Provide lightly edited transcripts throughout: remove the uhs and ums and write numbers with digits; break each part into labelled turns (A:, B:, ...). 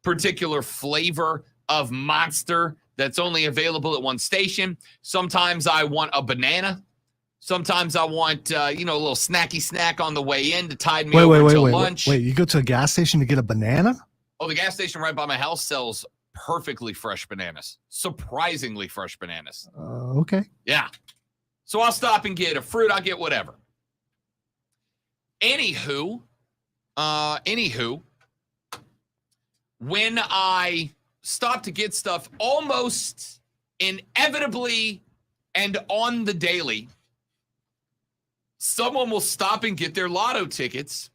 A: particular flavor of Monster that's only available at one station. Sometimes I want a banana. Sometimes I want, a little snacky snack on the way in to tide me over until lunch.
B: Wait, you go to a gas station to get a banana?
A: Oh, the gas station right by my house sells perfectly fresh bananas. Surprisingly fresh bananas.
B: Okay.
A: Yeah. So I'll stop and get a fruit. I'll get whatever. Anywho, when I stop to get stuff almost inevitably and on the daily, someone will stop and get their lotto tickets.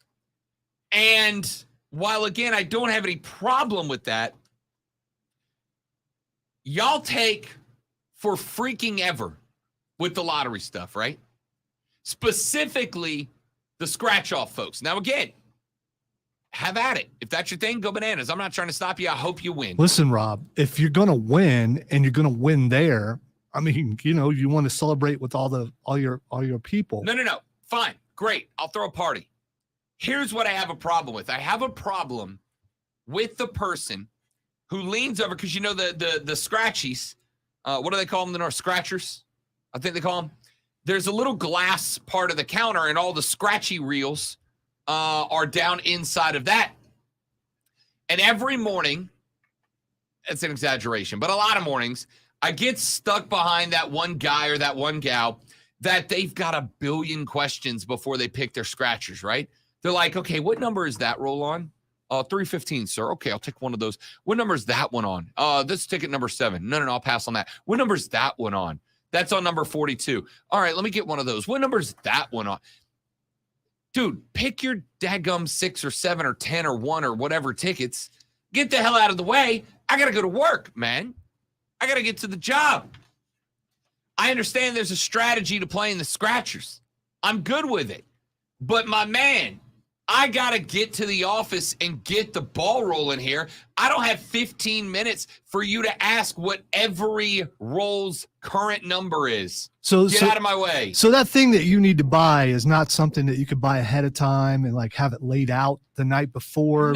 A: And while, again, I don't have any problem with that, y'all take for freaking ever with the lottery stuff, right? Specifically, the scratch-off folks. Now, again, have at it. If that's your thing, go bananas. I'm not trying to stop you. I hope you win.
B: Listen, Rob, if you're going to win and you're going to win there, I mean, you want to celebrate with all your people.
A: No. Fine. Great. I'll throw a party. Here's what I have a problem with. I have a problem with the person who leans over, because the scratchies, what do they call them? The North Scratchers, I think they call them. There's a little glass part of the counter, and all the scratchy reels are down inside of that. And every morning, it's an exaggeration, but a lot of mornings, I get stuck behind that one guy or that one gal that they've got a billion questions before they pick their scratchers, right? They're like, okay, what number is that roll on? 315, sir. Okay, I'll take one of those. What number is that one on? This ticket number 7. No, I'll pass on that. What number is that one on? That's on number 42. All right, let me get one of those. What number is that one on? Dude, pick your daggum 6 or 7 or 10 or 1 or whatever tickets. Get the hell out of the way. I got to go to work, man. I got to get to the job. I understand there's a strategy to playing the scratchers. I'm good with it. But my man, I got to get to the office and get the ball rolling here. I don't have 15 minutes for you to ask what every roll's current number is.
B: So
A: get out of my way.
B: So that thing that you need to buy is not something that you could buy ahead of time and like have it laid out the night before.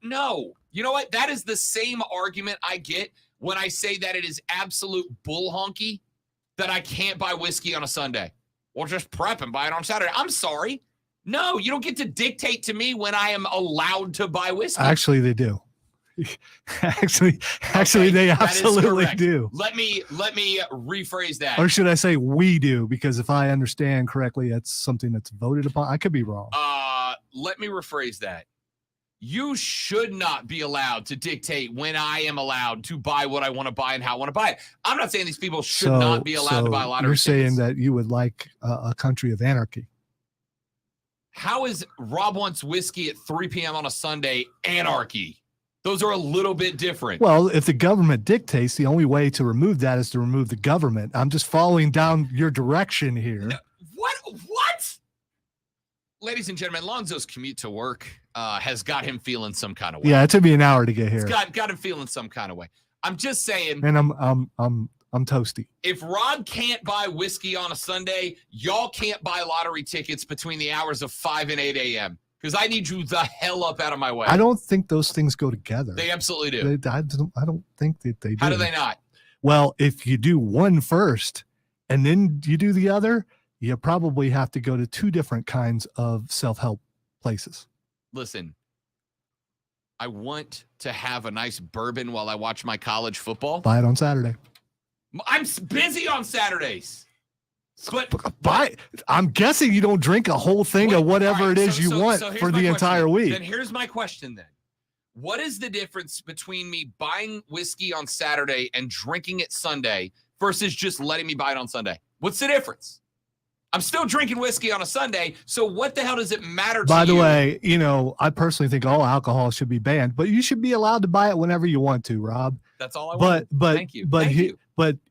A: No. You know what? That is the same argument I get when I say that it is absolute bull honky that I can't buy whiskey on a Sunday. Well, just prep and buy it on Saturday. I'm sorry. No, you don't get to dictate to me when I am allowed to buy whiskey.
B: Actually, they do. Actually, they absolutely do.
A: Let me rephrase that.
B: Or should I say we do? Because if I understand correctly, that's something that's voted upon. I could be wrong.
A: Let me rephrase that. You should not be allowed to dictate when I am allowed to buy what I want to buy and how I want to buy it. I'm not saying these people should not be allowed to buy lottery tickets.
B: You're saying that you would like a country of anarchy.
A: How is Rob Wants Whiskey at 3 p.m. on a Sunday anarchy? Those are a little bit different.
B: Well, if the government dictates, the only way to remove that is to remove the government. I'm just following down your direction here.
A: What? Ladies and gentlemen, Lonzo's commute to work has got him feeling some kind of way.
B: Yeah, it took me an hour to get here.
A: It's got him feeling some kind of way. I'm just saying.
B: And I'm toasty.
A: If Rob can't buy whiskey on a Sunday, y'all can't buy lottery tickets between the hours of 5 and 8 a.m. because I need you the hell up out of my way.
B: I don't think those things go together.
A: They absolutely do.
B: I don't think that they do.
A: How do they not?
B: Well, if you do one first and then you do the other, you probably have to go to 2 different kinds of self-help places.
A: Listen, I want to have a nice bourbon while I watch my college football.
B: Buy it on Saturday.
A: I'm busy on Saturdays.
B: I'm guessing you don't drink a whole thing of whatever it is you want for the entire week.
A: Then here's my question then. What is the difference between me buying whiskey on Saturday and drinking it Sunday versus just letting me buy it on Sunday? What's the difference? I'm still drinking whiskey on a Sunday, so what the hell does it matter to you?
B: By the way, I personally think all alcohol should be banned, but you should be allowed to buy it whenever you want to, Rob.
A: That's all I want. Thank you.
B: But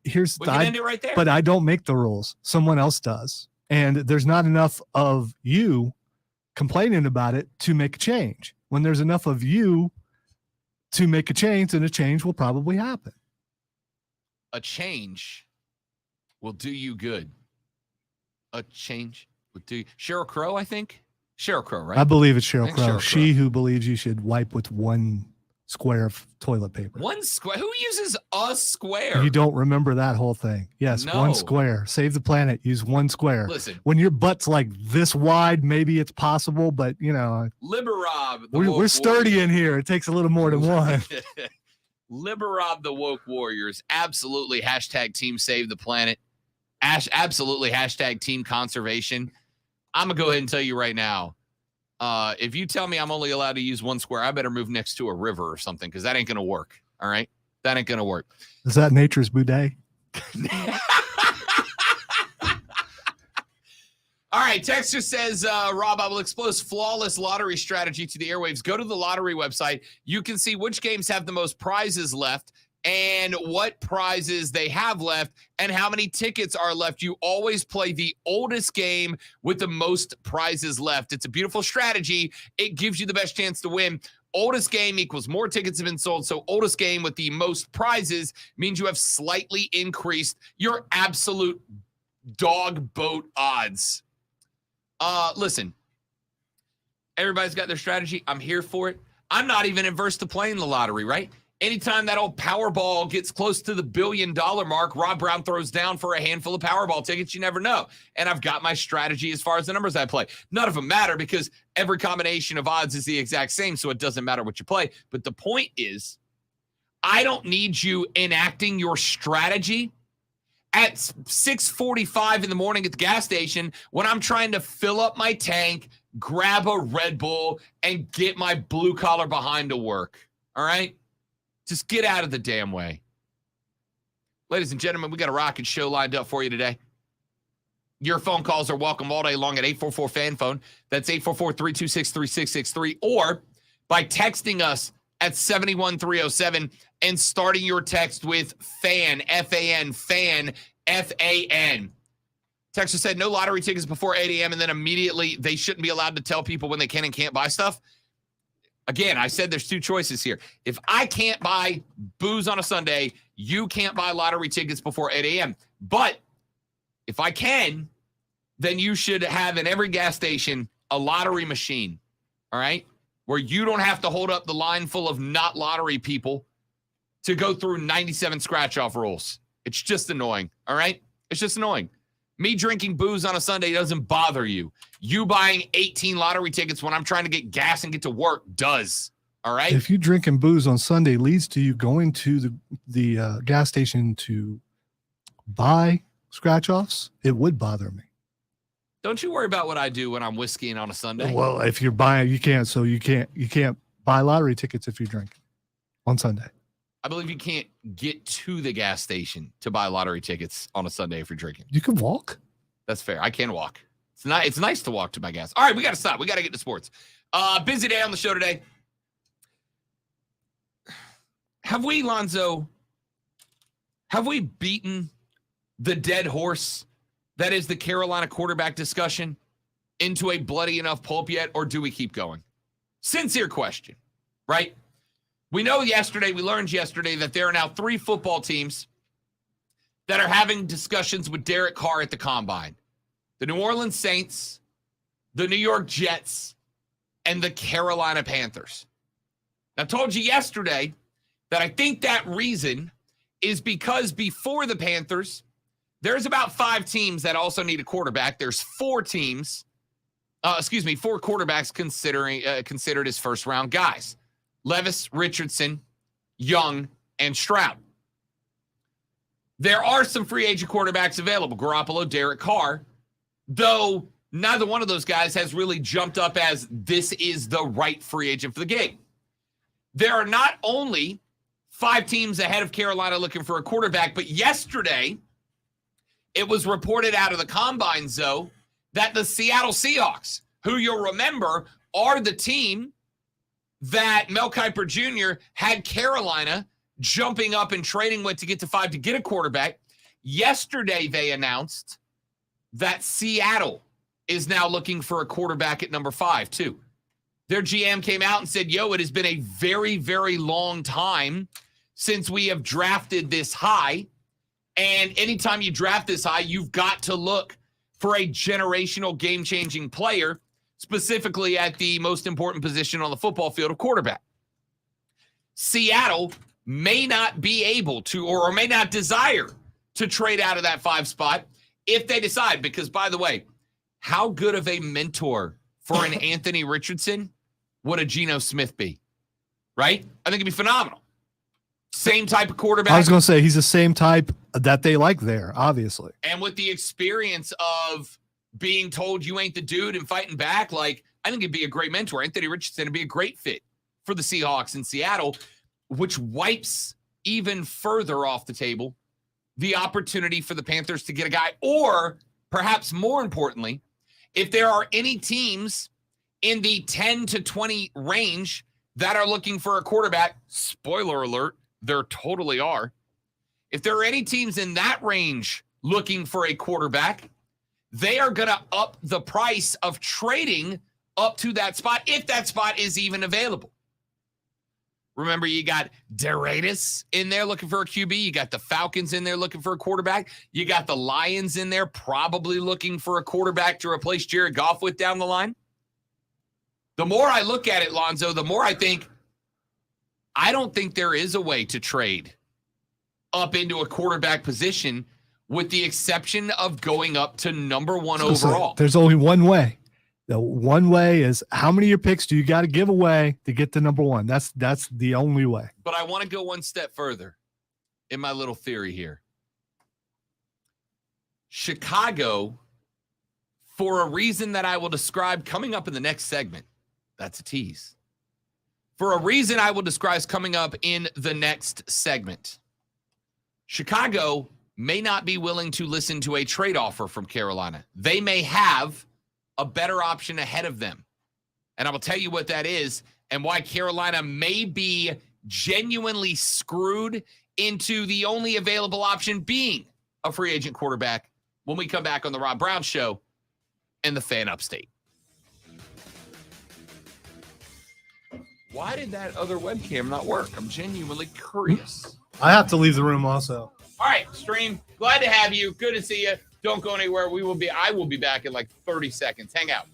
B: here's
A: we can end it right there.
B: But I don't make the rules. Someone else does. And there's not enough of you complaining about it to make a change. When there's enough of you to make a change, then a change will probably happen.
A: A change will do you good. A change would do you. Sheryl Crow, I think. Sheryl Crow, right?
B: I believe it's Sheryl Crow. She who believes you should wipe with one square of toilet paper.
A: One square? Who uses a square?
B: You don't remember that whole thing. Yes,
A: No.
B: one square. Save the planet. Use one square.
A: Listen,
B: When your butt's like this wide, maybe it's possible, but
A: Liberob.
B: we're sturdy in here. It takes a little more than one.
A: Liberob the woke warriors. Absolutely. Hashtag team save the planet. Absolutely. Hashtag team conservation. I'm going to go ahead and tell you right now. If you tell me I'm only allowed to use one square, I better move next to a river or something, because that ain't going to work. All right? That ain't going to work.
B: Is that nature's boudet?
A: All right. Texter says, Rob, I will expose flawless lottery strategy to the airwaves. Go to the lottery website. You can see which games have the most prizes left and what prizes they have left and how many tickets are left. You always play the oldest game with the most prizes left. It's a beautiful strategy. It gives you the best chance to win. Oldest game equals more tickets have been sold. So oldest game with the most prizes means you have slightly increased your absolute dog boat odds. Listen, everybody's got their strategy. I'm here for it. I'm not even averse to playing the lottery, right? Anytime that old Powerball gets close to the $1 billion mark, Rob Brown throws down for a handful of Powerball tickets. You never know. And I've got my strategy as far as the numbers I play. None of them matter because every combination of odds is the exact same, so it doesn't matter what you play. But the point is, I don't need you enacting your strategy at 6:45 in the morning at the gas station when I'm trying to fill up my tank, grab a Red Bull, and get my blue collar behind to work. All right? Just get out of the damn way. Ladies and gentlemen, we got a rocket show lined up for you today. Your phone calls are welcome all day long at 844-FAN-PHONE. That's 844-326-3663. Or by texting us at 71307 and starting your text with FAN, F-A-N, FAN, F-A-N. Texter said no lottery tickets before 8 a.m. and then immediately they shouldn't be allowed to tell people when they can and can't buy stuff. Again, I said there's two choices here. If I can't buy booze on a Sunday, you can't buy lottery tickets before 8 a.m. But if I can, then you should have in every gas station a lottery machine, all right, where you don't have to hold up the line full of not lottery people to go through 97 scratch-off rules. It's just annoying, all right? It's just annoying. Me drinking booze on a Sunday doesn't bother you. You buying 18 lottery tickets when I'm trying to get gas and get to work does. All right.
B: If you drinking booze on Sunday leads to you going to the gas station to buy scratch offs, it would bother me.
A: Don't you worry about what I do when I'm whiskeying on a Sunday.
B: Well, if you're buying, you can't. So you can't buy lottery tickets if you drink on Sunday.
A: I believe you can't get to the gas station to buy lottery tickets on a Sunday if you're drinking.
B: You can walk.
A: That's fair. I can walk. It's nice to walk to my gas. All right, we got to stop. We got to get to sports. Busy day on the show today. Have we, Lonzo, beaten the dead horse that is the Carolina quarterback discussion into a bloody enough pulp yet, or do we keep going? Sincere question, right? We learned yesterday that there are now 3 football teams that are having discussions with Derek Carr at the Combine. The New Orleans Saints, the New York Jets, and the Carolina Panthers. I told you yesterday that I think that reason is because before the Panthers, there's about 5 teams that also need a quarterback. There's 4 quarterbacks considered as first-round guys. Levis, Richardson, Young, and Stroud. There are some free agent quarterbacks available, Garoppolo, Derek Carr, though neither one of those guys has really jumped up as this is the right free agent for the gig. There are not only 5 teams ahead of Carolina looking for a quarterback, but yesterday it was reported out of the Combine Zone that the Seattle Seahawks, who you'll remember are the team that Mel Kiper Jr. had Carolina jumping up and trading with to get to 5 to get a quarterback. Yesterday, they announced that Seattle is now looking for a quarterback at number 5, too. Their GM came out and said, it has been a very, very long time since we have drafted this high. And anytime you draft this high, you've got to look for a generational game-changing player, specifically at the most important position on the football field of quarterback. Seattle may not be able to or may not desire to trade out of that 5 spot if they decide. Because, by the way, how good of a mentor for an Anthony Richardson would a Geno Smith be? Right? I think it'd be phenomenal. Same type of quarterback.
B: I was going to say he's the same type that they like there, obviously.
A: And with the experience of being told you ain't the dude and fighting back, like, I think it'd be a great mentor. Anthony Richardson would be a great fit for the Seahawks in Seattle, which wipes even further off the table the opportunity for the Panthers to get a guy. Or perhaps more importantly, if there are any teams in the 10 to 20 range that are looking for a quarterback, spoiler alert, there totally are. If there are any teams in that range looking for a quarterback, they are going to up the price of trading up to that spot, if that spot is even available. Remember, you got DeRadis in there looking for a QB. You got the Falcons in there looking for a quarterback. You got the Lions in there probably looking for a quarterback to replace Jared Goff with down the line. The more I look at it, Lonzo, the more I think, I don't think there is a way to trade up into a quarterback position with the exception of going up to number 1 overall.
B: There's only one way. The one way is how many of your picks do you got to give away to get to number 1? That's the only way.
A: But I want to go one step further in my little theory here. Chicago, for a reason that I will describe coming up in the next segment, that's a tease. For a reason I will describe coming up in the next segment, Chicago may not be willing to listen to a trade offer from Carolina. They may have a better option ahead of them. And I will tell you what that is and why Carolina may be genuinely screwed into the only available option being a free agent quarterback when we come back on the Rob Brown Show and the Fan Upstate. Why did that other webcam not work? I'm genuinely curious.
B: I have to leave the room also.
A: All right, stream. Glad to have you. Good to see you. Don't go anywhere. I will be back in like 30 seconds. Hang out.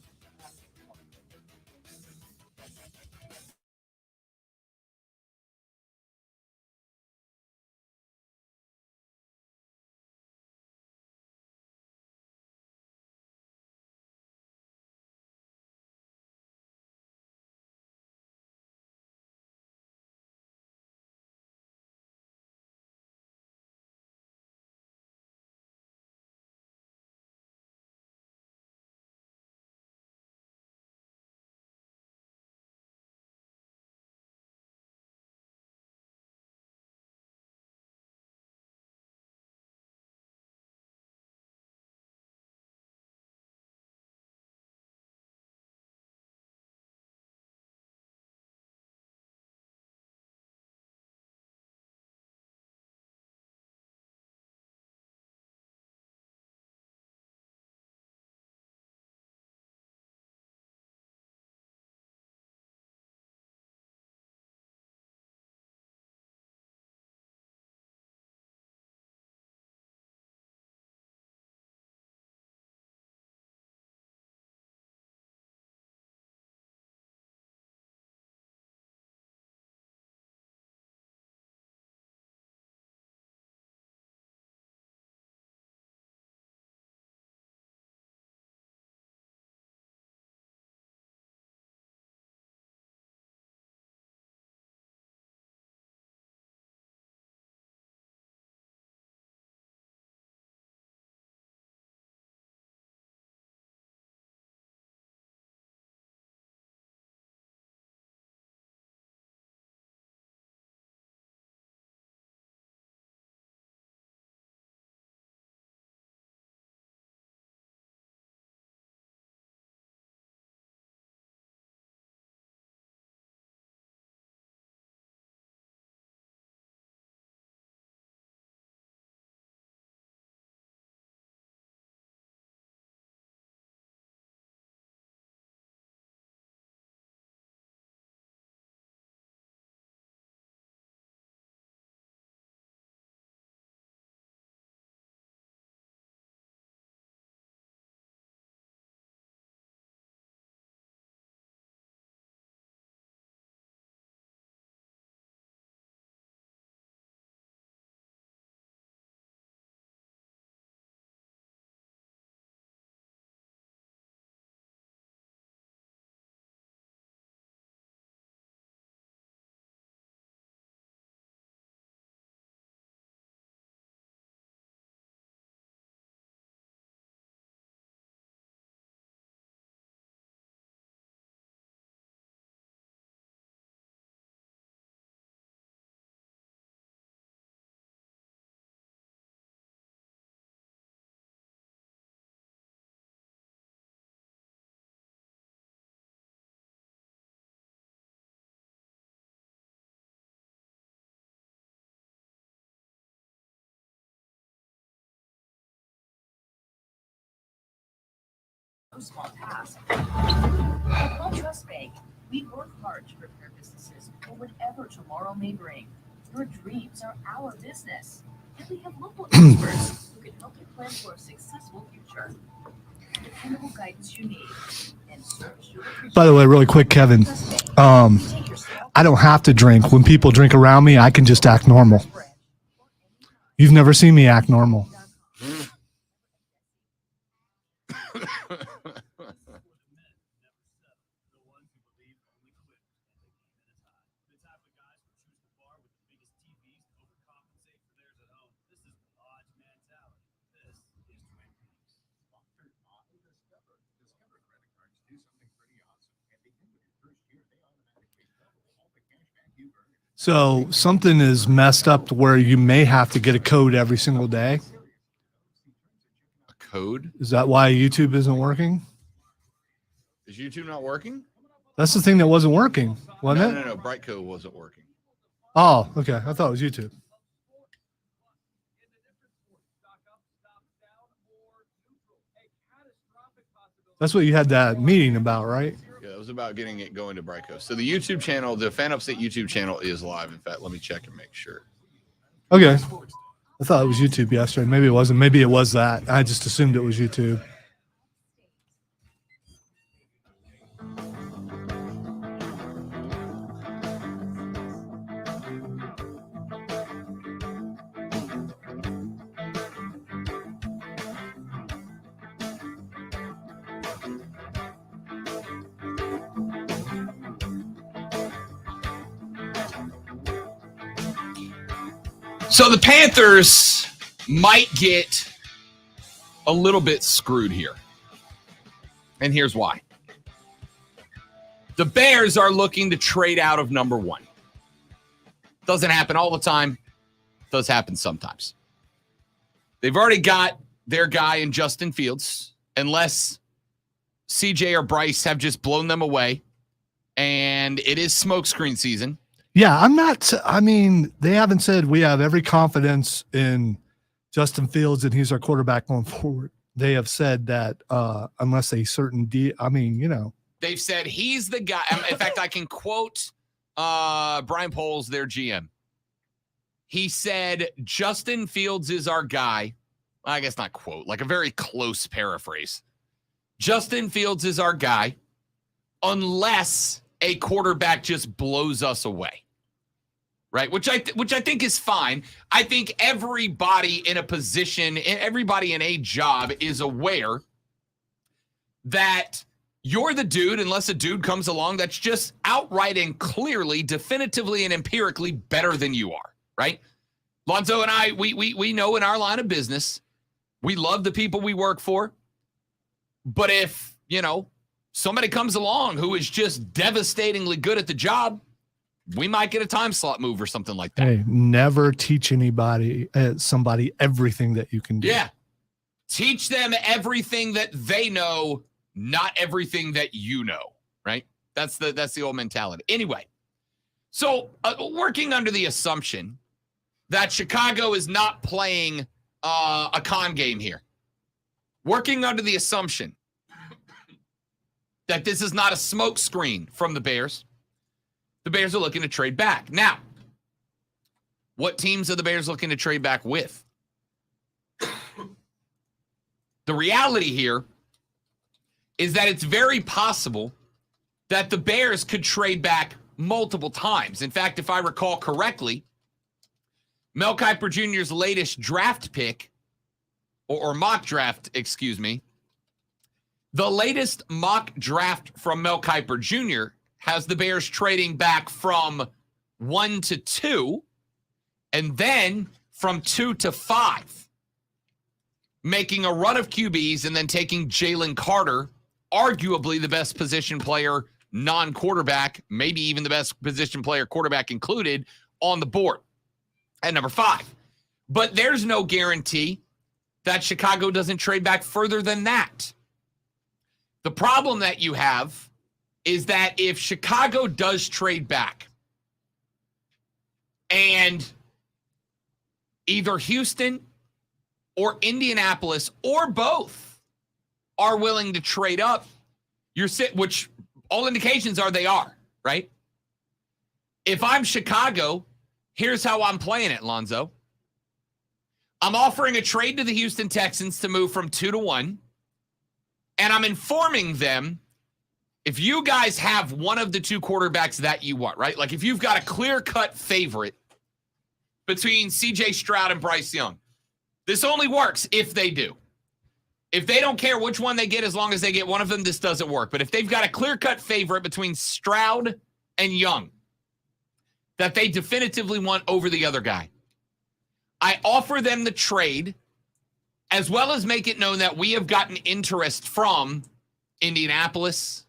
C: small task. At OneTrust Bank, we work hard to prepare businesses for whatever tomorrow may bring. Your dreams are our business, and we have local experts who can help you plan for a successful future. Dependable guidance you need. And service you'll appreciate.
B: By the way, really quick, Kevin, I don't have to drink. When people drink around me, I can just act normal. You've never seen me act normal. So something is messed up to where you may have to get a code every single day.
A: A code?
B: Is that why YouTube isn't working?
A: Is YouTube not working?
B: That's the thing that wasn't working, wasn't it?
A: No. Brightcode wasn't working.
B: Oh, okay. I thought it was YouTube. That's what you had that meeting about, right?
A: Yeah, it was about getting it going to Brightcode. So the YouTube channel, the Fan Upstate YouTube channel is live. In fact, let me check and make sure.
B: Okay. I thought it was YouTube yesterday. Maybe it wasn't. Maybe it was that. I just assumed it was YouTube.
A: So the Panthers might get a little bit screwed here. And here's why. The Bears are looking to trade out of number one. Doesn't happen all the time. Does happen sometimes. They've already got their guy in Justin Fields, unless CJ or Bryce have just blown them away. And it is smokescreen season.
B: Yeah, I'm not. I mean, they haven't said we have every confidence in Justin Fields and he's our quarterback going forward. They have said that unless a certain I mean, you know.
A: They've said he's the guy. In fact, I can quote Brian Poles, their GM. He said, Justin Fields is our guy. Well, I guess not quote, like a very close paraphrase. Justin Fields is our guy unless a quarterback just blows us away. Right, which I think is fine. I think everybody in a position, everybody in a job is aware that you're the dude, unless a dude comes along that's just outright and clearly, definitively and empirically better than you are, right? Lonzo and I, we know in our line of business, we love the people we work for. But if, somebody comes along who is just devastatingly good at the job, we might get a time slot move or something like that.
B: Hey, never teach somebody everything that you can do.
A: Yeah. Teach them everything that they know, not everything that you know, right? That's the old mentality. Anyway, so working under the assumption that Chicago is not playing a con game here, working under the assumption that this is not a smoke screen from the Bears are looking to trade back. Now, what teams are the Bears looking to trade back with? The reality here is that it's very possible that the Bears could trade back multiple times. In fact, if I recall correctly, Mel Kiper Jr.'s latest draft pick, or mock draft, excuse me, the latest mock draft from Mel Kiper Jr. has the Bears trading back from 1 to 2, and then from 2 to 5, making a run of QBs and then taking Jalen Carter, arguably the best position player, non-quarterback, maybe even the best position player, quarterback included, on the board at number 5. But there's no guarantee that Chicago doesn't trade back further than that. The problem that you have is that if Chicago does trade back and either Houston or Indianapolis or both are willing to trade up, which all indications are they are, right? If I'm Chicago, here's how I'm playing it, Lonzo. I'm offering a trade to the Houston Texans to move from 2-1, and I'm informing them, if you guys have one of the two quarterbacks that you want, right? Like if you've got a clear-cut favorite between CJ Stroud and Bryce Young, this only works if they do. If they don't care which one they get, as long as they get one of them, this doesn't work. But if they've got a clear-cut favorite between Stroud and Young that they definitively want over the other guy, I offer them the trade, as well as make it known that we have gotten interest from Indianapolis,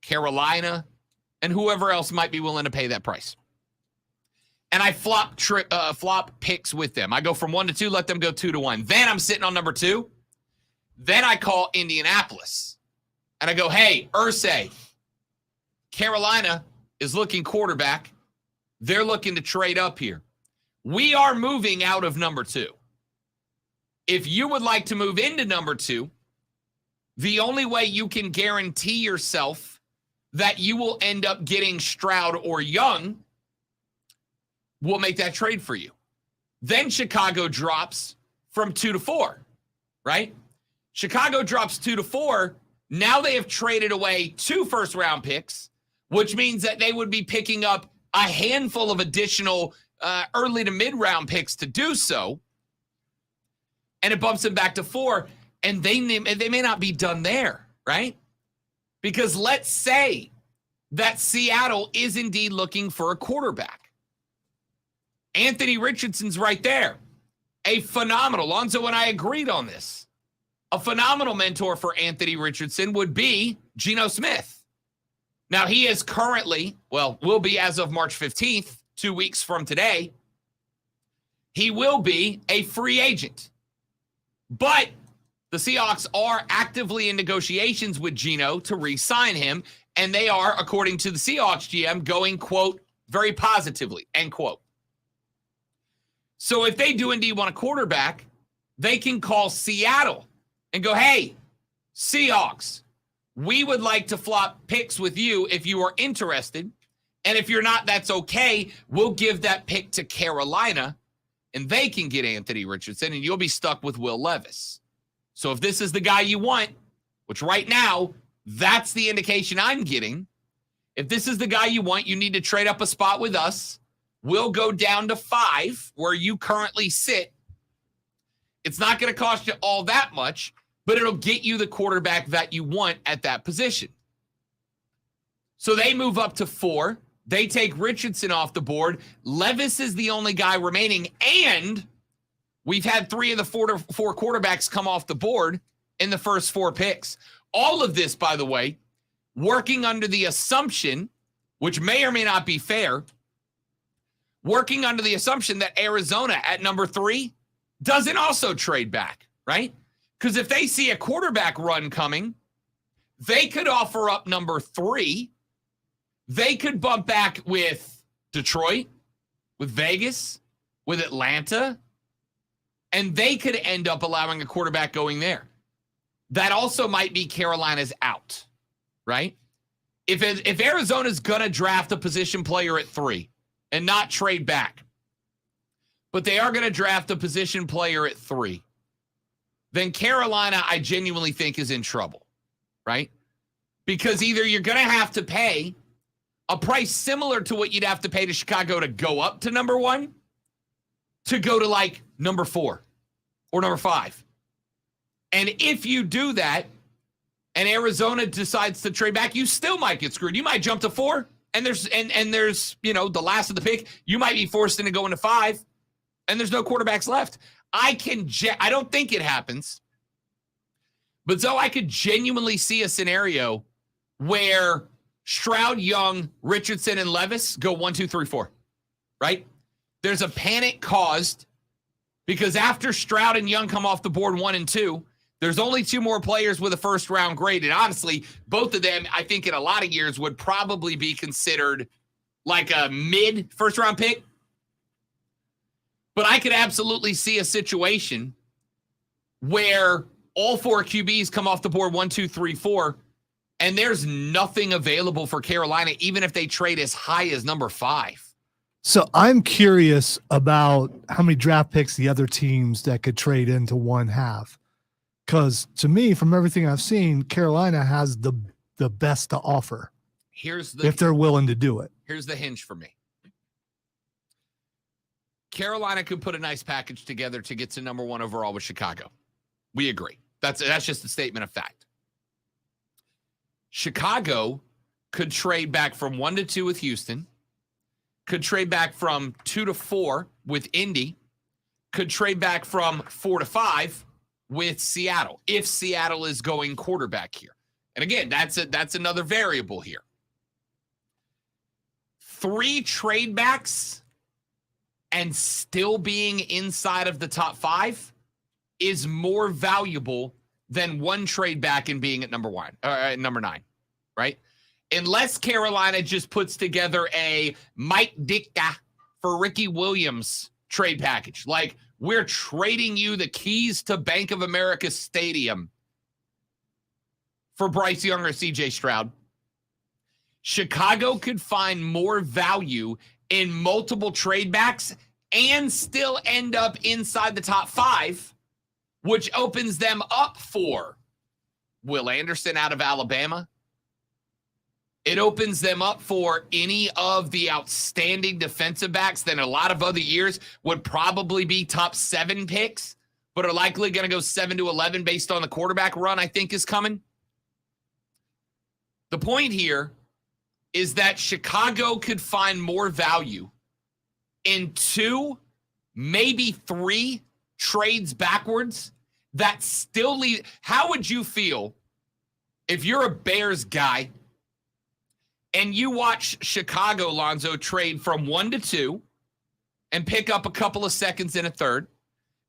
A: Carolina, and whoever else might be willing to pay that price. And I flop picks with them. I go from 1 to 2, let them go 2 to 1. Then I'm sitting on number 2. Then I call Indianapolis. And I go, hey, Irsay, Carolina is looking quarterback. They're looking to trade up here. We are moving out of number 2. If you would like to move into number 2, the only way you can guarantee yourself that you will end up getting Stroud or Young, we'll make that trade for you. Then Chicago drops from 2 to 4, right? Chicago drops 2 to 4. Now they have traded away 2 first-round picks, which means that they would be picking up a handful of additional early to mid-round picks to do so. And it bumps them back to 4, and they may not be done there, right? Because let's say that Seattle is indeed looking for a quarterback. Anthony Richardson's right there. A phenomenal, Lonzo and I agreed on this. A phenomenal mentor for Anthony Richardson would be Geno Smith. Now, he is currently, will be as of March 15th, 2 weeks from today, he will be a free agent. But the Seahawks are actively in negotiations with Geno to re-sign him, and they are, according to the Seahawks GM, going, quote, very positively, end quote. So if they do indeed want a quarterback, they can call Seattle and go, hey, Seahawks, we would like to flop picks with you if you are interested. And if you're not, that's okay. We'll give that pick to Carolina, and they can get Anthony Richardson, and you'll be stuck with Will Levis. So if this is the guy you want, which right now, that's the indication I'm getting. If this is the guy you want, you need to trade up a spot with us. We'll go down to 5, where you currently sit. It's not going to cost you all that much, but it'll get you the quarterback that you want at that position. So they move up to 4. They take Richardson off the board. Levis is the only guy remaining, and we've had 3 of the 4 quarterbacks come off the board in the first 4 picks. All of this, by the way, working under the assumption, which may or may not be fair, working under the assumption that Arizona at number 3 doesn't also trade back, right? Because if they see a quarterback run coming, they could offer up number 3. They could bump back with Detroit, with Vegas, with Atlanta, and they could end up allowing a quarterback going there. That also might be Carolina's out, right? If Arizona's going to draft a position player at 3 and not trade back, but they are going to draft a position player at 3, then Carolina, I genuinely think, is in trouble, right? Because either you're going to have to pay a price similar to what you'd have to pay to Chicago to go up to number 1, to go to like number 4 or number 5. And if you do that and Arizona decides to trade back, you still might get screwed. You might jump to 4 and there's the last of the pick. You might be forced into going to 5 and there's no quarterbacks left. I don't think it happens, but so I could genuinely see a scenario where Stroud, Young, Richardson, and Levis go 1, 2, 3, 4, right? There's a panic caused because after Stroud and Young come off the board 1 and 2, there's only 2 more players with a first-round grade. And honestly, both of them, I think in a lot of years, would probably be considered like a mid-first-round pick. But I could absolutely see a situation where All 4 QBs come off the board 1, 2, 3, 4, and there's nothing available for Carolina, even if they trade as high as number 5.
B: So I'm curious about how many draft picks the other teams that could trade into one have. Because to me, from everything I've seen, Carolina has the best to offer if they're willing to do it.
A: Here's the hinge for me. Carolina could put a nice package together to get to number 1 overall with Chicago. We agree. That's just a statement of fact. Chicago could trade back from 1 to 2 with Houston, could trade back from 2 to 4 with Indy, could trade back from 4 to 5 with Seattle, if Seattle is going quarterback here. And again, that's another variable here. 3 trade backs and still being inside of the top 5 is more valuable than 1 trade back and being at number 9, right? Unless Carolina just puts together a Mike Ditka for Ricky Williams trade package. Like, we're trading you the keys to Bank of America Stadium for Bryce Young or CJ Stroud. Chicago could find more value in multiple trade backs and still end up inside the top 5, which opens them up for Will Anderson out of Alabama. It opens them up for any of the outstanding defensive backs that in a lot of other years would probably be top 7 picks, but are likely going to go 7 to 11 based on the quarterback run I think is coming. The point here is that Chicago could find more value in 2, maybe 3 trades backwards that still leave. How would you feel if you're a Bears guy and you watch Chicago, Lonzo, trade from 1 to 2 and pick up a couple of seconds in a third,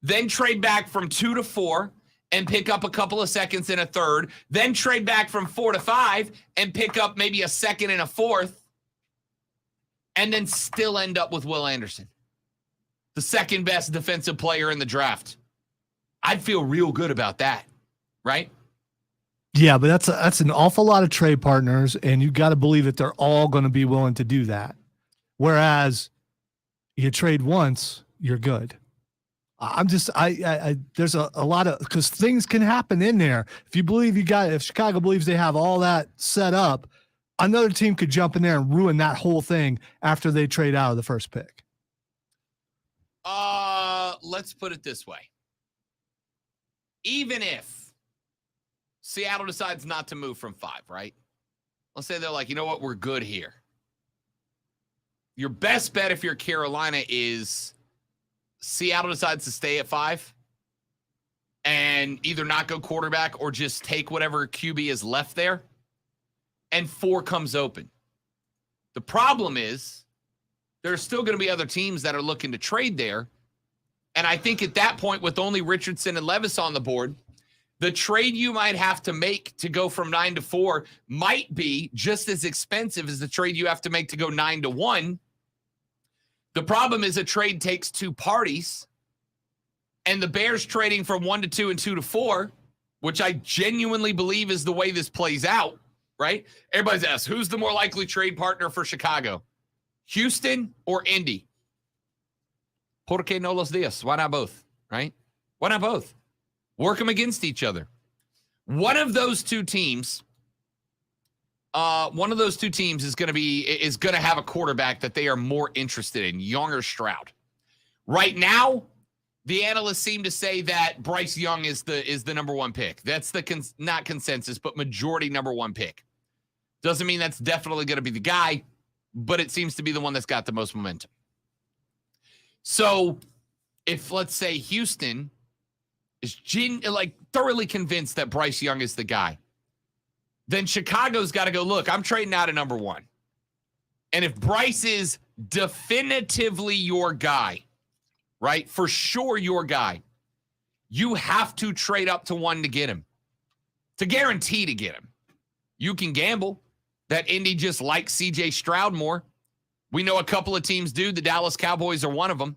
A: then trade back from 2 to 4 and pick up a couple of seconds in a third, then trade back from 4 to 5 and pick up maybe a second and a fourth, and then still end up with Will Anderson, the second best defensive player in the draft? I'd feel real good about that, right?
B: Yeah, but that's an awful lot of trade partners, and you got to believe that they're all going to be willing to do that. Whereas you trade once, you're good. There's a lot of, because things can happen in there. If Chicago believes they have all that set up, another team could jump in there and ruin that whole thing after they trade out of the first pick.
A: Let's put it this way. Even if Seattle decides not to move from 5, right? Let's say they're like, you know what, we're good here. Your best bet if you're Carolina is Seattle decides to stay at 5 and either not go quarterback or just take whatever QB is left there, and 4 comes open. The problem is there's still going to be other teams that are looking to trade there. And I think at that point, with only Richardson and Levis on the board, the trade you might have to make to go from 9 to 4 might be just as expensive as the trade you have to make to go 9 to 1. The problem is a trade takes 2 parties, and the Bears trading from 1 to 2 and 2 to 4, which I genuinely believe is the way this plays out, right? Everybody's asked, who's the more likely trade partner for Chicago? Houston or Indy? Por qué no los días? Why not both, right? Why not both? Work them against each other. One of those two teams is going to have a quarterback that they are more interested in, Young or Stroud. Right now, the analysts seem to say that Bryce Young is the number 1 pick. That's the not consensus, but majority number 1 pick. Doesn't mean that's definitely going to be the guy, but it seems to be the one that's got the most momentum. So if, let's say, Houston is thoroughly convinced that Bryce Young is the guy, then Chicago's got to go, look, I'm trading out of number 1. And if Bryce is definitively your guy, right, for sure your guy, you have to trade up to 1 to get him, to guarantee to get him. You can gamble that Indy just likes CJ Stroud more. We know a couple of teams do. The Dallas Cowboys are one of them.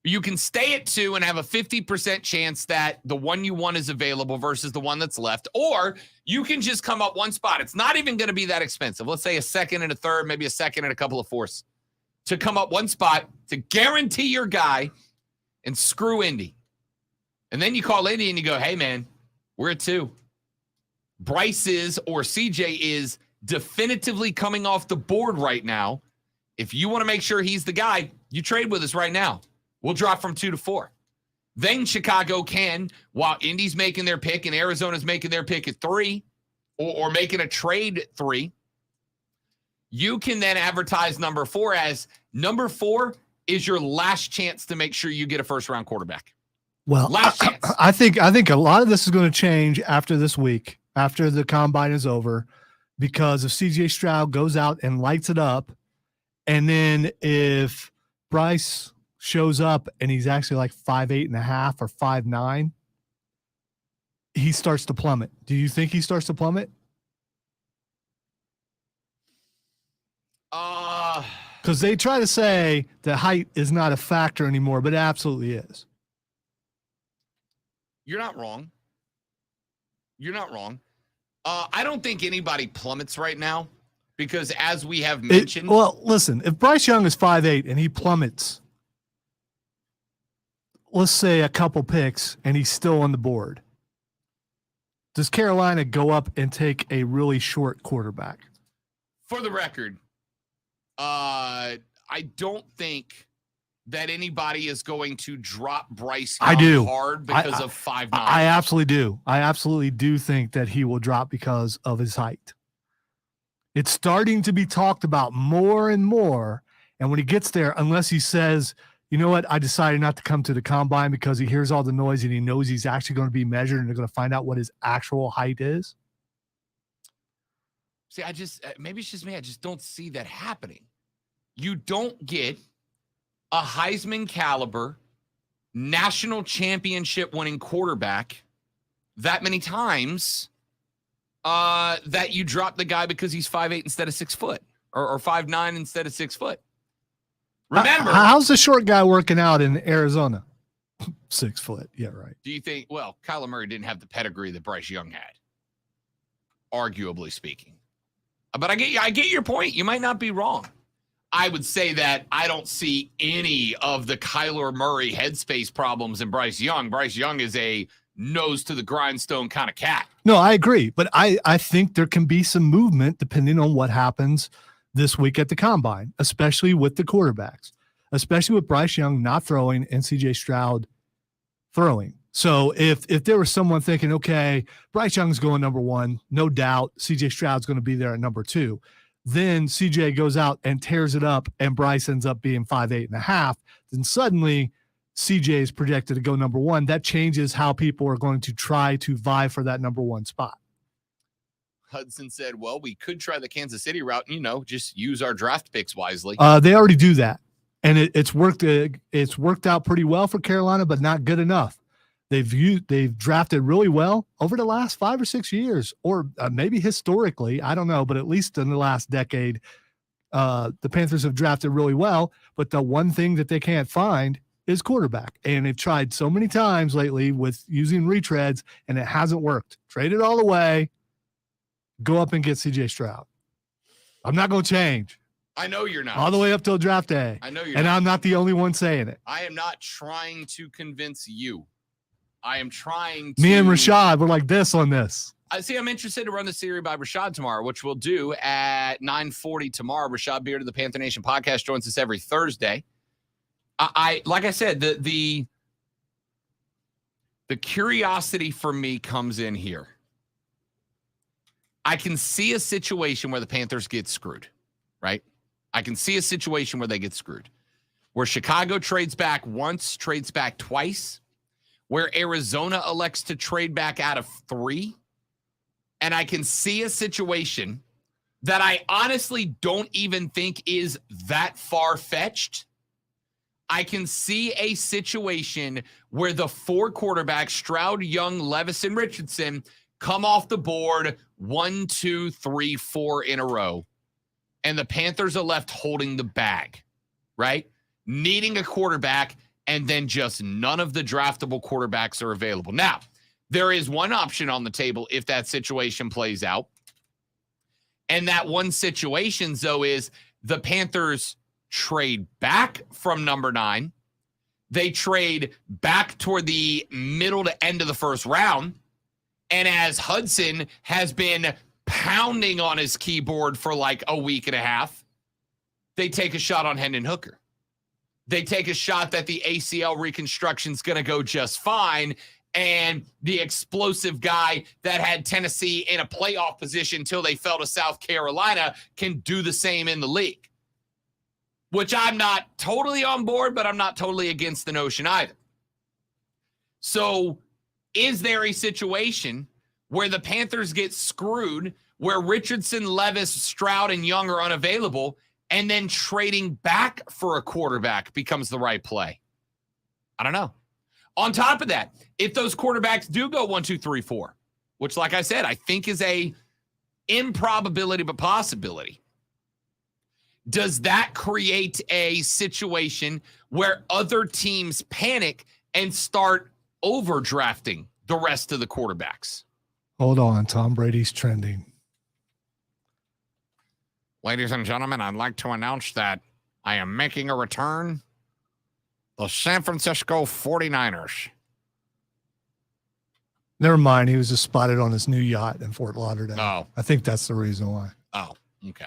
A: You can stay at 2 and have a 50% chance that the one you want is available versus the one that's left. Or you can just come up one spot. It's not even going to be that expensive. Let's say a second and a third, maybe a second and a couple of fourths to come up one spot to guarantee your guy and screw Indy. And then you call Indy and you go, hey, man, we're at 2. Bryce is, or CJ is definitively coming off the board right now. If you want to make sure he's the guy, you trade with us right now. We'll drop from 2 to 4. Then Chicago can, while Indy's making their pick and Arizona's making their pick at 3 or making a trade at 3, you can then advertise number 4 as number 4 is your last chance to make sure you get a first-round quarterback.
B: Well,
A: Last chance.
B: I think a lot of this is going to change after this week, after the combine is over, because if CJ Stroud goes out and lights it up, and then if Bryce shows up and he's actually like 5'8.5" or 5'9", he starts to plummet. Do you think he starts to plummet? Because they try to say that height is not a factor anymore, but it absolutely is.
A: You're not wrong. You're not wrong. I don't think anybody plummets right now because, as we have mentioned.
B: Well, listen, if Bryce Young is 5'8" and he plummets, let's say a couple picks, and he's still on the board, does Carolina go up and take a really short quarterback?
A: For the record, I don't think that anybody is going to drop Bryce Young hard because of 5'9".
B: I absolutely do. I absolutely do think that he will drop because of his height. It's starting to be talked about more and more. And when he gets there, unless he says, you know what, I decided not to come to the combine because he hears all the noise and he knows he's actually going to be measured and they're going to find out what his actual height is.
A: See, maybe it's just me. I just don't see that happening. You don't get a Heisman caliber, national championship winning quarterback that many times that you drop the guy because he's 5'8" instead of 6 foot or 5'9" instead of 6 foot. Remember,
B: how's the short guy working out in Arizona? 6 foot. Yeah, right.
A: Do you think, well, Kyler Murray didn't have the pedigree that Bryce Young had, arguably speaking. But I get your point. You might not be wrong. I would say that I don't see any of the Kyler Murray headspace problems in Bryce Young. Bryce Young is a nose to the grindstone kind of cat.
B: No, I agree. But I think there can be some movement depending on what happens this week at the combine, especially with the quarterbacks, especially with Bryce Young not throwing and CJ Stroud throwing. So if there was someone thinking, okay, Bryce Young's going number 1, no doubt CJ Stroud's going to be there at number 2. Then CJ goes out and tears it up and Bryce ends up being 5'8.5", then suddenly CJ is projected to go number 1. That changes how people are going to try to vie for that number 1 spot.
A: Hudson said, well, we could try the Kansas City route and, just use our draft picks wisely.
B: They already do that. And it's worked out pretty well for Carolina, but not good enough. They've drafted really well over the last 5 or 6 years, or maybe historically, I don't know, but at least in the last decade, the Panthers have drafted really well. But the one thing that they can't find is quarterback, and they've tried so many times lately with using retreads, and it hasn't worked. Trade it all away, go up and get CJ Stroud. I'm not going to change.
A: I know you're not.
B: All the way up till draft day.
A: I know you're
B: and
A: not.
B: I'm not the only one saying it.
A: I am not trying to convince you. I am trying to.
B: Me and Rashad, we're like this on this.
A: I'm interested to run the series by Rashad tomorrow, which we'll do at 9:40 tomorrow. Rashad Beard of the Panther Nation podcast joins us every Thursday. Like I said, the curiosity for me comes in here. I can see a situation where the Panthers get screwed, right? I can see a situation where they get screwed, where Chicago trades back once, trades back twice, where Arizona elects to trade back out of 3. And I can see a situation that I honestly don't even think is that far-fetched. I can see a situation where the 4 quarterbacks, Stroud, Young, Levis, and Richardson, come off the board 1, 2, 3, 4 in a row. And the Panthers are left holding the bag, right? Needing a quarterback and then just none of the draftable quarterbacks are available. Now, there is one option on the table if that situation plays out. And that one situation, though, is the Panthers trade back from number 9. They trade back toward the middle to end of the first round. And as Hudson has been pounding on his keyboard for like a week and a half, they take a shot on Hendon Hooker. They take a shot that the ACL reconstruction is going to go just fine. And the explosive guy that had Tennessee in a playoff position until they fell to South Carolina can do the same in the league. Which I'm not totally on board, but I'm not totally against the notion either. So is there a situation where the Panthers get screwed, where Richardson, Levis, Stroud, and Young are unavailable, and then trading back for a quarterback becomes the right play? I don't know. On top of that, if those quarterbacks do go 1, 2, 3, 4, which, like I said, I think is a improbability but possibility, does that create a situation where other teams panic and start overdrafting the rest of the quarterbacks?
B: Hold on. Tom Brady's trending.
A: Ladies and gentlemen, I'd like to announce that I am making a return. The San Francisco 49ers.
B: Never mind. He was just spotted on his new yacht in Fort Lauderdale.
A: Oh.
B: I think that's the reason why.
A: Oh, okay.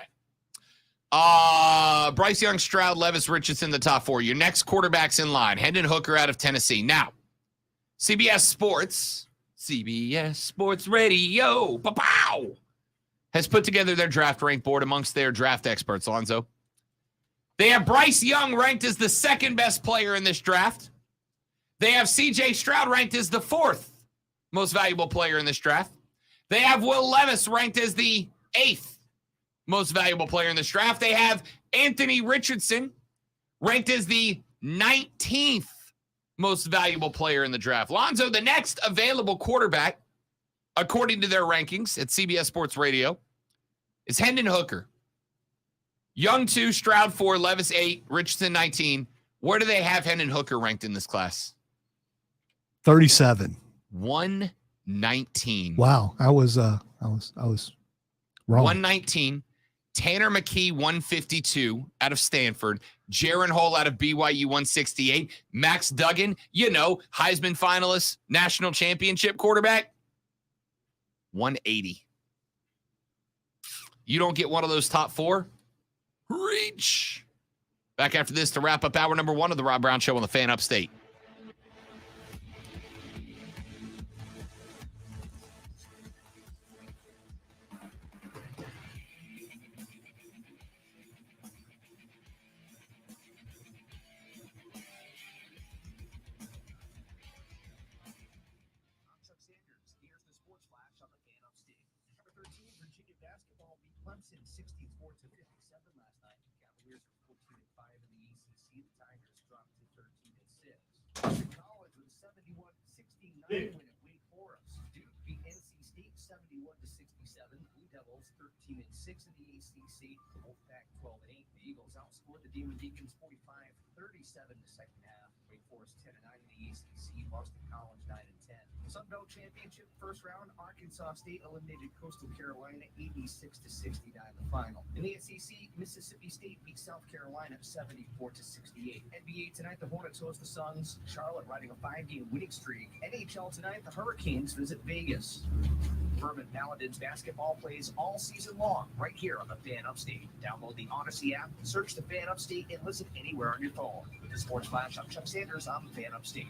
A: Bryce Young, Stroud, Levis, Richardson, the top 4. Your next quarterbacks in line. Hendon Hooker out of Tennessee. Now, CBS Sports Radio, pow, has put together their draft rank board amongst their draft experts, Alonzo. They have Bryce Young ranked as the second best player in this draft. They have CJ Stroud ranked as the 4th most valuable player in this draft. They have Will Levis ranked as the 8th most valuable player in this draft. They have Anthony Richardson ranked as the 19th most valuable player in the draft. Lonzo, the next available quarterback, according to their rankings at CBS Sports Radio, is Hendon Hooker. Young 2, Stroud 4, Levis 8, Richardson 19. Where do they have Hendon Hooker ranked in this class?
B: 37.
A: 119.
B: Wow. I was wrong.
A: 119. Tanner McKee 152 out of Stanford. Jaron Hall out of BYU 168. Max Duggan, Heisman finalist, national championship quarterback, 180. You don't get one of those top 4? Reach. Back after this to wrap up hour number 1 of the Rob Brown Show on the Fan Upstate.
D: Clemson 64-57 last night. Cavaliers are 14-5 in the ACC. The Tigers dropped to 13-6. Boston College with a 71-69 win at Wake Forest. Duke beat NC State 71-67. Blue Devils 13-6 in the ACC. The Wolfpack 12-8. The Eagles outscored the Demon Deacons 45-37 in the second half. Wake Forest 10-9 in the ACC. Boston College 9-10. Sun Belt Championship first round, Arkansas State eliminated Coastal Carolina 86-69 the final. In the SEC, Mississippi State beat South Carolina 74-68. NBA tonight, the Hornets host the Suns. Charlotte riding a 5-game winning streak. NHL tonight, the Hurricanes visit Vegas. Bourbon Paladins basketball plays all season long right here on the Fan Upstate. Download the Odyssey app, search the Fan Upstate, and listen anywhere on your phone. With the Sports Flash, I'm Chuck Sanders on the Fan Upstate.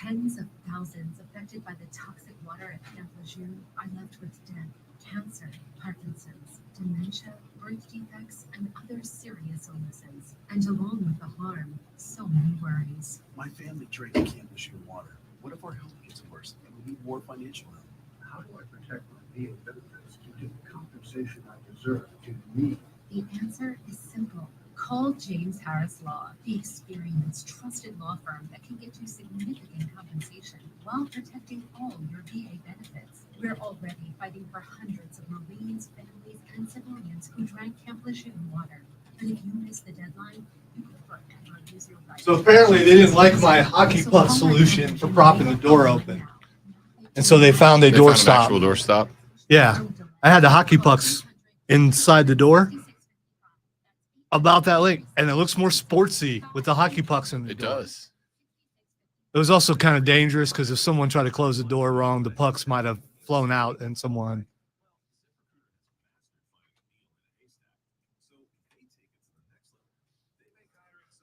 E: Tens of thousands affected by the toxic water at Camp Lejeune are left with death, cancer, Parkinson's, dementia, birth defects, and other serious illnesses. And along with the harm, so many worries.
F: My family drinks Camp Lejeune water. What if our health gets worse and we need more financial help?
G: How do I protect my meal benefits to get the compensation I deserve due to me?
E: The answer is simple. Call James Harris Law, the experienced, trusted law firm that can get you significant compensation while protecting all your VA benefits. We're already fighting for hundreds of Marines, families, and civilians who drank Camp Lejeune water. But if you miss the deadline, you could forever lose
B: So apparently they didn't like my hockey puck solution for propping the door open. And so they found a
A: They
B: door
A: found an
B: stop.
A: actual door stop.
B: Yeah. I had the hockey pucks inside the door about that length. And it looks more sportsy with the hockey pucks in the
A: It
B: door.
A: does.
B: It was also kind of dangerous because if someone tried to close the door wrong, the pucks might have flown out and someone.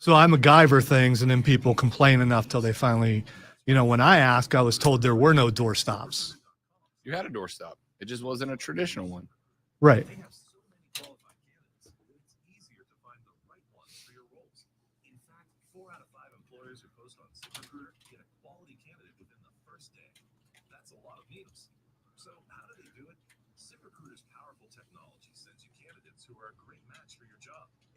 B: So I MacGyver things, and then people complain enough till they finally, when I asked, I was told there were no door stops.
A: You had a door stop. It just wasn't a traditional one.
B: Right.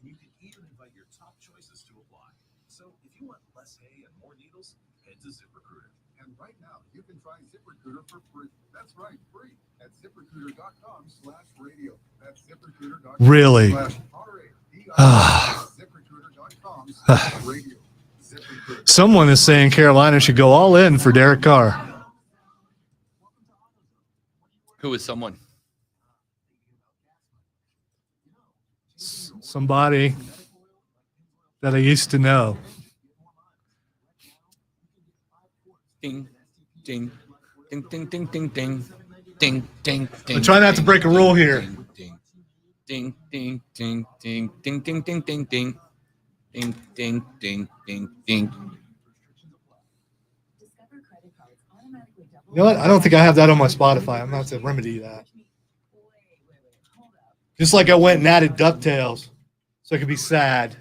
H: You can even invite your top choices to apply. So if you want less hay and more needles, head to ZipRecruiter.
G: And right now, you can try ZipRecruiter for free. That's right, free at ZipRecruiter.com/radio. That's ZipRecruiter.com.
B: Really?
G: ZipRecruiter.com/radio. ZipRecruiter.
B: Someone is saying Carolina should go all in for Derek Carr.
A: Who is someone?
B: Somebody that I used to know.
A: Ding, ding, ding, ding, ding, ding, ding, ding, ding, ding.
B: I'm trying not to break a rule here.
A: Ding, ding, ding, ding, ding, ding, ding, ding, ding, ding, ding, ding, ding, ding, ding.
B: You know what? I don't think I have that on my Spotify. I'm going to have to remedy that. Just like I went and added DuckTales so I could be sad.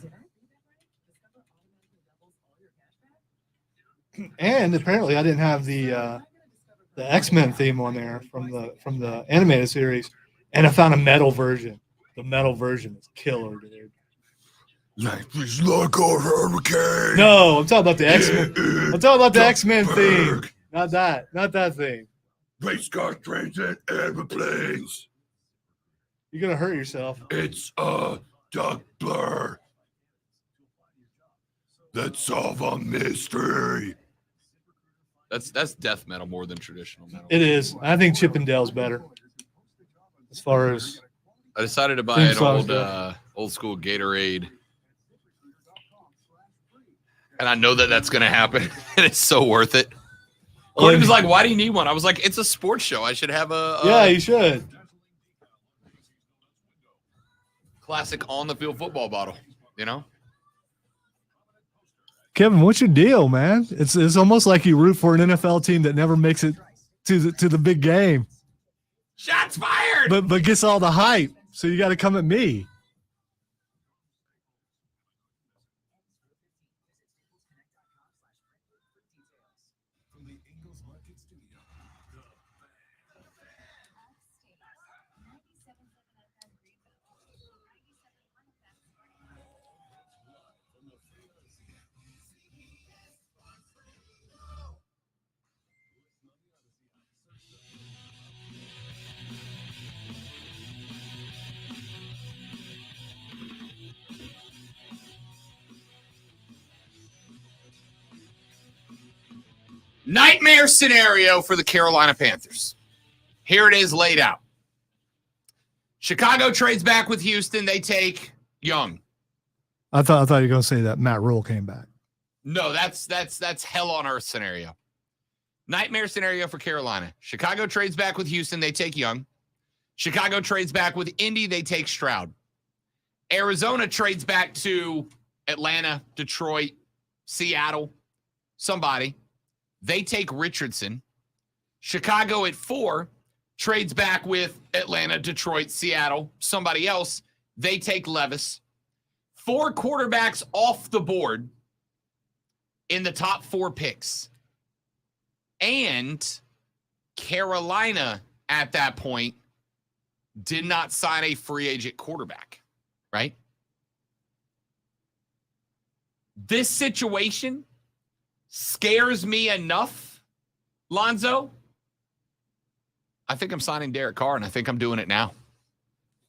B: And apparently I didn't have the X-Men theme on there from the animated series. And I found a metal version. The metal version is killer, dude.
H: Life is like a hurricane.
B: No, I'm talking about the X-Men. I'm talking about the X-Men theme. Not that theme.
H: Race car, trains, and airplanes.
B: You're gonna hurt yourself.
H: It's a duck blur. Let's solve a mystery.
A: That's death metal more than traditional metal.
B: It is. I think Chippendale's better. As far as
A: I decided to buy
B: Theme
A: an
B: songs,
A: old school Gatorade, and I know that that's going to happen, and it's so worth it. Cody was like, "Why do you need one?" I was like, "It's a sports show. I should have a
B: yeah, you should.
A: classic on the field football bottle." You know,
B: Kevin, what's your deal, man? It's almost like you root for an NFL team that never makes it to the big game,
A: shots fired.
B: but gets all the hype. So you got to come at me.
A: Nightmare scenario for the Carolina Panthers. Here it is laid out. Chicago trades back with Houston. They take Young.
B: I thought you were going to say that Matt Rule came back.
A: No, that's hell on earth scenario. Nightmare scenario for Carolina. Chicago trades back with Houston. They take Young. Chicago trades back with Indy. They take Stroud. Arizona trades back to Atlanta, Detroit, Seattle, somebody. They take Richardson. Chicago at 4 trades back with Atlanta, Detroit, Seattle, somebody else. They take Levis. 4 quarterbacks off the board in the top 4 picks. And Carolina at that point did not sign a free agent quarterback, right? This situation scares me enough, Lonzo. I think I'm signing Derek Carr, and I think I'm doing it now.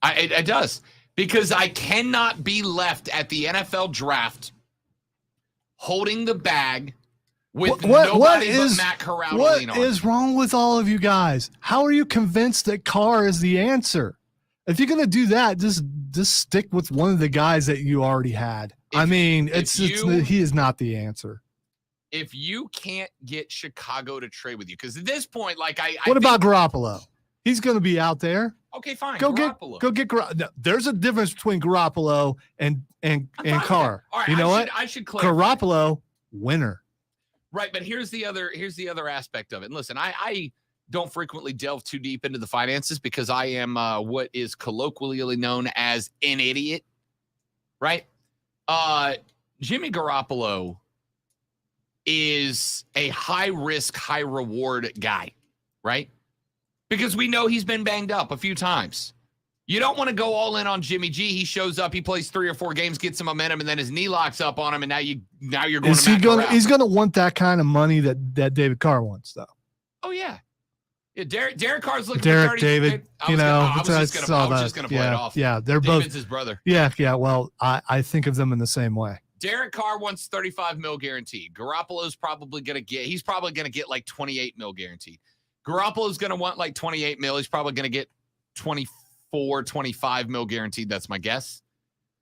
A: It does, because I cannot be left at the NFL draft holding the bag with
B: What
A: nobody
B: is-
A: but Matt Corral to
B: What
A: lean on.
B: is wrong with all of you guys? How are you convinced that Carr is the answer? If you're gonna do that, just stick with one of the guys that you already had. I
A: If-
B: mean,
A: if
B: he is not the answer.
A: If you can't get Chicago to trade with you, because at this point, like I
B: What
A: think-
B: about Garoppolo? He's gonna be out there.
A: okay, fine,
B: Go
A: Garoppolo.
B: get no, there's a difference between Garoppolo and
A: I'm fine with
B: Carr.
A: that. All right,
B: You know
A: I
B: what?
A: I should clarify.
B: Garoppolo, winner.
A: Right, but here's the other aspect of it. And listen, I don't frequently delve too deep into the finances because I am what is colloquially known as an idiot. Right? Jimmy Garoppolo is a high risk, high reward guy, right? Because we know he's been banged up a few times. You don't want to go all in on Jimmy G. He shows up, he plays 3 or 4 games, gets some momentum, and then his knee locks up on him, and now you're going
B: Is
A: to
B: he
A: Matt
B: gonna?
A: Corral.
B: He's gonna want that kind of money that David Carr wants, though.
A: Oh yeah, yeah. Derek Carr's looking
B: Derek,
A: for 30.
B: David,
A: I was just gonna play it
B: yeah,
A: off.
B: yeah, they're
A: David's
B: both.
A: his brother.
B: Yeah. Well, I think of them in the same way.
A: Derek Carr wants 35 mil guaranteed. Garoppolo's probably gonna get like 28 mil guaranteed. Garoppolo's gonna want like 28 mil. He's probably gonna get 24, 25 mil guaranteed. That's my guess.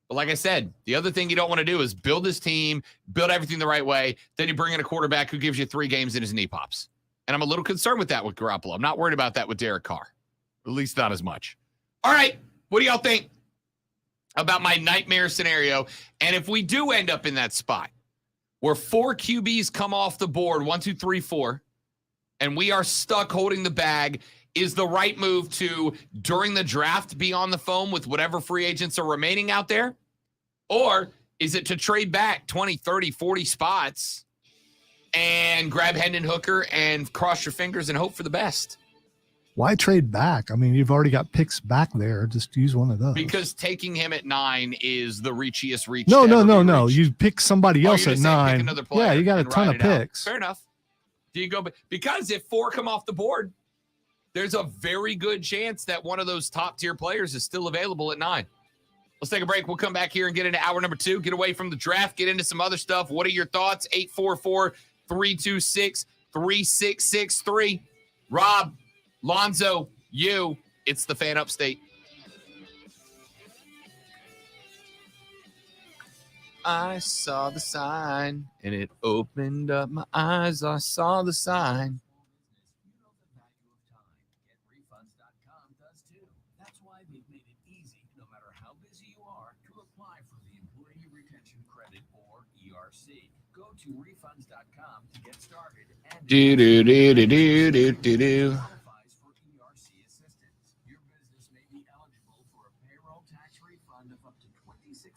A: But like I said, the other thing you don't want to do is build this team, build everything the right way. Then you bring in a quarterback who gives you 3 games and his knee pops. And I'm a little concerned with that with Garoppolo. I'm not worried about that with Derek Carr. At least not as much. All right. What do y'all think about my nightmare scenario? And if we do end up in that spot where 4 QBs come off the board, 1, 2, 3, 4, and we are stuck holding the bag, is the right move to, during the draft, be on the phone with whatever free agents are remaining out there? Or is it to trade back 20, 30, 40 spots and grab Hendon Hooker and cross your fingers and hope for the best?
B: Why trade back? I mean, you've already got picks back there. Just use one of those.
A: Because taking him at 9 is the reachiest reach.
B: No.
A: to ever be reached.
B: You pick somebody
A: Oh,
B: else
A: you're
B: at
A: just saying
B: 9.
A: pick another player
B: Yeah, you got a
A: and
B: ton
A: ride
B: of
A: it out.
B: picks.
A: Fair enough. Do you go? Because if 4 come off the board, there's a very good chance that one of those top tier players is still available at 9. Let's take a break. We'll come back here and get into hour number 2. Get away from the draft. Get into some other stuff. What are your thoughts? 844-326-3663. Rob, Lonzo, you. It's the Fan Upstate. I saw the sign and it opened up my eyes. I saw the sign.
D: GetRefunds.com does too. That's why they've made it easy, no matter how busy you are, to apply for the Employee Retention Credit or ERC. Go to refunds.com to get started and qualifies for ERC assistance. Your business may be eligible for a payroll tax refund of up to $26,000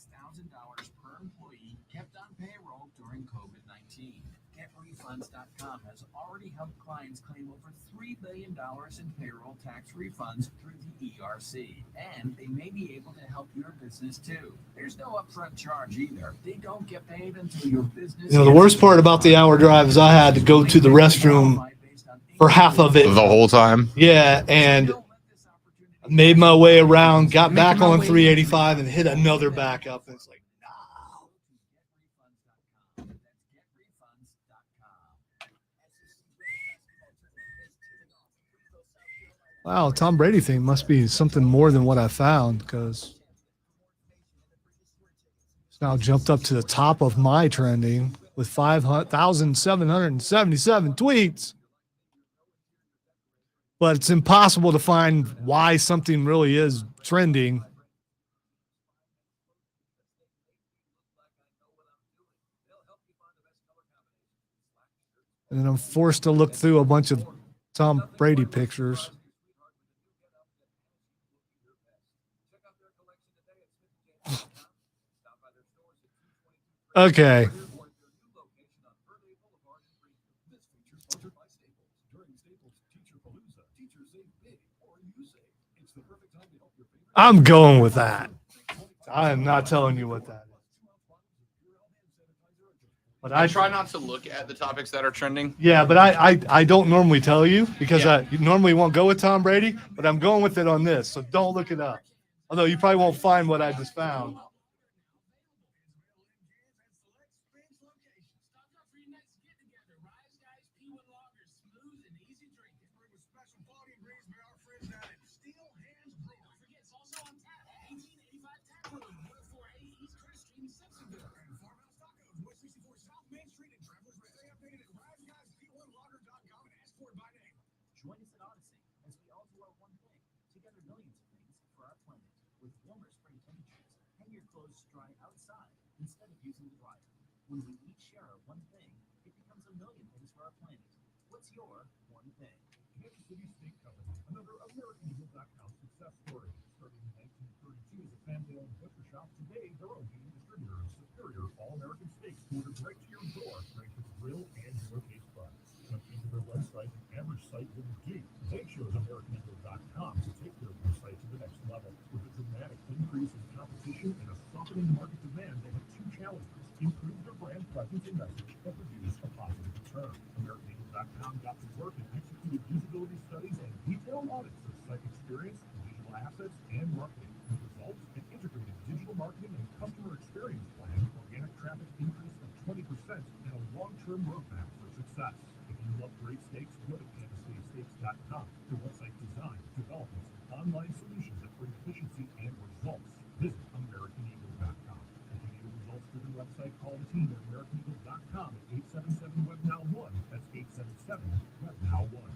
D: per employee kept on payroll during COVID-19. GetRefunds.com has already helped clients claim over $3 billion in payroll tax refunds through the ERC, and they may be able to help your business too. There's no upfront charge either. They don't get paid until your business.
B: You know, the worst part about the hour drive is I had to go to the restroom for half of it.
A: whole time.
B: Yeah, and made my way around, got back on 385 and hit another backup. And it's like, wow, Tom Brady thing must be something more than what I found, because it's now jumped up to the top of my trending with 5,777 tweets. But it's impossible to find why something really is trending. And then I'm forced to look through a bunch of Tom Brady pictures. Okay. I'm going with that. I am not telling you what that is. But
A: I try not to look at the topics that are trending.
B: Yeah, but I don't normally tell you because
A: Yeah.
B: I normally won't go with Tom Brady, but I'm going with it on this, so don't look it up. Although you probably won't find what I just found.
I: your next get-together. Rise Guys P1 Lager, smooth and easy drinking.
G: With special quality ingredients by our friends at Steel Hands Brewery.
I: Don't forget, it's also on tap at 1885 Tap Room, 104A East Church Street in Simpsonville.
G: And Farmhouse Tacos, 164 South Main Street in Travelers Rest. Stay updated at riseguyspl1lager.com and ask for it by name.
D: Join us at Odyssey as we all do our one thing. Together, millions of things for our planet. With warmer spring temperatures, hang your clothes dry outside instead of using the dryer. When we each share our one thing, it becomes a million things for our planet. What's your one thing?
J: Kansas City Steak Company, another AmericanEagle.com success story. Starting in 1932 as a family-owned butcher shop, today they're a leading distributor of superior all-American steaks delivered right to your door, right to the grill and your taste buds. Jump into their website, an average site wouldn't do. They chose AmericanEagle.com to take their website to the next level. With a dramatic increase in competition and a softening market demand, they have two challenges: improve their brand presence and message, and produce a positive return. AmericanEagle.com got to work and executed usability studies and detailed audits of site experience, digital assets, and marketing. With results, an integrated digital marketing and customer experience plan, organic traffic increase of 20%, and a long-term roadmap for success. If you love great steaks, go to KansasCitySteaks.com. Their website design, development, and online solutions that bring efficiency and results. Visit AmericanEagle.com. If you need a results-driven website, call the team at AmericanEagle.com at 877-WEB-NOW1. That's 877-WEB-NOW1.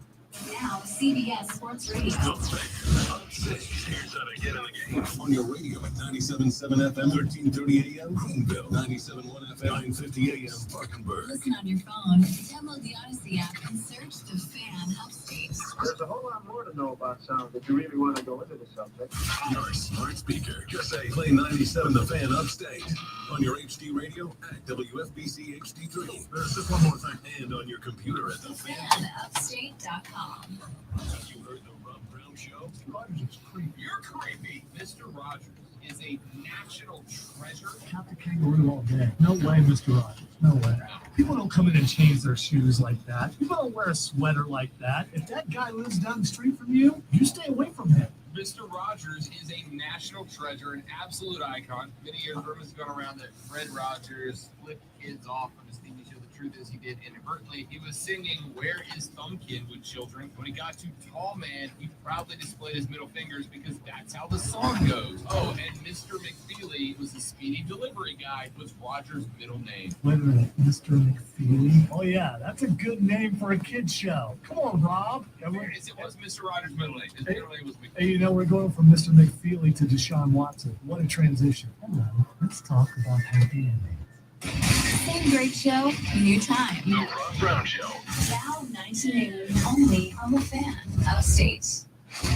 E: Now, CBS Sports Radio.
H: Here's how to get in the game. On your radio at 97.7 FM, 1330 AM, Greenville. 97.1 FM, 950 AM, Spartanburg.
E: Listen on your phone, download the Odyssey app, and search The Fan Upstate.
G: There's a whole lot more to know about sound if you really want to go into the subject.
H: Your smart speaker. Just say play 97 The Fan Upstate. On your HD radio at WFBC HD3. There's just one more thing. And on your computer at
E: TheFanUpstate.com.
H: Have you heard the Rob Brown Show?
J: Rogers is creepy.
A: You're creepy. Mr. Rogers is a national treasure.
K: Count the kangaroo all day. No way, Mr. Rogers. No way. People don't come in and change their shoes like that. People don't wear a sweater like that. If that guy lives down the street from you, you stay away from him.
A: Mr. Rogers is a national treasure, an absolute icon. Many years rumors have gone around that Fred Rogers flipped kids off on his TV show. The truth is he did inadvertently. He was singing Where is Thumbkin with children. When he got to Tall Man, he proudly displayed his middle fingers because that's how the song goes. Oh, and Mr. McFeely was the speedy delivery guy, was Rogers' middle name.
K: Wait a minute, Mr. McFeely? Oh, yeah, that's a good name for a kid show. Come on, Rob.
A: It was Mr. Rogers' middle name. His middle name was McFeely.
K: Hey, you know, we're going from Mr. McFeely to Deshaun Watson. What a transition. Hello, let's talk about happy endings.
E: Same great show, new time.
H: The Rob Brown Show.
E: Now 1980, only on The Fan Upstate.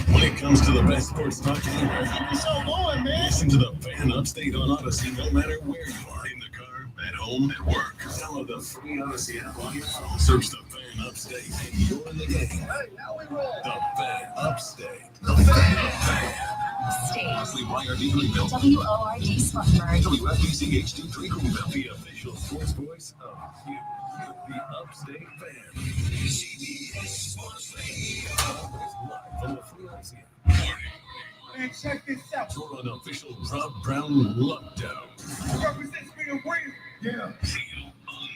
H: When it comes to the best sports talk anywhere, listen to the Fan Upstate on Odyssey, no matter where you are. In the car, at home, at work. Download the free Odyssey app on your phone. Search the Fan Upstate, and you're in the game.
G: Hey, now we roll.
H: The Fan Upstate. The Fan.
E: State.
H: WYRD Greenville.
E: WORD Spartanburg.
H: WFBC HD3 Greenville. The official sports voice of you, the Upstate Fan. CBS Sports Radio. Live on the free Odyssey app.
G: Man, check this out.
H: You're on official Rob Brown Lockdown.
G: Represents me a win. Yeah.
H: Real,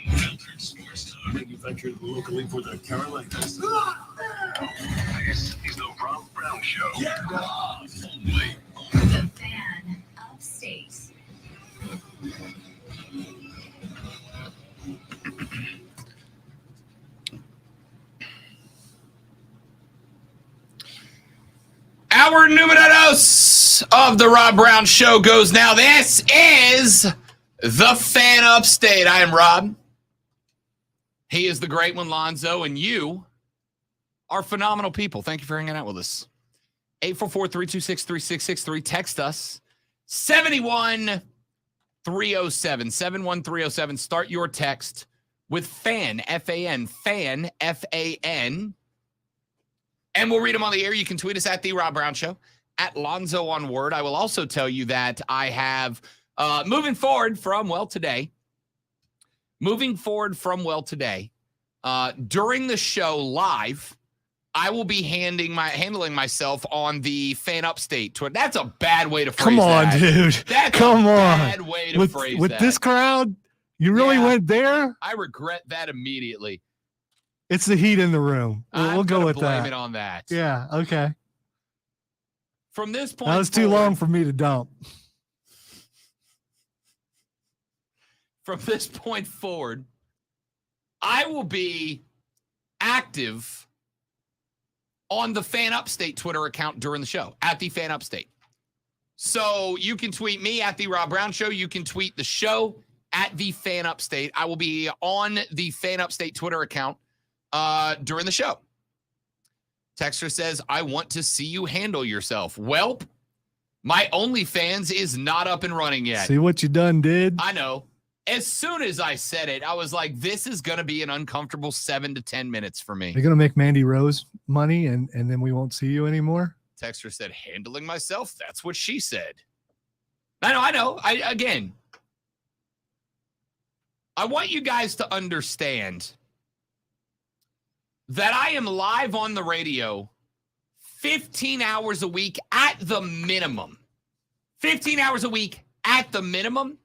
H: unfiltered sports talk. Manufactured locally for the Carolinas. This is the Rob Brown Show. Yeah. Only
E: The Fan Upstate.
A: Our numerados of the Rob Brown Show goes now. This is the Fan Upstate. I am Rob. He is the great one, Lonzo, and you are phenomenal people. Thank you for hanging out with us. 844-326-3663. Text us. 71307. 71307. Start your text with FAN, F-A-N, FAN, F-A-N. And we'll read them on the air. You can tweet us at The Rob Brown Show, at Lonzo on Word. I will also tell you that I have, moving forward from today, during the show live, I will be handling myself on the Fan Upstate tour. That's a bad way to phrase that.
B: Come on, dude.
A: That's
B: Come
A: a
B: on.
A: bad way to phrase
B: with
A: that.
B: this crowd, You really
A: Yeah.
B: went there?
A: I regret that immediately.
B: It's the heat in the room. We'll
A: I'm
B: go
A: gonna
B: with
A: blame
B: that.
A: it on that.
B: Yeah. Okay.
A: From this point
B: That was too
A: forward-
B: long for me to dump.
A: From this point forward, I will be active on the Fan Upstate Twitter account during the show, at the Fan Upstate. So you can tweet me at the Rob Brown Show. You can tweet the show at the Fan Upstate. I will be on the Fan Upstate Twitter account during the show. Texter says, I want to see you handle yourself. Welp, my OnlyFans is not up and running yet.
B: See what you done did?
A: I know. As soon as I said it, I was like, this is going to be an uncomfortable 7 to 10 minutes for me.
B: You're going to make Mandy Rose money and then we won't see you anymore?
A: Texter said, handling myself? That's what she said. I know. Again, I want you guys to understand that I am live on the radio 15 hours a week at the minimum. 15 hours a week at the minimum.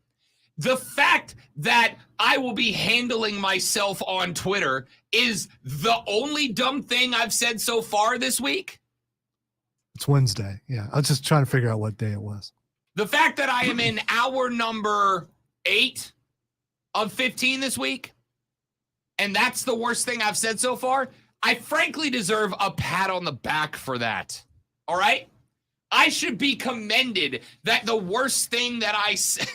A: The fact that I will be handling myself on Twitter is the only dumb thing I've said so far this week.
B: It's Wednesday. Yeah. I was just trying to figure out what day it was.
A: The fact that I am in hour number 8 of 15 this week, and that's the worst thing I've said so far, I frankly deserve a pat on the back for that. All right? I should be commended that the worst thing that I said...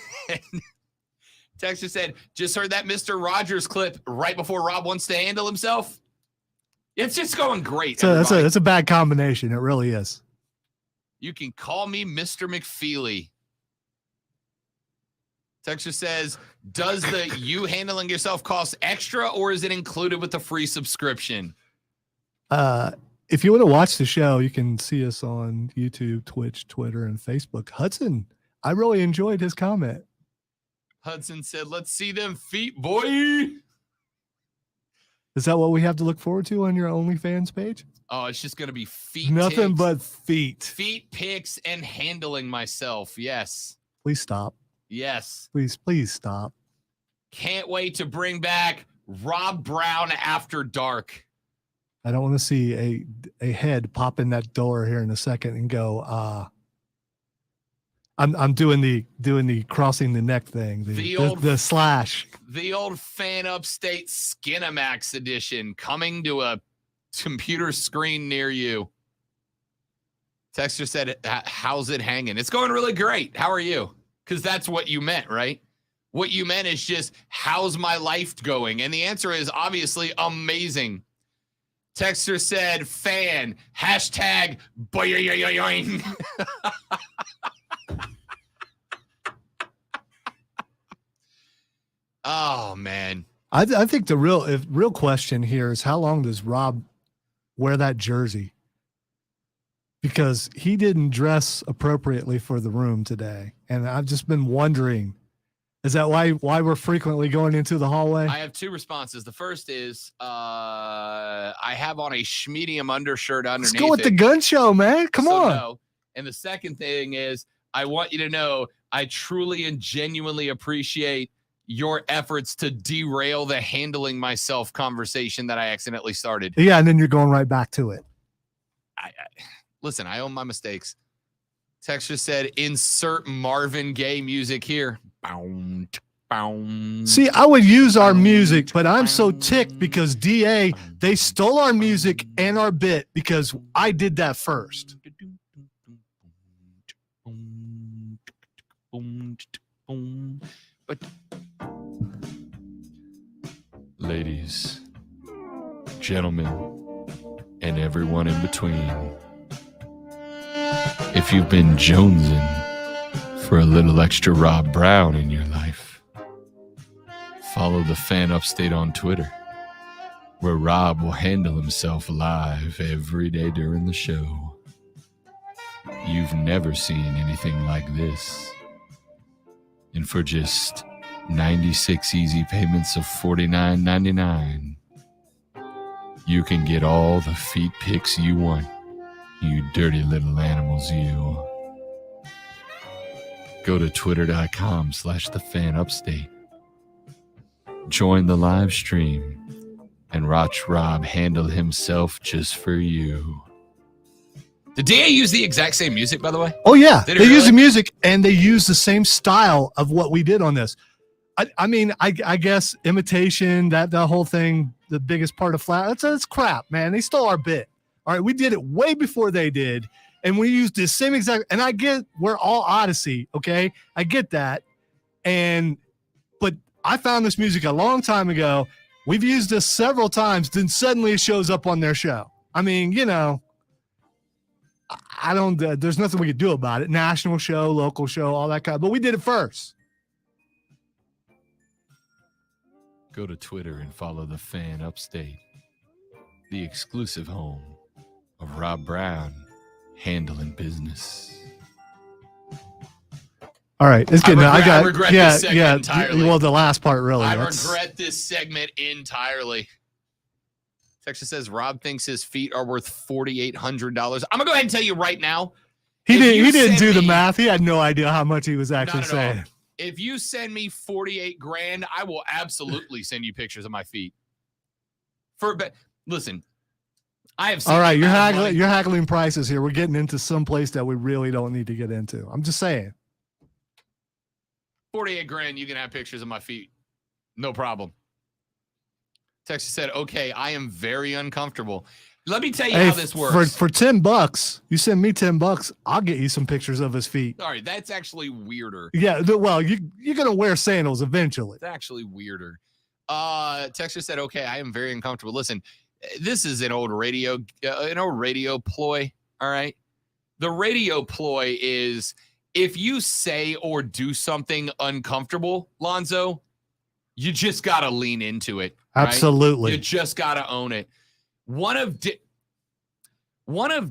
A: Texter said, just heard that Mr. Rogers clip right before Rob wants to handle himself. It's just going great.
B: So
A: everybody.
B: that's a bad combination. It really is.
A: You can call me Mr. McFeely. Texter says, does the you handling yourself cost extra or is it included with the free subscription?
B: If you want to watch the show, you can see us on YouTube, Twitch, Twitter, and Facebook. Hudson, I really enjoyed his comment.
A: Hudson said, let's see them feet, boy.
B: Is that what we have to look forward to on your OnlyFans page?
A: Oh, it's just going to be feet.
B: Nothing
A: pics,
B: but feet.
A: feet pics and handling myself. Yes.
B: Please stop.
A: Yes.
B: Please stop.
A: Can't wait to bring back Rob Brown After Dark.
B: I don't want to see a head pop in that door here in a second and go, I'm doing the crossing the neck thing, the slash.
A: The old Fan Upstate Skinamax edition coming to a computer screen near you. Texter said, how's it hanging? It's going really great. How are you? Because that's what you meant, right? What you meant is just, how's my life going? And the answer is obviously amazing. Texter said, fan, hashtag, boing. Oh, man.
B: I think the real question here is how long does Rob wear that jersey? Because he didn't dress appropriately for the room today. And I've just been wondering, is that why we're frequently going into the hallway?
A: I have two responses. The first is I have on a schmedium undershirt underneath.
B: Let's go with the gun show, man. Come on.
A: No. And the second thing is I want you to know I truly and genuinely appreciate your efforts to derail the handling myself conversation that I accidentally started.
B: Yeah, and then you're going right back to it.
A: Listen, I own my mistakes. Texture said, insert Marvin Gaye music here. Bound, bound.
B: See, I would use our music, but I'm so ticked because DA, they stole our music and our bit because I did that first.
A: But ladies, gentlemen, and everyone in between, if you've been jonesing for a little extra Rob Brown in your life, follow the Fan Upstate on Twitter, where Rob will handle himself live every day during the show. You've never seen anything like this. And for just 96 easy payments of $49.99, you can get all the feet pics you want, you dirty little animals, you. Go to twitter.com/thefanupstate join the live stream and watch Rob handle himself just for you. Did DA use the exact same music, by the way?
B: Oh yeah,
A: Did
B: they
A: it
B: use the
A: really?
B: music and they use the same style of what we did on this. I mean, I guess imitation, that the whole thing, the biggest part of flat, that's crap, man. They stole our bit. All right, we did it way before they did, and we used the same exact. And I get we're all Odyssey, okay? I get that, but I found this music a long time ago. We've used this several times. Then suddenly it shows up on their show. I mean, you know. I don't. There's nothing we could do about it. National show, local show, all that kind. But we did it first.
A: Go to Twitter and follow the Fan Upstate, the exclusive home of Rob Brown handling business.
B: All right, it's good.
A: I regret this segment entirely.
B: Well, the last part really.
A: I regret this segment entirely. Texas says Rob thinks his feet are worth $4,800. I'm gonna go ahead and tell you right now.
B: He didn't do the math. He had no idea how much he was actually saying.
A: If you send me $48,000, I will absolutely send you pictures of my feet. Listen, I have.
B: All right, you're haggling prices here. We're getting into some place that we really don't need to get into. I'm just saying.
A: $48,000, you can have pictures of my feet, no problem. Texas said, "Okay, I am very uncomfortable." Let me tell you how this works.
B: For $10, you send me $10, I'll get you some pictures of his feet.
A: Sorry, that's actually weirder.
B: Yeah, well, you're gonna wear sandals eventually.
A: It's actually weirder. Texas said, "Okay, I am very uncomfortable." Listen, this is an old radio ploy. All right, the radio ploy is if you say or do something uncomfortable, Lonzo, you just gotta lean into it. Right?
B: Absolutely,
A: you just gotta own it. One of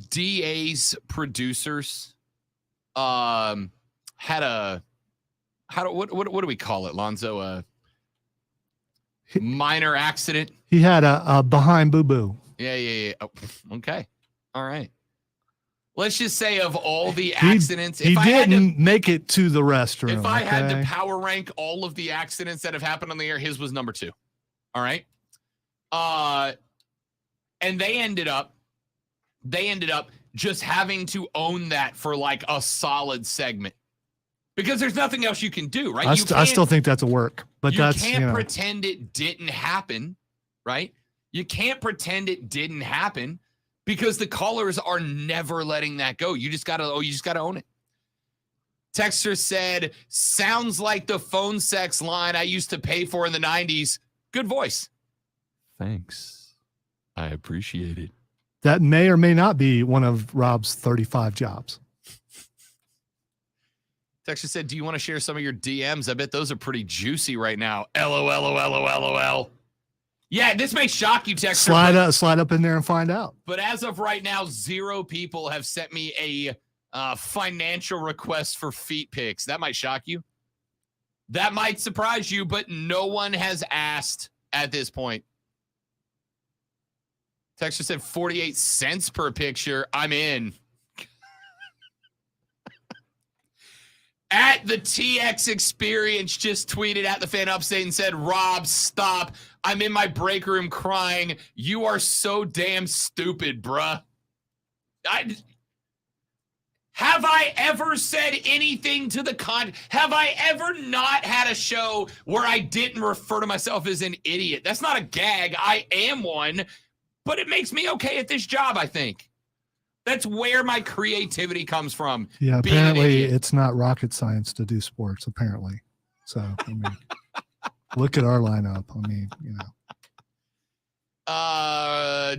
A: DA's producers had what do we call it, Lonzo? A minor accident.
B: He had a behind boo-boo.
A: Yeah. Oh, okay. All right. Let's just say of all the accidents,
B: he didn't make it to the restroom.
A: If I had to power rank all of the accidents that have happened on the air, his was number 2. All right. And they ended up just having to own that for like a solid segment because there's nothing else you can do, right?
B: I still think that's a work, but
A: you can't pretend it didn't happen, right? You can't pretend it didn't happen because the callers are never letting that go. You just gotta own it. Texter said, "Sounds like the phone sex line I used to pay for in the 90s. Good voice." Thanks. I appreciate it.
B: That may or may not be one of Rob's 35 jobs.
A: Texture said, "Do you want to share some of your DMs? I bet those are pretty juicy right now." LOL. Yeah, this may shock you, Texture.
B: Slide up in there and find out.
A: But as of right now, 0 people have sent me a financial request for feet pics. That might shock you. That might surprise you, but no one has asked at this point. Texture said 48 cents per picture. I'm in. At the TX Experience just tweeted at the Fan Upstate and said, "Rob, stop. I'm in my break room crying. You are so damn stupid, bruh." Have I ever said anything to the have I ever not had a show where I didn't refer to myself as an idiot? That's not a gag. I am one. But it makes me okay at this job, I think. That's where my creativity comes from.
B: Yeah, apparently it's not rocket science to do sports, apparently. So, I mean, look at our lineup. I mean, you know.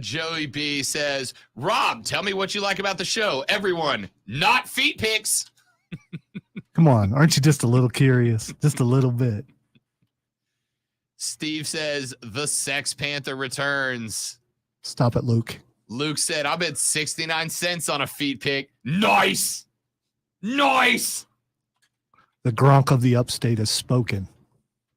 A: Joey B says, "Rob, tell me what you like about the show. Everyone, not feet pics."
B: Come on. Aren't you just a little curious? Just a little bit.
A: Steve says, "The Sex Panther returns."
B: Stop it, Luke.
A: Luke said, "I bet 69 cents on a feet pic." Nice. Nice.
B: The Gronk of the Upstate has spoken.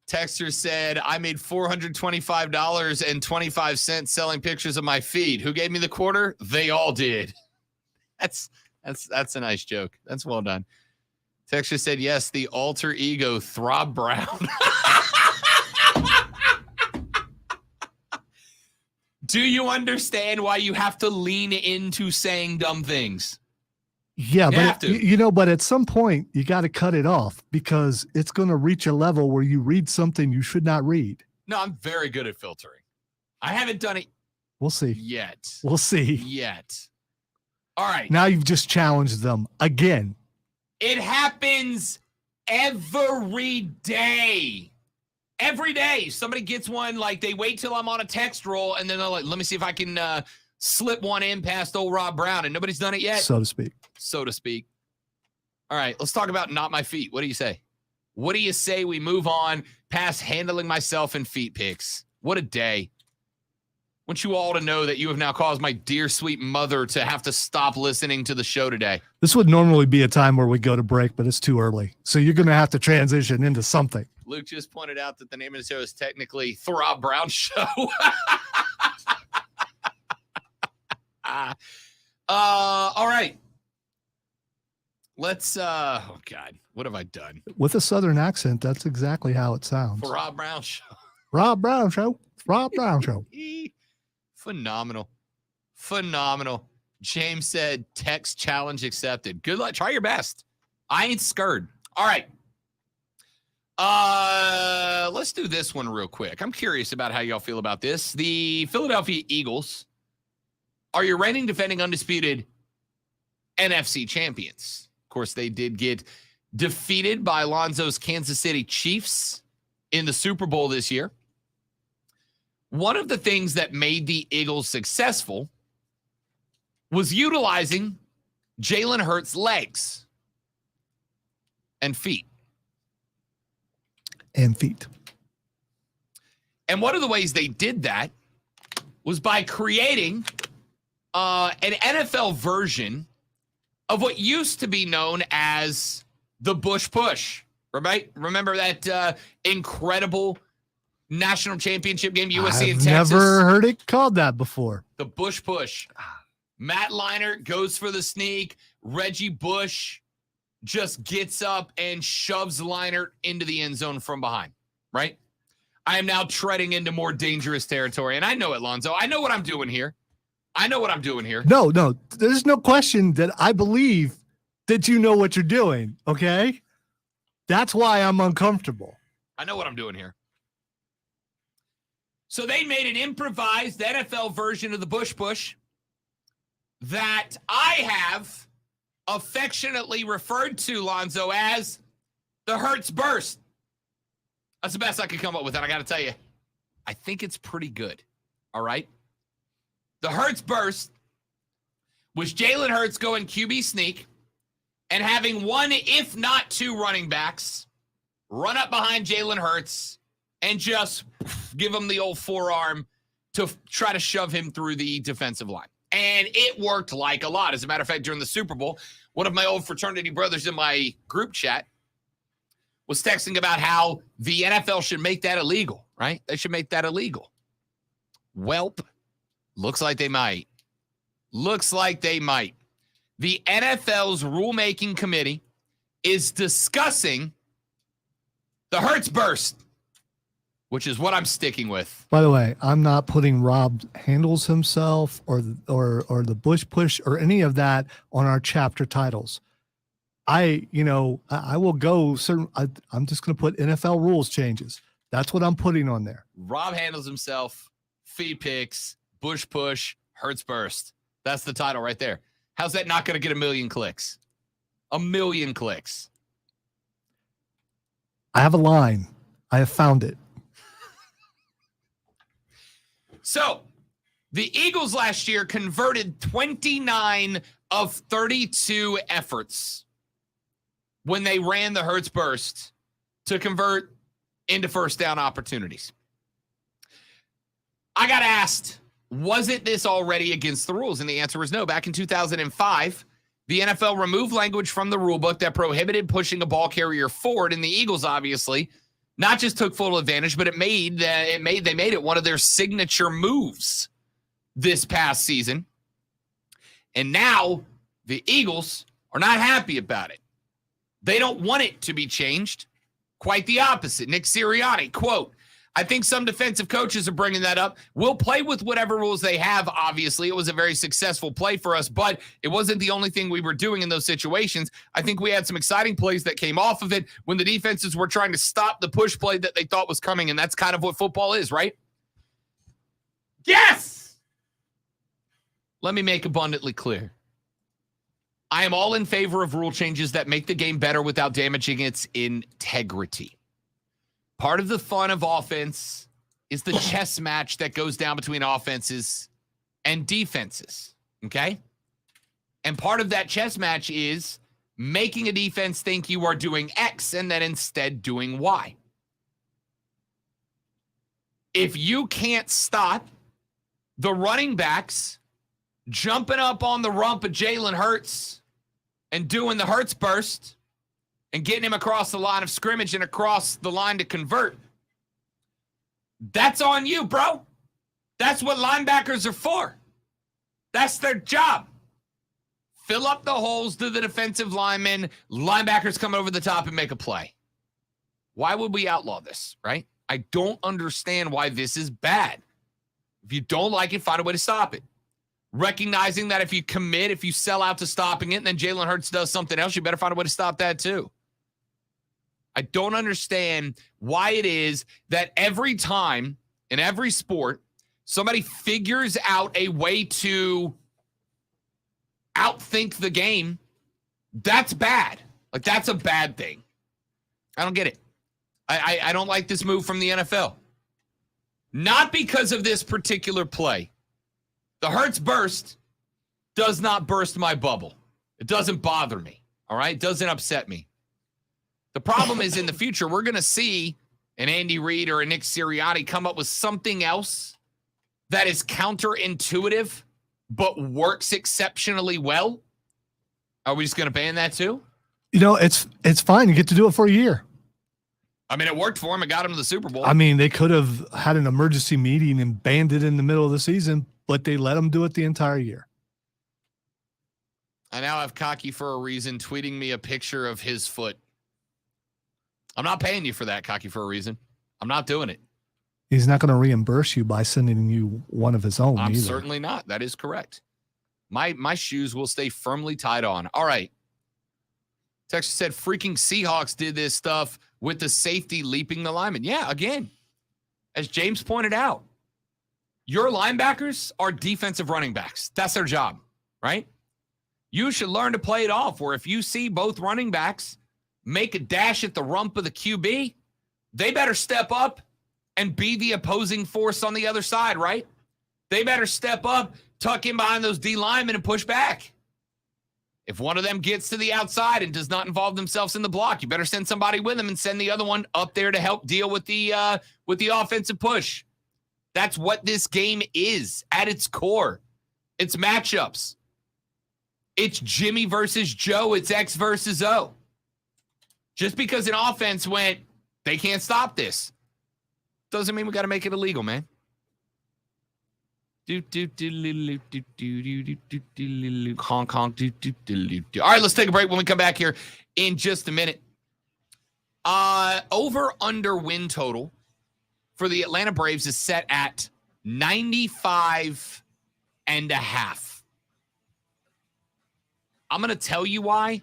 A: Texter said, "I made $425.25 selling pictures of my feet. Who gave me the quarter? They all did." That's a nice joke. That's well done. Texter said, "Yes, the alter ego Throb Brown." Do you understand why you have to lean into saying dumb things?
B: Yeah,
A: You have
B: but
A: to.
B: but at some point you got to cut it off because it's going to reach a level where you read something you should not read.
A: No, I'm very good at filtering. I haven't done it
B: We'll see.
A: yet.
B: We'll see.
A: Yet. All right.
B: Now you've just challenged them again.
A: It happens every day. Every day. Somebody gets one, like they wait till I'm on a text roll, and then they're like, let me see if I can slip one in past old Rob Brown, and nobody's done it yet,
B: So to speak.
A: so to speak. All right, let's talk about not my feet. What do you say? What do you say we move on past handling myself in feet pics? What a day. I want you all to know that you have now caused my dear sweet mother to have to stop listening to the show today.
B: This would normally be a time where we go to break, but it's too early. So you're going to have to transition into something.
A: Luke just pointed out that the name of the show is technically Throb Brown Show. All right. Let's, oh God, what have I done?
B: With a Southern accent, that's exactly how it sounds.
A: Throb Brown Show.
B: Rob Brown Show. Rob Brown Show.
A: Phenomenal. Phenomenal. James said text challenge accepted. Good luck. Try your best. I ain't scared. All right. Let's do this one real quick. I'm curious about how y'all feel about this. The Philadelphia Eagles are your reigning, defending, undisputed NFC champions. Of course, they did get defeated by Alonzo's Kansas City Chiefs in the Super Bowl this year. One of the things that made the Eagles successful was utilizing Jalen Hurts' legs and feet.
B: And feet.
A: And one of the ways they did that was by creating an NFL version of what used to be known as the Bush Push. Right? Remember that incredible national championship game, USC and Texas?
B: Never heard it called that before.
A: The Bush Push. Matt Leinart goes for the sneak. Reggie Bush just gets up and shoves Leinart into the end zone from behind, right? I am now treading into more dangerous territory, and I know it, Lonzo. I know what I'm doing here.
B: No, there's no question that I believe that you know what you're doing, okay? That's why I'm uncomfortable.
A: I know what I'm doing here. So they made an improvised NFL version of the Bush Push that I have affectionately referred to, Lonzo, as the Hurts Burst. That's the best I could come up with, and I got to tell you, I think it's pretty good, all right? The Hurts Burst was Jalen Hurts going QB sneak and having one, if not two, running backs run up behind Jalen Hurts and just give him the old forearm to try to shove him through the defensive line. And it worked like a lot. As a matter of fact, during the Super Bowl, one of my old fraternity brothers in my group chat was texting about how the NFL should make that illegal, right? They should make that illegal. Welp, looks like they might. Looks like they might. The NFL's rulemaking committee is discussing the Hurts Burst, which is what I'm sticking with.
B: By the way, I'm not putting Rob handles himself or the Bush Push or any of that on our chapter titles. I will go certain. I'm just going to put NFL rules changes. That's what I'm putting on there.
A: Rob handles himself, feed picks, Bush Push, Hurts Burst. That's the title right there. How's that not going to get 1 million clicks? 1 million clicks.
B: I have a line. I have found it.
A: So, the Eagles last year converted 29 of 32 efforts when they ran the Hurts Burst to convert into first down opportunities. I got asked, wasn't this already against the rules? And the answer was no. Back in 2005, the NFL removed language from the rulebook that prohibited pushing a ball carrier forward, and the Eagles obviously not just took full advantage, but they made it one of their signature moves this past season. And now the Eagles are not happy about it. They don't want it to be changed. Quite the opposite. Nick Sirianni, quote, I think some defensive coaches are bringing that up. We'll play with whatever rules they have, obviously. It was a very successful play for us, but it wasn't the only thing we were doing in those situations. I think we had some exciting plays that came off of it when the defenses were trying to stop the push play that they thought was coming, and that's kind of what football is, right? Yes! Let me make abundantly clear. I am all in favor of rule changes that make the game better without damaging its integrity. Part of the fun of offense is the chess match that goes down between offenses and defenses, okay? And part of that chess match is making a defense think you are doing X and then instead doing Y. If you can't stop the running backs jumping up on the rump of Jalen Hurts and doing the Hurts burst and getting him across the line of scrimmage and across the line to convert, that's on you, bro. That's what linebackers are for. That's their job. Fill up the holes to the defensive linemen. Linebackers come over the top and make a play. Why would we outlaw this, right? I don't understand why this is bad. If you don't like it, find a way to stop it. Recognizing that if you commit, if you sell out to stopping it, and then Jalen Hurts does something else, you better find a way to stop that too. I don't understand why it is that every time in every sport, somebody figures out a way to outthink the game. That's bad. Like, that's a bad thing. I don't get it. I don't like this move from the NFL. Not because of this particular play. The Hurts burst does not burst my bubble. It doesn't bother me. All right? It doesn't upset me. The problem is in the future, we're going to see an Andy Reid or a Nick Sirianni come up with something else that is counterintuitive but works exceptionally well. Are we just going to ban that too?
B: You know, it's fine. You get to do it for a year.
A: I mean, it worked for him. It got him to the Super Bowl.
B: I mean, they could have had an emergency meeting and banned it in the middle of the season, but they let them do it the entire year.
A: I now have Cocky for a reason tweeting me a picture of his foot. I'm not paying you for that, Cocky for a reason. I'm not doing it.
B: He's not going to reimburse you by sending you one of his own.
A: I'm
B: either.
A: certainly not. That is correct. My shoes will stay firmly tied on. All right. Texas said freaking Seahawks did this stuff with the safety leaping the lineman. Yeah, again, as James pointed out, your linebackers are defensive running backs. That's their job, right? You should learn to play it off where if you see both running backs make a dash at the rump of the QB, they better step up and be the opposing force on the other side, right? They better step up, tuck in behind those D linemen and push back. If one of them gets to the outside and does not involve themselves in the block, you better send somebody with them and send the other one up there to help deal with the offensive push. That's what this game is at its core. It's matchups. It's Jimmy versus Joe. It's X versus O. Just because an offense went, they can't stop this, doesn't mean we got to make it illegal, man. Honk, honk. All right, let's take a break. When we come back here in just a minute. Over under win total for the Atlanta Braves is set at 95.5. I'm going to tell you why.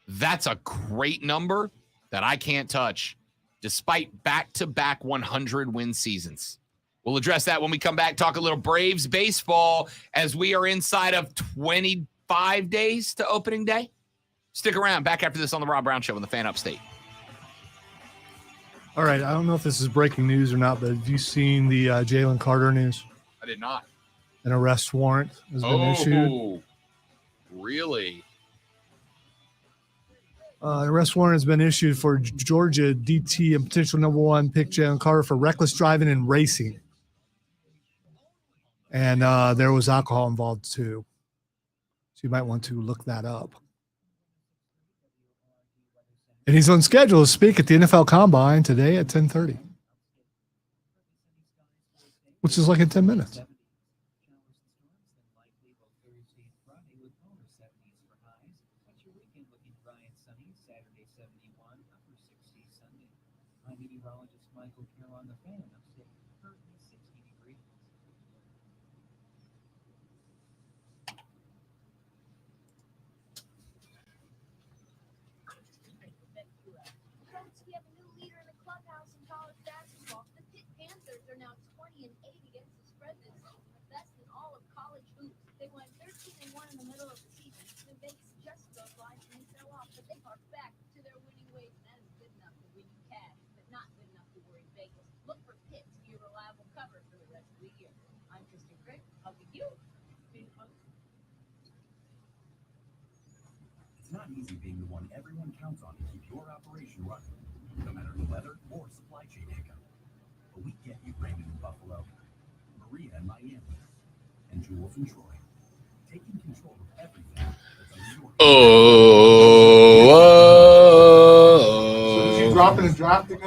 A: That's a great number that I can't touch, despite back-to-back 100-win seasons. We'll address that when we come back, talk a little Braves baseball as we are inside of 25 days to opening day. Stick around. Back after this on the Rob Brown Show on the Fan Upstate.
B: All right. I don't know if this is breaking news or not, but have you seen the Jalen Carter news?
A: I did not.
B: An arrest warrant has been issued.
A: Really?
B: An arrest warrant has been issued for Georgia DT and potential number one pick Jalen Carter for reckless driving and racing. And there was alcohol involved too. So you might want to look that up. And he's on schedule to speak at the NFL Combine today at 10:30, which is like in 10 minutes.
D: Meteorologist Michael Carroll on the Fan.
L: but they hark back to their winning ways, and that is good enough to win you cash, but not good enough to worry Vegas. Look for Pitt to be a reliable cover for the rest of the year. I'm Kristen Crick. I'll be you.
F: It's not easy being the one everyone counts on to keep your operation running, no matter the weather or supply chain hiccup. But we get you, Raymond in Buffalo, Maria in Miami, and Jules in Troy. Taking control of everything that's under your
B: So is he dropping and drafting?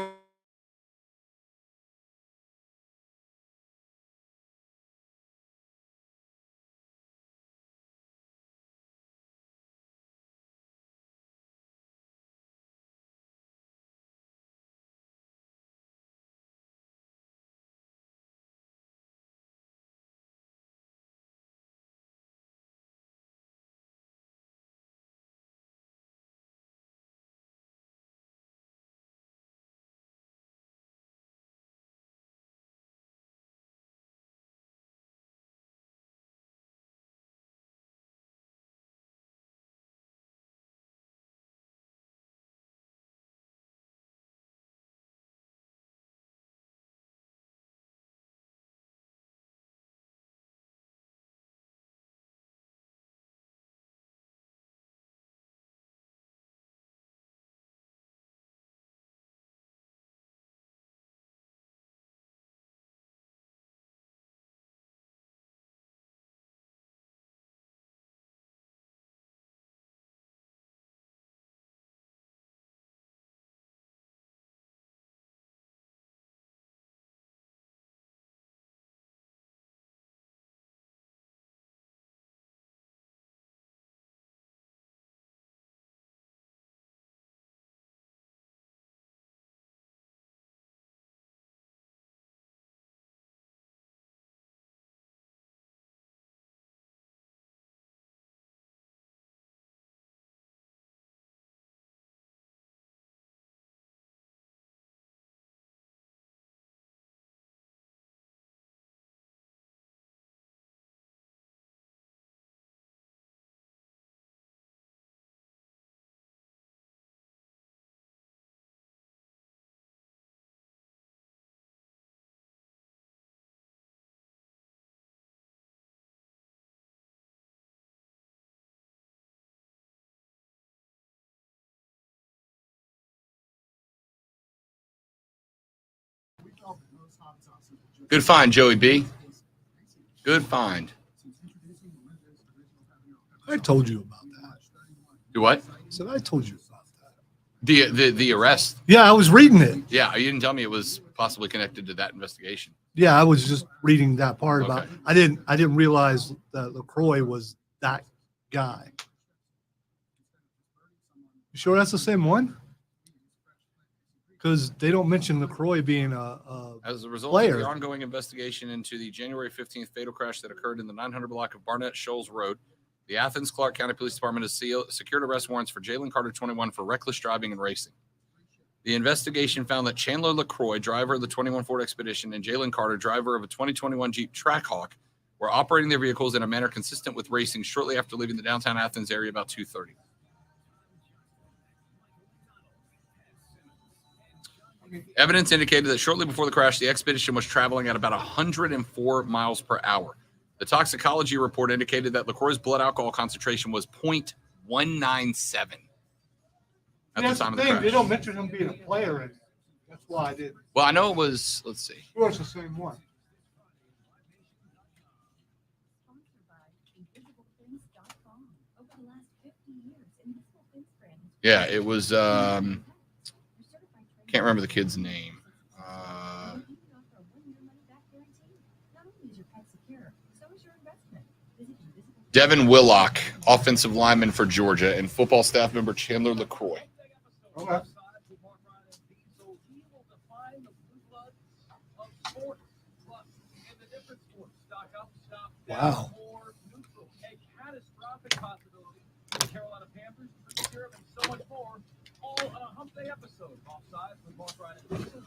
A: Good find, Joey B. Good find.
B: I told you about that.
A: Do what?
B: So I told you about that.
A: The arrest.
B: Yeah, I was reading it.
A: Yeah, you didn't tell me it was possibly connected to that investigation.
B: Yeah, I was just reading that part about.
A: Okay.
B: I didn't realize that LaCroix was that guy. You sure that's the same one? Because they don't mention LaCroix being a
A: As a result
B: player.
A: of the ongoing investigation into the January 15th fatal crash that occurred in the 900 block of Barnett Shoals Road, the Athens Clark County Police Department has secured arrest warrants for Jalen Carter, 21, for reckless driving and racing. The investigation found that Chandler LaCroix, driver of the 21 Ford Expedition, and Jalen Carter, driver of a 2021 Jeep Trackhawk, were operating their vehicles in a manner consistent with racing shortly after leaving the downtown Athens area about 2:30. Evidence indicated that shortly before the crash, the Expedition was traveling at about 104 miles per hour. The toxicology report indicated that LaCroix's blood alcohol concentration was 0.197 at the time of the crash.
B: They don't mention him being a player, and that's why I didn't.
A: Well, I know it was, let's see.
B: Sure, it's the same one.
E: Sponsored by InvisibleThings.com. Over the last 50 years, Invisible Things brand has
A: Yeah, it was, can't remember the kid's name. Devin Willock, offensive lineman for Georgia, and football staff member Chandler LaCroix.
B: Okay. Wow.
J: Carolina Panthers, Syrup, and so much more, all on a hump day episode. Offsides with Mark Ryan and Jason.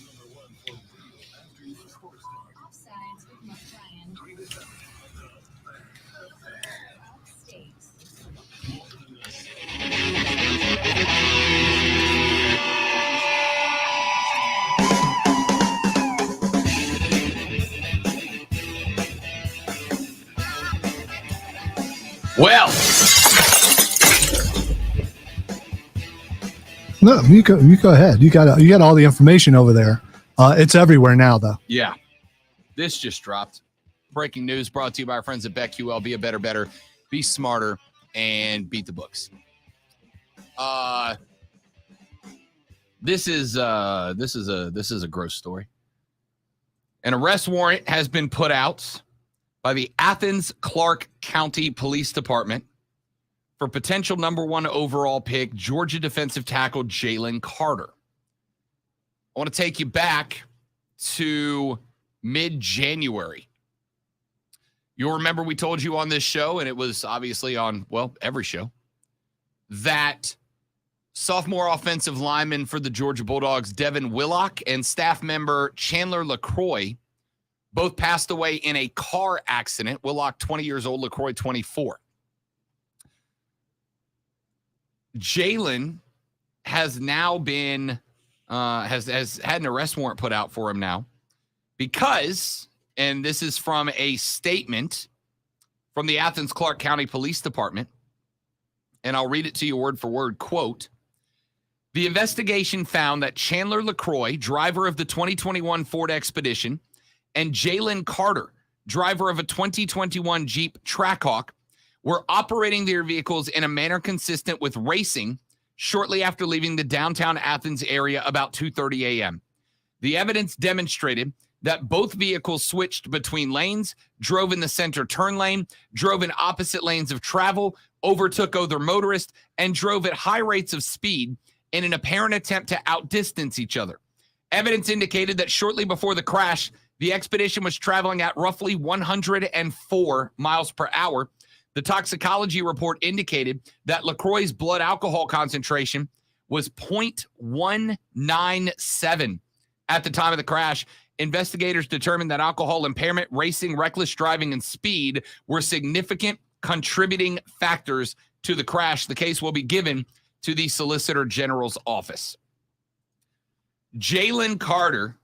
J: Number one for real after sports.
E: Offsides with Mark Ryan. Stakes.
A: Well,
B: No, you go ahead. You got all the information over there. It's everywhere now, though.
A: yeah, this just dropped. Breaking news brought to you by our friends at BetQL. Be a better, be smarter, and beat the books. This is a gross story. An arrest warrant has been put out by the Athens Clarke County Police Department for potential number 1 overall pick, Georgia defensive tackle Jalen Carter. I want to take you back to mid-January. You'll remember we told you on this show, and it was obviously on, well, every show, that sophomore offensive lineman for the Georgia Bulldogs, Devin Willock, and staff member Chandler LaCroix both passed away in a car accident. Willock, 20 years old, LaCroix, 24. Jalen has now been has had an arrest warrant put out for him now because, and this is from a statement from the Athens Clarke County Police Department, and I'll read it to you word for word, quote, the investigation found that Chandler LaCroix, driver of the 2021 Ford Expedition, and Jalen Carter, driver of a 2021 Jeep Trackhawk, were operating their vehicles in a manner consistent with racing shortly after leaving the downtown Athens area about 2:30 a.m. The evidence demonstrated that both vehicles switched between lanes, drove in the center turn lane, drove in opposite lanes of travel, overtook other motorists, and drove at high rates of speed in an apparent attempt to outdistance each other. Evidence indicated that shortly before the crash, the Expedition was traveling at roughly 104 miles per hour. The toxicology report indicated that LaCroix's blood alcohol concentration was 0.197 at the time of the crash. Investigators determined that alcohol impairment, racing, reckless driving, and speed were significant contributing factors to the crash. The case will be given to the Solicitor General's office. Jalen Carter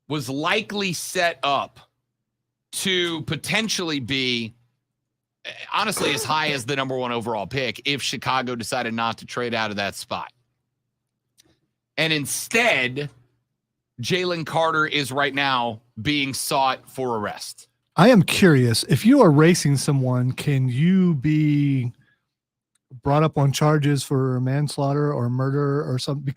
A: was likely set up to potentially be, honestly, as high as the number 1 overall pick if Chicago decided not to trade out of that spot. And instead, Jalen Carter is right now being sought for arrest.
B: I am curious, if you are racing someone, can you be brought up on charges for manslaughter or murder or something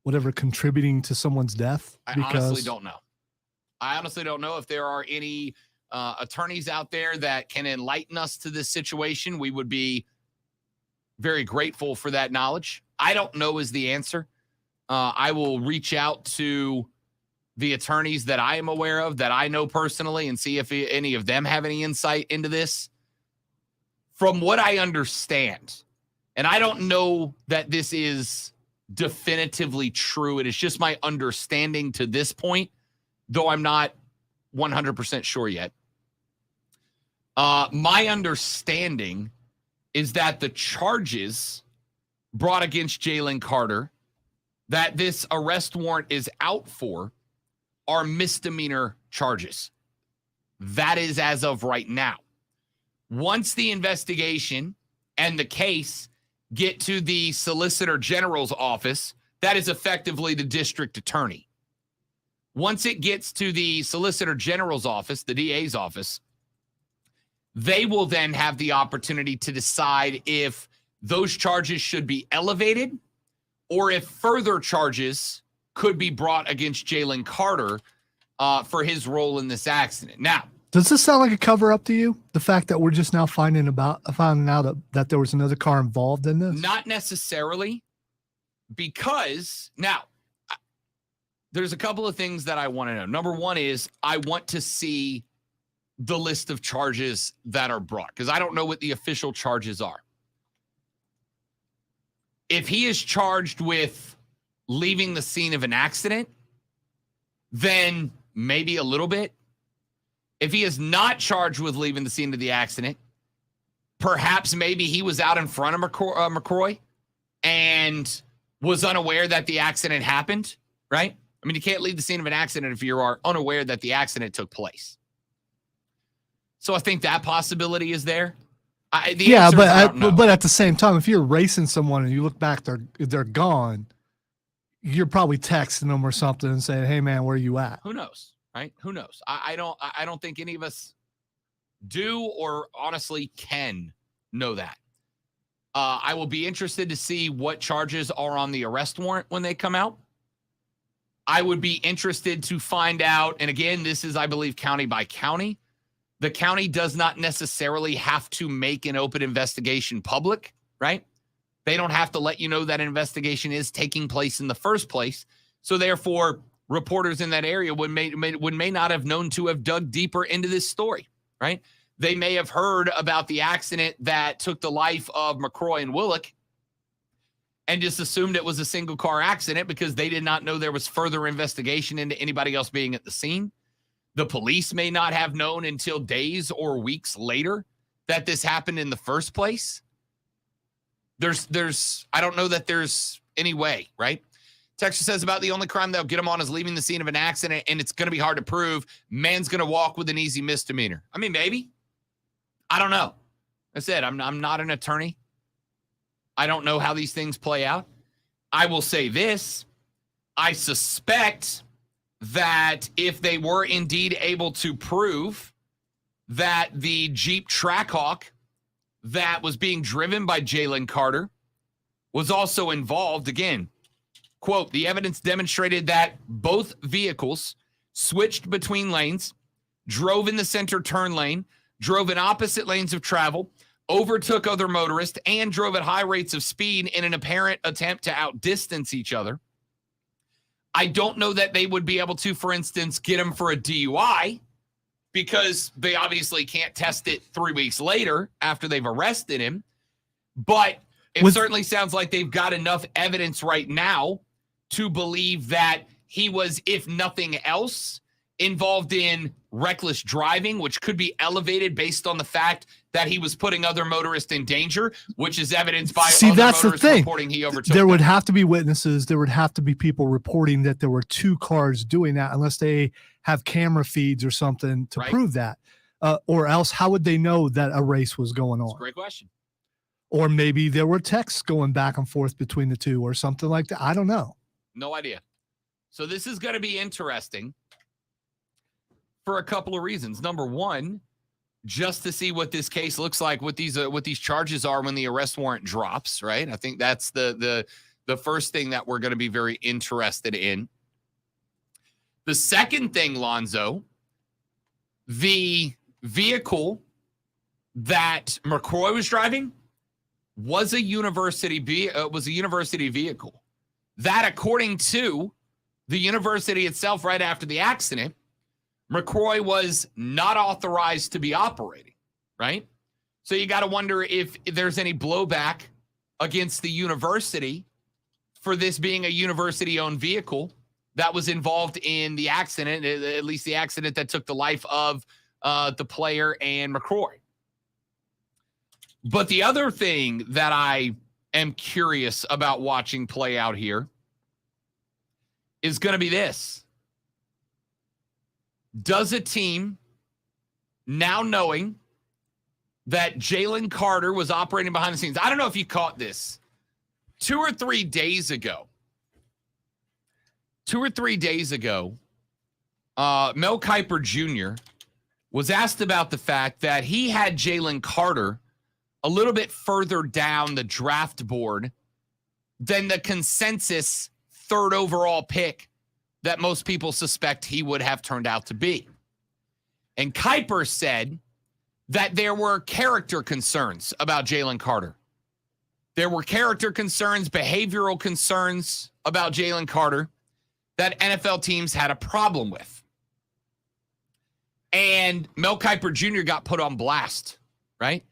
B: whatever, contributing to someone's death?
A: I honestly don't know. I honestly don't know if there are any attorneys out there that can enlighten us to this situation. We would be very grateful for that knowledge. I don't know is the answer. I will reach out to the attorneys that I am aware of, that I know personally, and see if any of them have any insight into this. From what I understand, and I don't know that this is definitively true, it is just my understanding to this point, though I'm not 100% sure yet. My understanding is that the charges brought against Jalen Carter that this arrest warrant is out for are misdemeanor charges. That is as of right now. Once the investigation and the case get to the Solicitor General's office, that is effectively the district attorney. Once it gets to the Solicitor General's office, the DA's office, they will then have the opportunity to decide if those charges should be elevated or if further charges could be brought against Jalen Carter for his role in this accident. Now,
B: does this sound like a cover up to you? The fact that we're just now finding out that there was another car involved in this?
A: Not necessarily, because now there's a couple of things that I want to know. Number one is I want to see the list of charges that are brought, because I don't know what the official charges are. If he is charged with leaving the scene of an accident, then maybe a little bit. If he is not charged with leaving the scene of the accident, perhaps maybe he was out in front of McCroy and was unaware that the accident happened, right? I mean, you can't leave the scene of an accident if you are unaware that the accident took place. So I think that possibility is there.
B: Yeah,
A: answer is I don't know.
B: but at the same time, if you're racing someone and you look back, they're gone. You're probably texting them or something and saying, "Hey, man, where you at?"
A: Who knows, right? Who knows? I don't think any of us do or honestly can know that. I will be interested to see what charges are on the arrest warrant when they come out. I would be interested to find out, and again, this is, I believe, county by county. The county does not necessarily have to make an open investigation public, right? They don't have to let you know that an investigation is taking place in the first place. So therefore, reporters in that area may not have known to have dug deeper into this story, right? They may have heard about the accident that took the life of McCroy and Willick and just assumed it was a single car accident because they did not know there was further investigation into anybody else being at the scene. The police may not have known until days or weeks later that this happened in the first place. I don't know that there's any way, right? Texas says about the only crime they'll get him on is leaving the scene of an accident, and it's going to be hard to prove. Man's going to walk with an easy misdemeanor. I mean, maybe. I don't know. I said, I'm not an attorney. I don't know how these things play out. I will say this. I suspect that if they were indeed able to prove that the Jeep Trackhawk that was being driven by Jalen Carter was also involved, again, quote, the evidence demonstrated that both vehicles switched between lanes, drove in the center turn lane, drove in opposite lanes of travel, overtook other motorists, and drove at high rates of speed in an apparent attempt to outdistance each other. I don't know that they would be able to, for instance, get him for a DUI because they obviously can't test it 3 weeks later after they've arrested him. But it certainly sounds like they've got enough evidence right now to believe that he was, if nothing else, involved in reckless driving, which could be elevated based on the fact that he was putting other motorists in danger, which is evidenced by other
B: that's the
A: motorists
B: thing.
A: reporting he overtook
B: There would
A: them.
B: have to be witnesses. There would have to be people reporting that there were two cars doing that, unless they have camera feeds or something to
A: Right.
B: prove that. Or else, how would they know that a race was going
A: That's a
B: on?
A: great question.
B: Or maybe there were texts going back and forth between the two or something like that. I don't know.
A: No idea. So this is going to be interesting for a couple of reasons. Number one, just to see what this case looks like, what these charges are when the arrest warrant drops, right? I think that's the first thing that we're going to be very interested in. The second thing, Lonzo, the vehicle that McCroy was driving was a university vehicle. That, according to the university itself, right after the accident, McCroy was not authorized to be operating, right? So you got to wonder if there's any blowback against the university for this being a university-owned vehicle that was involved in the accident, at least the accident that took the life of the player and McCroy. But the other thing that I am curious about watching play out here is going to be this. Does a team, now knowing that Jalen Carter was operating behind the scenes, I don't know if you caught this, 2 or 3 days ago, Mel Kiper Jr. was asked about the fact that he had Jalen Carter a little bit further down the draft board than the consensus third overall pick that most people suspect he would have turned out to be. And Kiper said that there were character concerns about Jalen Carter. There were character concerns, behavioral concerns about Jalen Carter that NFL teams had a problem with. And Mel Kiper Jr. got put on blast, right?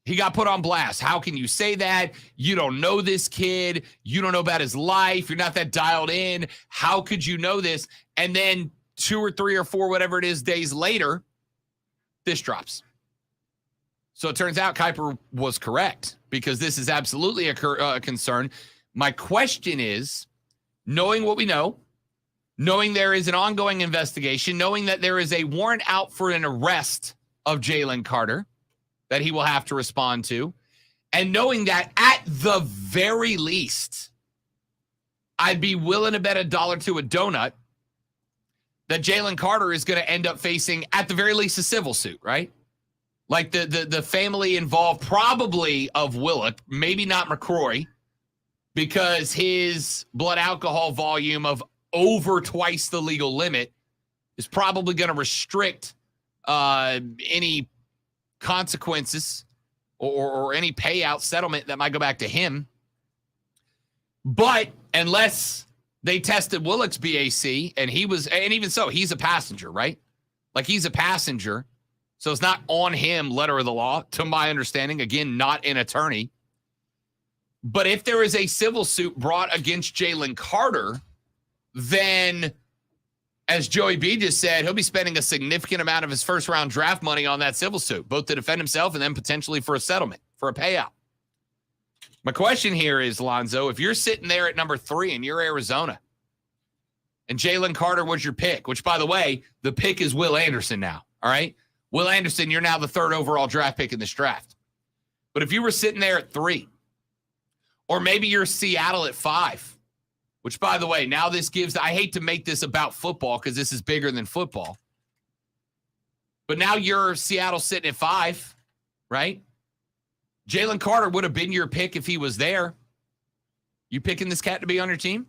A: He got put on blast. How can you say that? You don't know this kid. You don't know about his life. You're not that dialed in. How could you know this? And then 2 or 3 or 4, whatever it is, days later, this drops. So it turns out Kiper was correct because this is absolutely a concern. My question is, knowing what we know, knowing there is an ongoing investigation, knowing that there is a warrant out for an arrest of Jalen Carter that he will have to respond to. And knowing that at the very least, I'd be willing to bet $1 to a donut that Jalen Carter is going to end up facing, at the very least, a civil suit, right? Like the family involved, probably of Willock, maybe not McCrory, because his blood alcohol volume of over twice the legal limit is probably going to restrict any consequences or any payout settlement that might go back to him. But unless they tested Willock's BAC and even so, he's a passenger, right? Like, he's a passenger. So it's not on him, letter of the law, to my understanding. Again, not an attorney. But if there is a civil suit brought against Jalen Carter, then, as Joey B just said, he'll be spending a significant amount of his first-round draft money on that civil suit, both to defend himself and then potentially for a settlement, for a payout. My question here is, Lonzo, if you're sitting there at number 3 and you're Arizona, and Jalen Carter was your pick, which, by the way, the pick is Will Anderson now, all right? Will Anderson, you're now the 3rd overall draft pick in this draft. But if you were sitting there at 3, or maybe you're Seattle at 5, which, by the way, now this gives, I hate to make this about football because this is bigger than football, but now you're Seattle sitting at 5, right? Jalen Carter would have been your pick if he was there. You picking this cat to be on your team?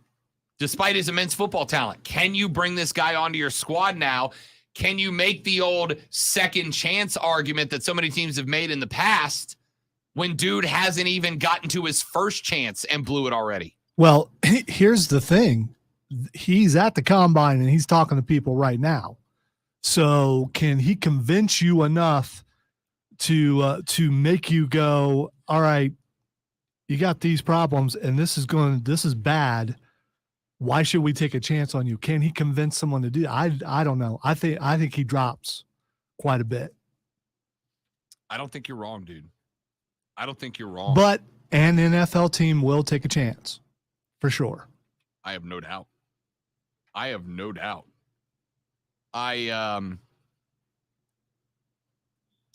A: Despite his immense football talent, can you bring this guy onto your squad now? Can you make the old second chance argument that so many teams have made in the past when dude hasn't even gotten to his first chance and blew it already?
B: Well, here's the thing. He's at the combine and he's talking to people right now. So can he convince you enough to make you go, all right, you got these problems and this is bad. Why should we take a chance on you? Can he convince someone to do that? I don't know. I think he drops quite a bit.
A: I don't think you're wrong, dude. I don't think you're wrong.
B: But an NFL team will take a chance for sure.
A: I have no doubt.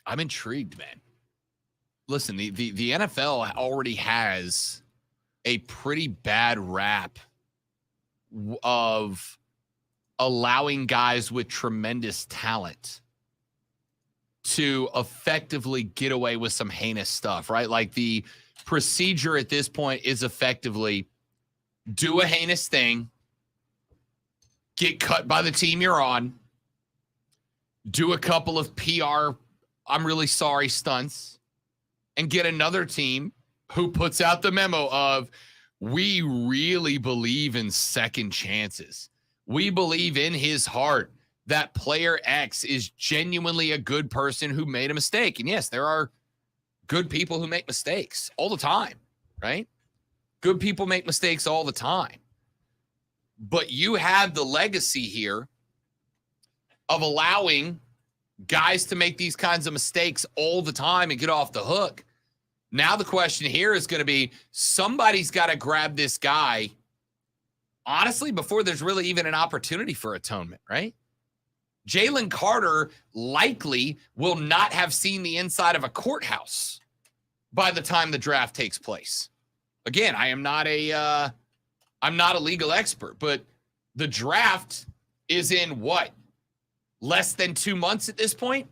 A: I'm intrigued, man. Listen, the NFL already has a pretty bad rap of allowing guys with tremendous talent to effectively get away with some heinous stuff, right? Like, the procedure at this point is effectively do a heinous thing, get cut by the team you're on, do a couple of PR, I'm really sorry stunts, and get another team who puts out the memo of, we really believe in second chances. We believe in his heart that player X is genuinely a good person who made a mistake. And yes, there are good people who make mistakes all the time, right? Good people make mistakes all the time. But you have the legacy here of allowing guys to make these kinds of mistakes all the time and get off the hook. Now the question here is going to be, somebody's got to grab this guy, honestly, before there's really even an opportunity for atonement, right? Jalen Carter likely will not have seen the inside of a courthouse by the time the draft takes place. Again, I'm not a legal expert, but the draft is in what? Less than 2 months at this point?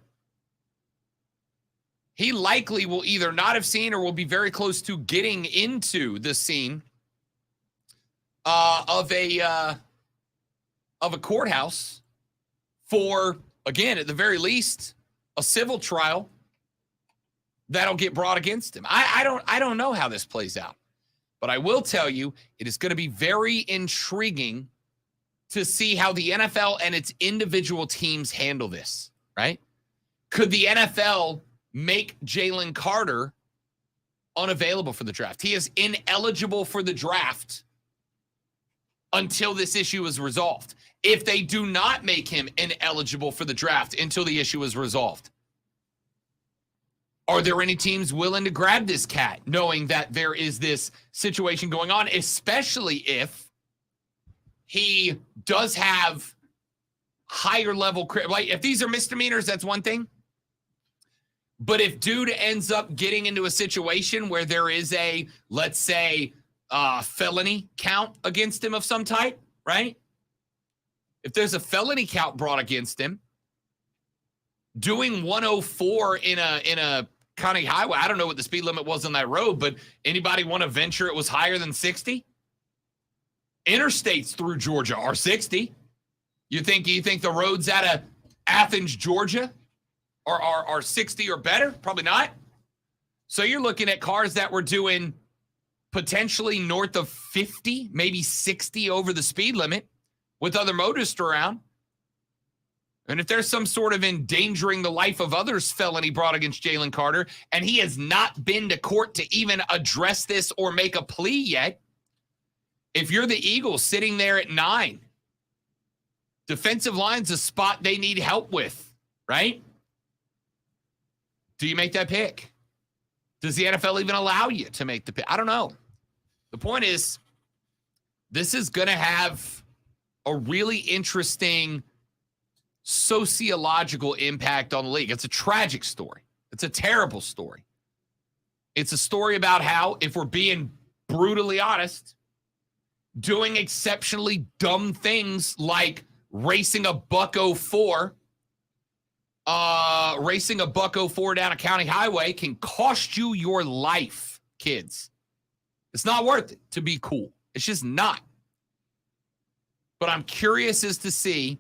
A: He likely will either not have seen or will be very close to getting into the scene of a courthouse for, again, at the very least, a civil trial that'll get brought against him. I don't know how this plays out, but I will tell you, it is going to be very intriguing to see how the NFL and its individual teams handle this, right? Could the NFL make Jalen Carter unavailable for the draft? He is ineligible for the draft until this issue is resolved. If they do not make him ineligible for the draft until the issue is resolved, are there any teams willing to grab this cat, knowing that there is this situation going on, especially if he does have higher level, like, if these are misdemeanors, that's one thing. But if dude ends up getting into a situation where there is a, let's say, felony count against him of some type, right? If there's a felony count brought against him, doing 104 in a county highway, I don't know what the speed limit was on that road, but anybody want to venture it was higher than 60? Interstates through Georgia are 60. You think the roads out of Athens, Georgia are 60 or better? Probably not. So you're looking at cars that were doing potentially north of 50, maybe 60 over the speed limit with other motorists around. And if there's some sort of endangering the life of others felony brought against Jalen Carter, and he has not been to court to even address this or make a plea yet, if you're the Eagles sitting there at 9, defensive line's a spot they need help with, right? Do you make that pick? Does the NFL even allow you to make the pick? I don't know. The point is, this is going to have a really interesting sociological impact on the league. It's a tragic story. It's a terrible story. It's a story about how, if we're being brutally honest, doing exceptionally dumb things like racing a buck 04 down a county highway can cost you your life, kids. It's not worth it to be cool. It's just not. But I'm curious as to see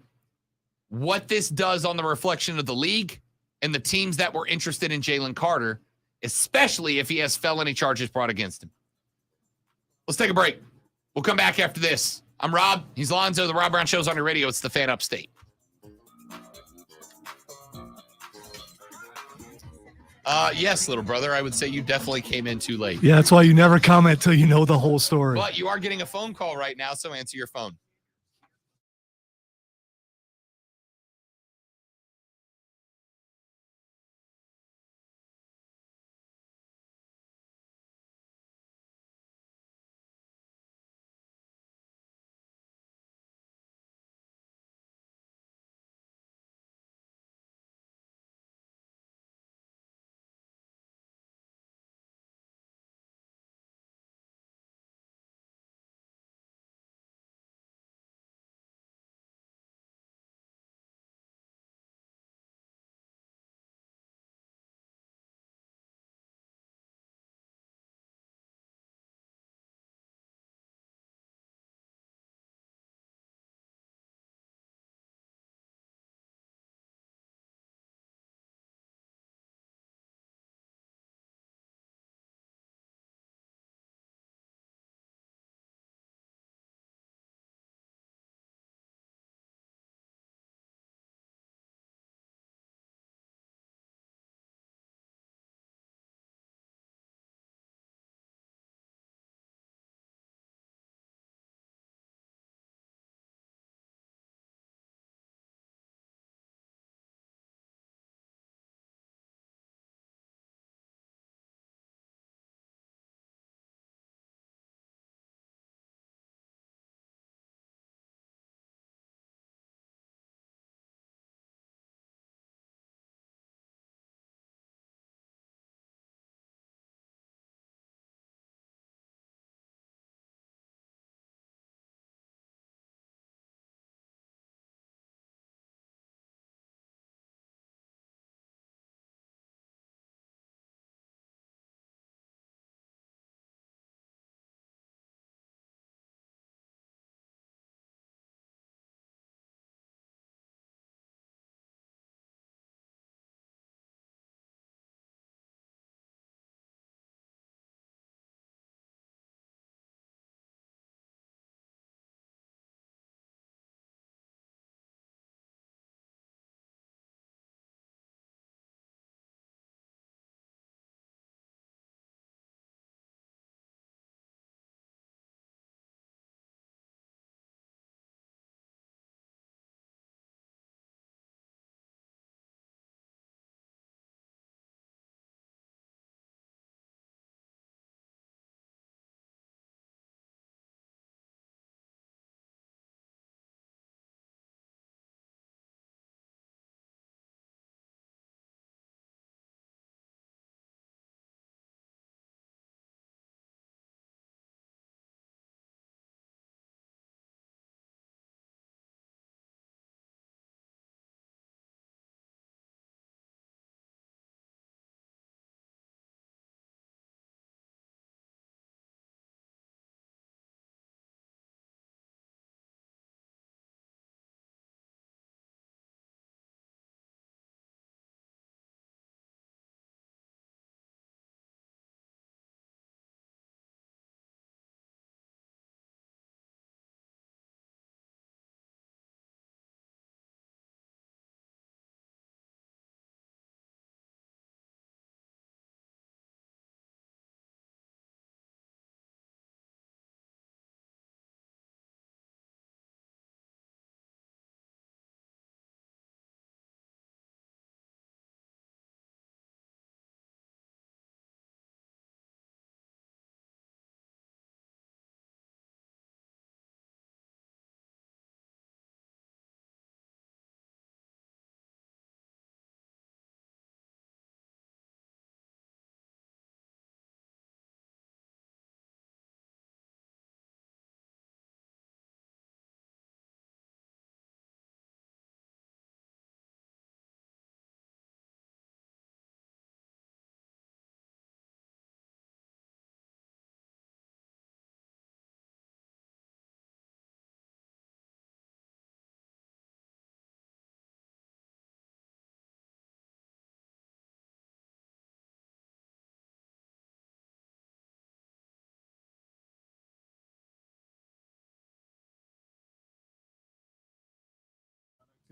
A: what this does on the reflection of the league and the teams that were interested in Jalen Carter, especially if he has felony charges brought against him. Let's take a break. We'll come back after this. I'm Rob. He's Lonzo. The Rob Brown Show's on your radio. It's the Fan Upstate. Yes, little brother. I would say you definitely came in too late.
B: Yeah, that's why you never comment till you know the whole story.
A: But you are getting a phone call right now, so answer your phone.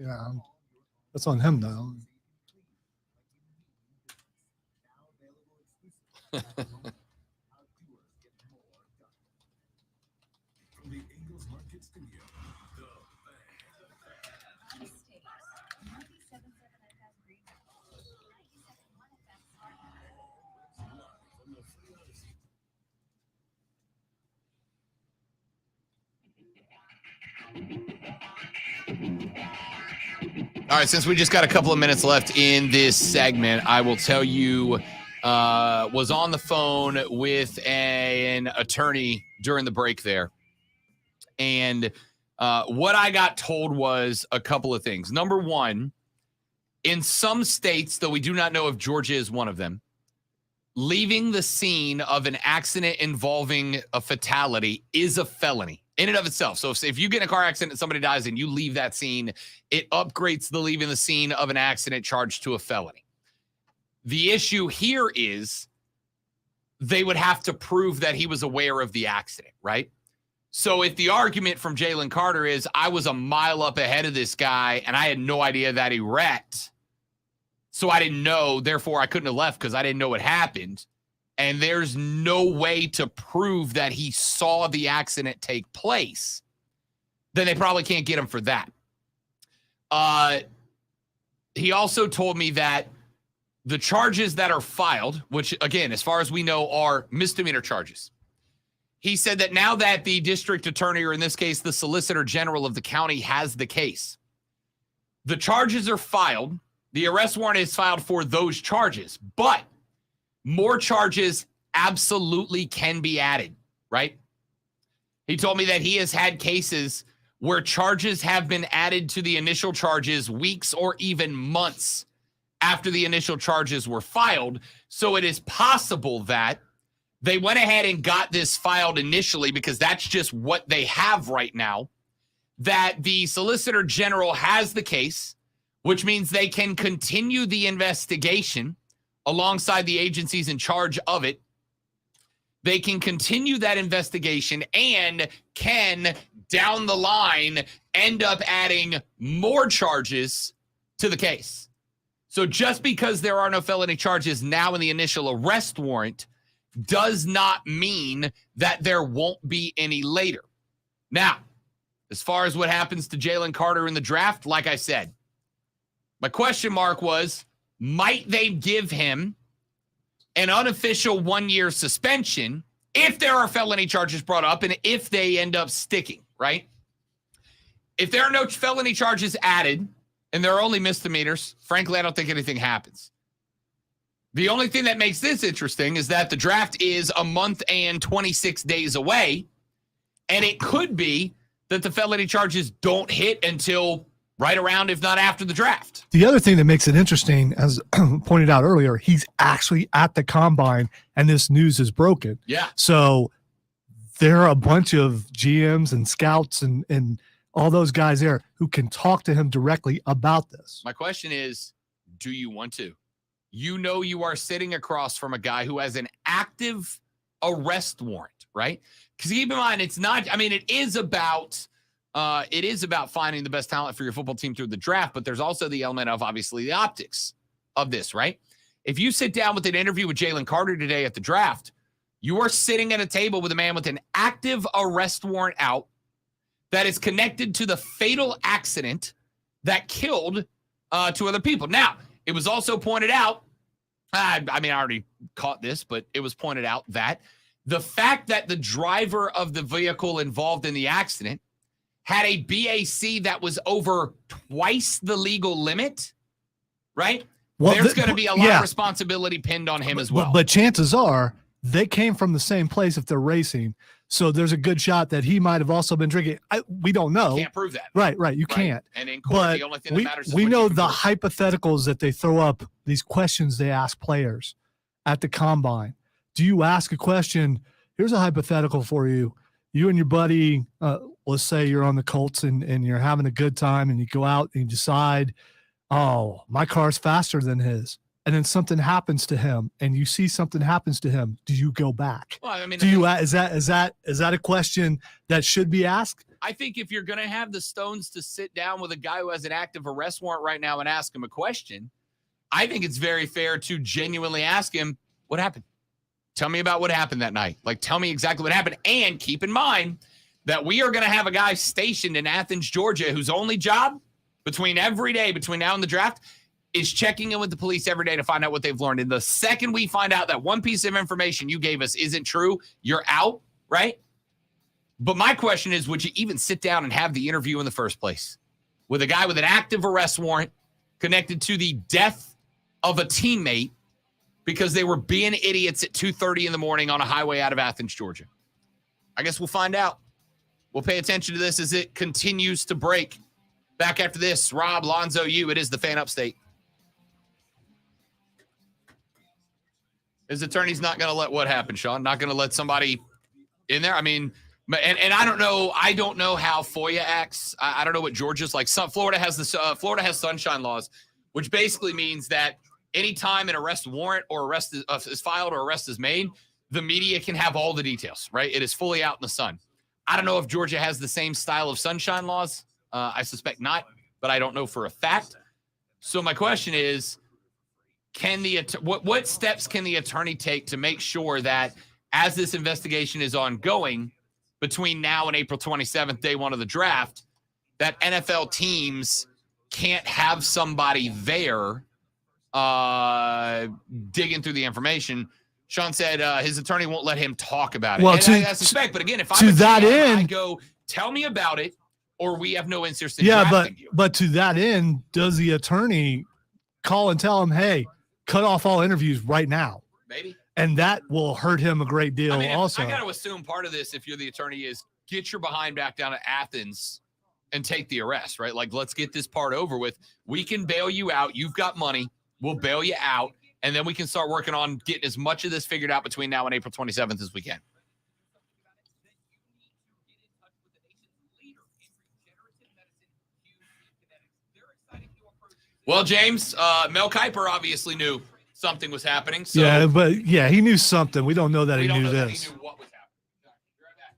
B: Yeah, that's on him though.
H: From the Ingles Market Studio, the from the Free Odyssey.
A: All right, since we just got a couple of minutes left in this segment, I will tell you, was on the phone with an attorney during the break there. And what I got told was a couple of things. Number one, in some states, though we do not know if Georgia is one of them, leaving the scene of an accident involving a fatality is a felony in and of itself. So if you get in a car accident and somebody dies and you leave that scene, it upgrades the leaving the scene of an accident charge to a felony. The issue here is they would have to prove that he was aware of the accident, right? So if the argument from Jalen Carter is, I was a mile up ahead of this guy and I had no idea that he wrecked, so I didn't know, therefore I couldn't have left because I didn't know what happened, and there's no way to prove that he saw the accident take place, then they probably can't get him for that. He also told me that the charges that are filed, which, again, as far as we know, are misdemeanor charges. He said that now that the district attorney, or in this case, the solicitor general of the county, has the case, the charges are filed. The arrest warrant is filed for those charges, but more charges absolutely can be added, right? He told me that he has had cases where charges have been added to the initial charges weeks or even months after the initial charges were filed. So it is possible that they went ahead and got this filed initially because that's just what they have right now, that the Solicitor General has the case, which means they can continue the investigation alongside the agencies in charge of it. They can continue that investigation and can, down the line, end up adding more charges to the case. So just because there are no felony charges now in the initial arrest warrant does not mean that there won't be any later. Now, as far as what happens to Jalen Carter in the draft, like I said, my question mark was, might they give him an unofficial 1-year suspension if there are felony charges brought up and if they end up sticking, right? If there are no felony charges added and there are only misdemeanors, frankly, I don't think anything happens. The only thing that makes this interesting is that the draft is a month and 26 days away, and it could be that the felony charges don't hit until right around, if not after the draft.
B: The other thing that makes it interesting, as pointed out earlier, he's actually at the combine and this news is broken.
A: Yeah.
B: So there are a bunch of GMs and scouts and all those guys there who can talk to him directly about this.
A: My question is, do you want to? You know, you are sitting across from a guy who has an active arrest warrant, right? Because keep in mind, it's not, I mean, it is about finding the best talent for your football team through the draft, but there's also the element of, obviously, the optics of this, right? If you sit down with an interview with Jalen Carter today at the draft, you are sitting at a table with a man with an active arrest warrant out that is connected to the fatal accident that killed two other people. Now, it was also pointed out, I already caught this, but it was pointed out that the fact that the driver of the vehicle involved in the accident had a BAC that was over twice the legal limit, right?
B: Well,
A: there's going to be a lot
B: yeah.
A: of responsibility pinned on him as well.
B: But chances are they came from the same place if they're racing. So there's a good shot that he might have also been drinking. We don't know.
A: Can't prove that.
B: Right. You
A: Right?
B: can't.
A: And in court,
B: But
A: the only thing that matters is
B: we
A: what
B: know
A: you can
B: the
A: prove.
B: hypotheticals that they throw up, these questions they ask players at the combine. Do you ask a question? Here's a hypothetical for you. You and your buddy, let's say you're on the Colts and you're having a good time and you go out and you decide, oh, my car's faster than his. and then something happens to him, and you see something happens to him, do you go back?
A: Well, I mean,
B: Do you is that a question that should be asked?
A: I think if you're going to have the stones to sit down with a guy who has an active arrest warrant right now and ask him a question, I think it's very fair to genuinely ask him, what happened? Tell me about what happened that night. Like, tell me exactly what happened. And keep in mind that we are going to have a guy stationed in Athens, Georgia, whose only job every day between now and the draft is checking in with the police every day to find out what they've learned. And the second we find out that one piece of information you gave us isn't true, you're out, right? But my question is, would you even sit down and have the interview in the first place with a guy with an active arrest warrant connected to the death of a teammate because they were being idiots at 2:30 in the morning on a highway out of Athens, Georgia? I guess we'll find out. We'll pay attention to this as it continues to break. Back after this, Rob, Lonzo, it is the Fan Upstate. His attorney's not going to let what happen, Sean? Not going to let somebody in there? I mean, and I don't know how FOIA acts. I don't know what Georgia's like. Florida has sunshine laws, which basically means that anytime an arrest warrant or arrest is filed or arrest is made, the media can have all the details, right? It is fully out in the sun. I don't know if Georgia has the same style of sunshine laws. I suspect not, but I don't know for a fact. So my question is, what steps can the attorney take to make sure that as this investigation is ongoing between now and April 27th, day one of the draft, that NFL teams can't have somebody there digging through the information? Sean said his attorney won't let him talk about it.
B: Well,
A: and I suspect, but again, if I'm
B: to that
A: GM,
B: end,
A: I go, tell me about it, or we have no interest in
B: yeah,
A: drafting you.
B: but to that end, does the attorney call and tell him, hey, cut off all interviews right now?
A: Maybe.
B: And that will hurt him a great deal.
A: I mean,
B: also,
A: I got to assume part of this, if you're the attorney, is get your behind back down to Athens and take the arrest, right? Like, let's get this part over with. We can bail you out. You've got money. We'll bail you out. And then we can start working on getting as much of this figured out between now and April 27th as we can. Well, James, Mel Kiper obviously knew something was happening. So
B: yeah, but yeah, he knew something. We don't know that he knew this.
A: He knew what was happening. Be right back.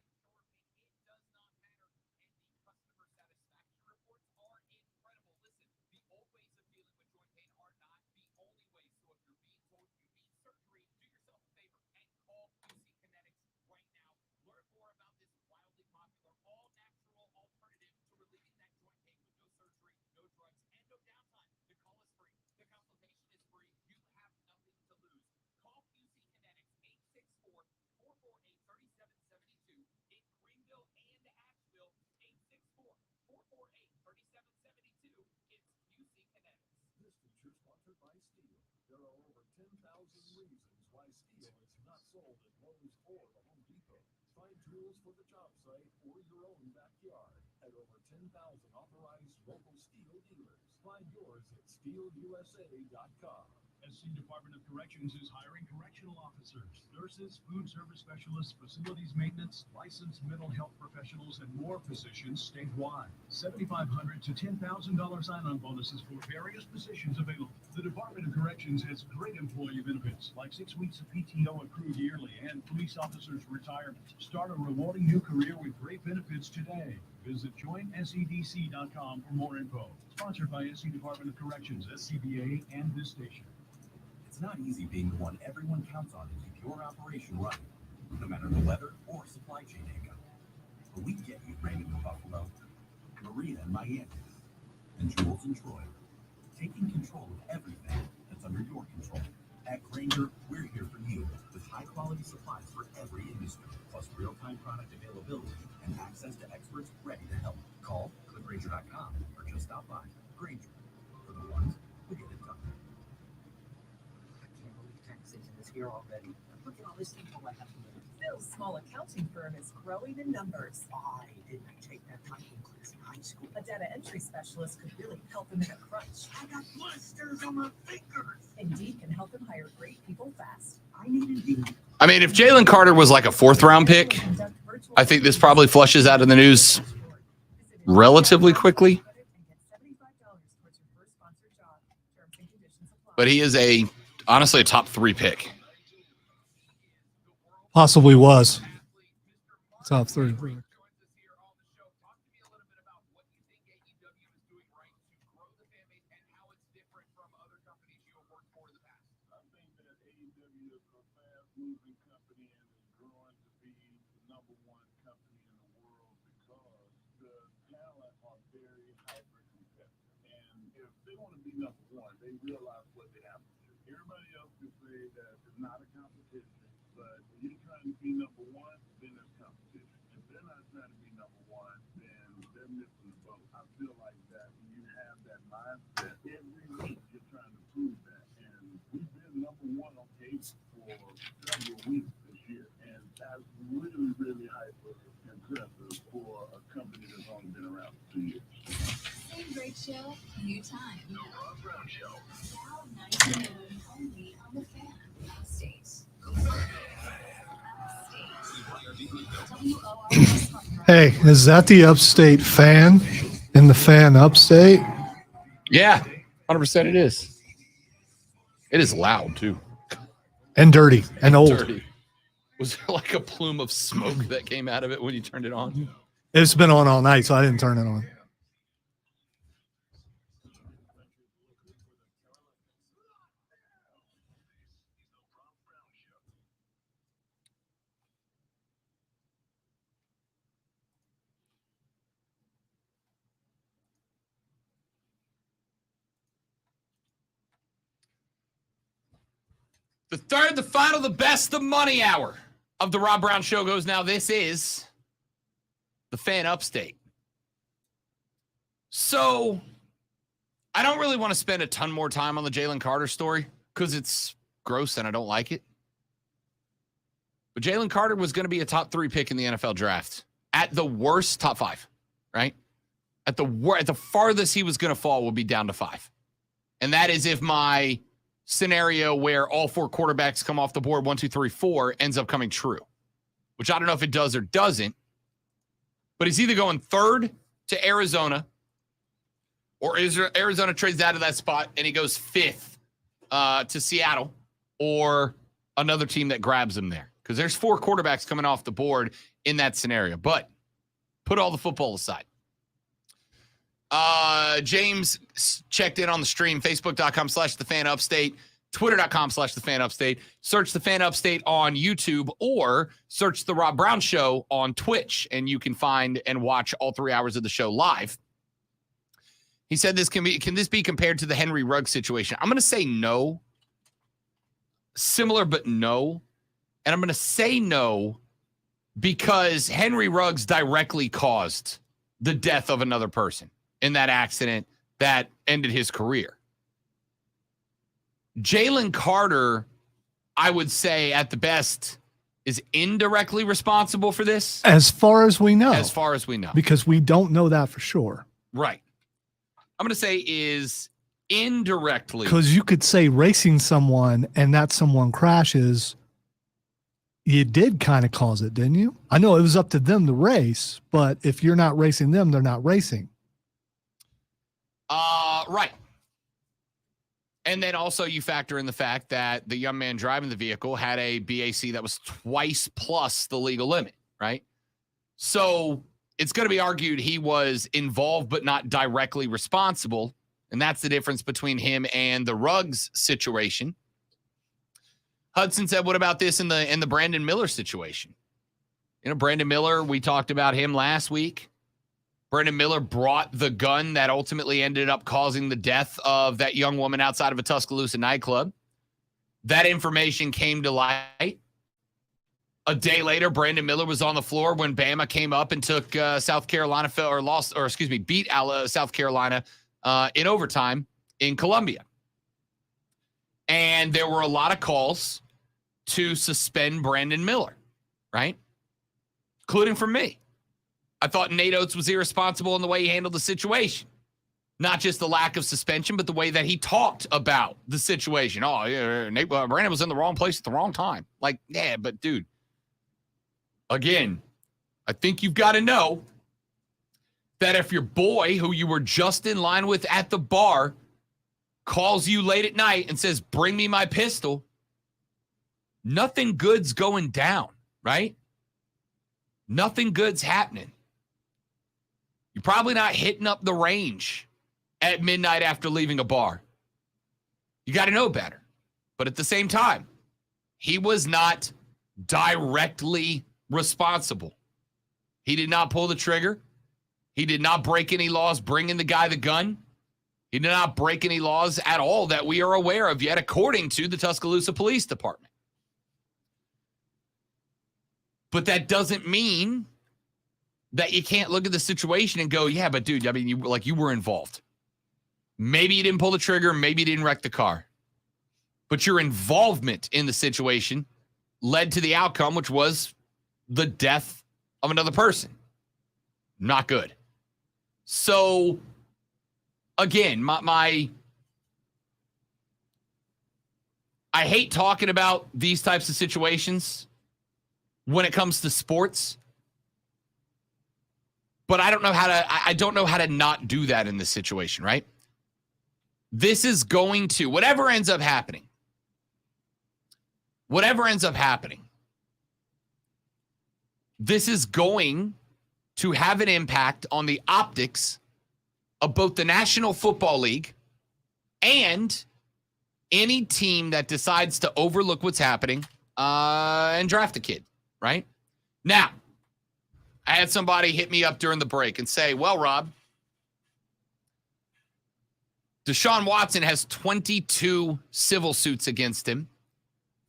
J: There are over 10,000 reasons why steel is not sold at Lowe's or the Home Depot. Find tools for the job site or your own backyard at over 10,000 authorized local steel dealers. Find yours at steelusa.com. SC Department of Corrections is hiring correctional officers, nurses, food service specialists, facilities maintenance, licensed mental health professionals, and more positions statewide. $7,500 to $10,000 sign-on bonuses for various positions available. The Department of Corrections has great employee benefits, like 6 weeks of PTO accrued yearly and police officers' retirement. Start a rewarding new career with great benefits today. Visit joinsedc.com for more info. Sponsored by SC Department of Corrections, SCBA, and this station.
F: It's not easy being the one everyone counts on to keep your operation running, no matter the weather or supply chain hiccup. But we get you, Raymond in Buffalo, Maria in Miami, and Jules in Troy, taking control of everything that's under your control. At Grainger, we're here for you with high-quality supplies for every industry, plus real-time product availability and access to experts ready to help. Call, click Grainger.com, or just stop by. Grainger, for the ones who get it done.
D: Here already. Look at all this info I have to do.
M: Phil's small accounting firm is growing in numbers.
D: Why didn't I take that typing class in high school?
M: A data entry specialist could really help him in a crunch.
D: I got blisters on my fingers.
M: Indeed can help him hire great people fast.
D: I need Indeed.
A: I mean, if Jalen Carter was like a 4th-round pick, I think this probably flushes out of the news relatively quickly. But he is a honestly a top 3 pick.
B: Possibly was. Top 3.
J: They realize what they have to do. Everybody else can say that it's not a competition, but when you're trying to be number one, then it's competition. If they're not trying to be number one, then they're missing the boat. I feel like that when you have that mindset, every week you're trying to prove that. And we've been number one on cable for several weeks this year, and that's really, really hyper impressive for a company that's only been around for 2 years.
L: Same great show, new time.
H: The Rob Brown Show.
L: Now 19 only on the Fan Upstate.
B: Hey, is that the Upstate Fan in the Fan Upstate?
A: Yeah, 100% it is. It is loud too.
B: And dirty and old.
A: Dirty. Was there like a plume of smoke that came out of it when you turned it on?
B: It's been on all night, so I didn't turn it on.
A: The third, the final, the best, the money hour of the Rob Brown Show goes now. This is the Fan Upstate. So I don't really want to spend a ton more time on the Jalen Carter story because it's gross and I don't like it. But Jalen Carter was going to be a top 3 pick in the NFL draft. At the worst, top 5, right? At the farthest he was going to fall would be down to 5. And that is if my scenario where all 4 quarterbacks come off the board, 1, 2, 3, 4, ends up coming true, which I don't know if it does or doesn't, but he's either going 3rd to Arizona or Arizona trades out of that spot and he goes 5th to Seattle or another team that grabs him there because there's 4 quarterbacks coming off the board in that scenario. But put all the football aside. James checked in on the stream, facebook.com/thefanupstate, twitter.com/thefanupstate. Search The Fan Upstate on YouTube or search The Rob Brown Show on Twitch, and you can find and watch all 3 hours of the show live. He said can this be compared to the Henry Ruggs situation? I'm going to say no. Similar, but no. And I'm going to say no because Henry Ruggs directly caused the death of another person in that accident that ended his career. Jalen Carter, I would say at the best, is indirectly responsible for this.
B: As far as we know.
A: As far as we know.
B: Because we don't know that for sure.
A: Right. I'm going to say is indirectly.
B: Because you could say racing someone and that someone crashes, you did kind of cause it, didn't you? I know it was up to them to race, but if you're not racing them, they're not racing.
A: Right. And then also you factor in the fact that the young man driving the vehicle had a BAC that was twice plus the legal limit, right? So it's going to be argued he was involved but not directly responsible, and that's the difference between him and the Ruggs situation. Hudson said, what about this in the Brandon Miller situation? You know, Brandon Miller, we talked about him last week. Brandon Miller brought the gun that ultimately ended up causing the death of that young woman outside of a Tuscaloosa nightclub. That information came to light. A day later, Brandon Miller was on the floor when Bama came up and took South Carolina beat South Carolina in overtime in Columbia. And there were a lot of calls to suspend Brandon Miller, right? Including from me. I thought Nate Oates was irresponsible in the way he handled the situation. Not just the lack of suspension, but the way that he talked about the situation. Oh, yeah, Brandon was in the wrong place at the wrong time. Like, yeah, but dude, again, I think you've got to know that if your boy, who you were just in line with at the bar, calls you late at night and says, bring me my pistol, nothing good's going down, right? Nothing good's happening. You're probably not hitting up the range at midnight after leaving a bar. You got to know better. But at the same time, he was not directly responsible. He did not pull the trigger. He did not break any laws bringing the guy the gun. He did not break any laws at all that we are aware of yet, according to the Tuscaloosa Police Department. But that doesn't mean that you can't look at the situation and go, yeah, but dude, I mean, you were involved. Maybe you didn't pull the trigger. Maybe you didn't wreck the car. But your involvement in the situation led to the outcome, which was the death of another person. Not good. So, again, I hate talking about these types of situations when it comes to sports, but I don't know how to not do that in this situation, right? This is going to, whatever ends up happening, this is going to have an impact on the optics of both the National Football League and any team that decides to overlook what's happening and draft a kid, right? Now, I had somebody hit me up during the break and say, well, Rob, Deshaun Watson has 22 civil suits against him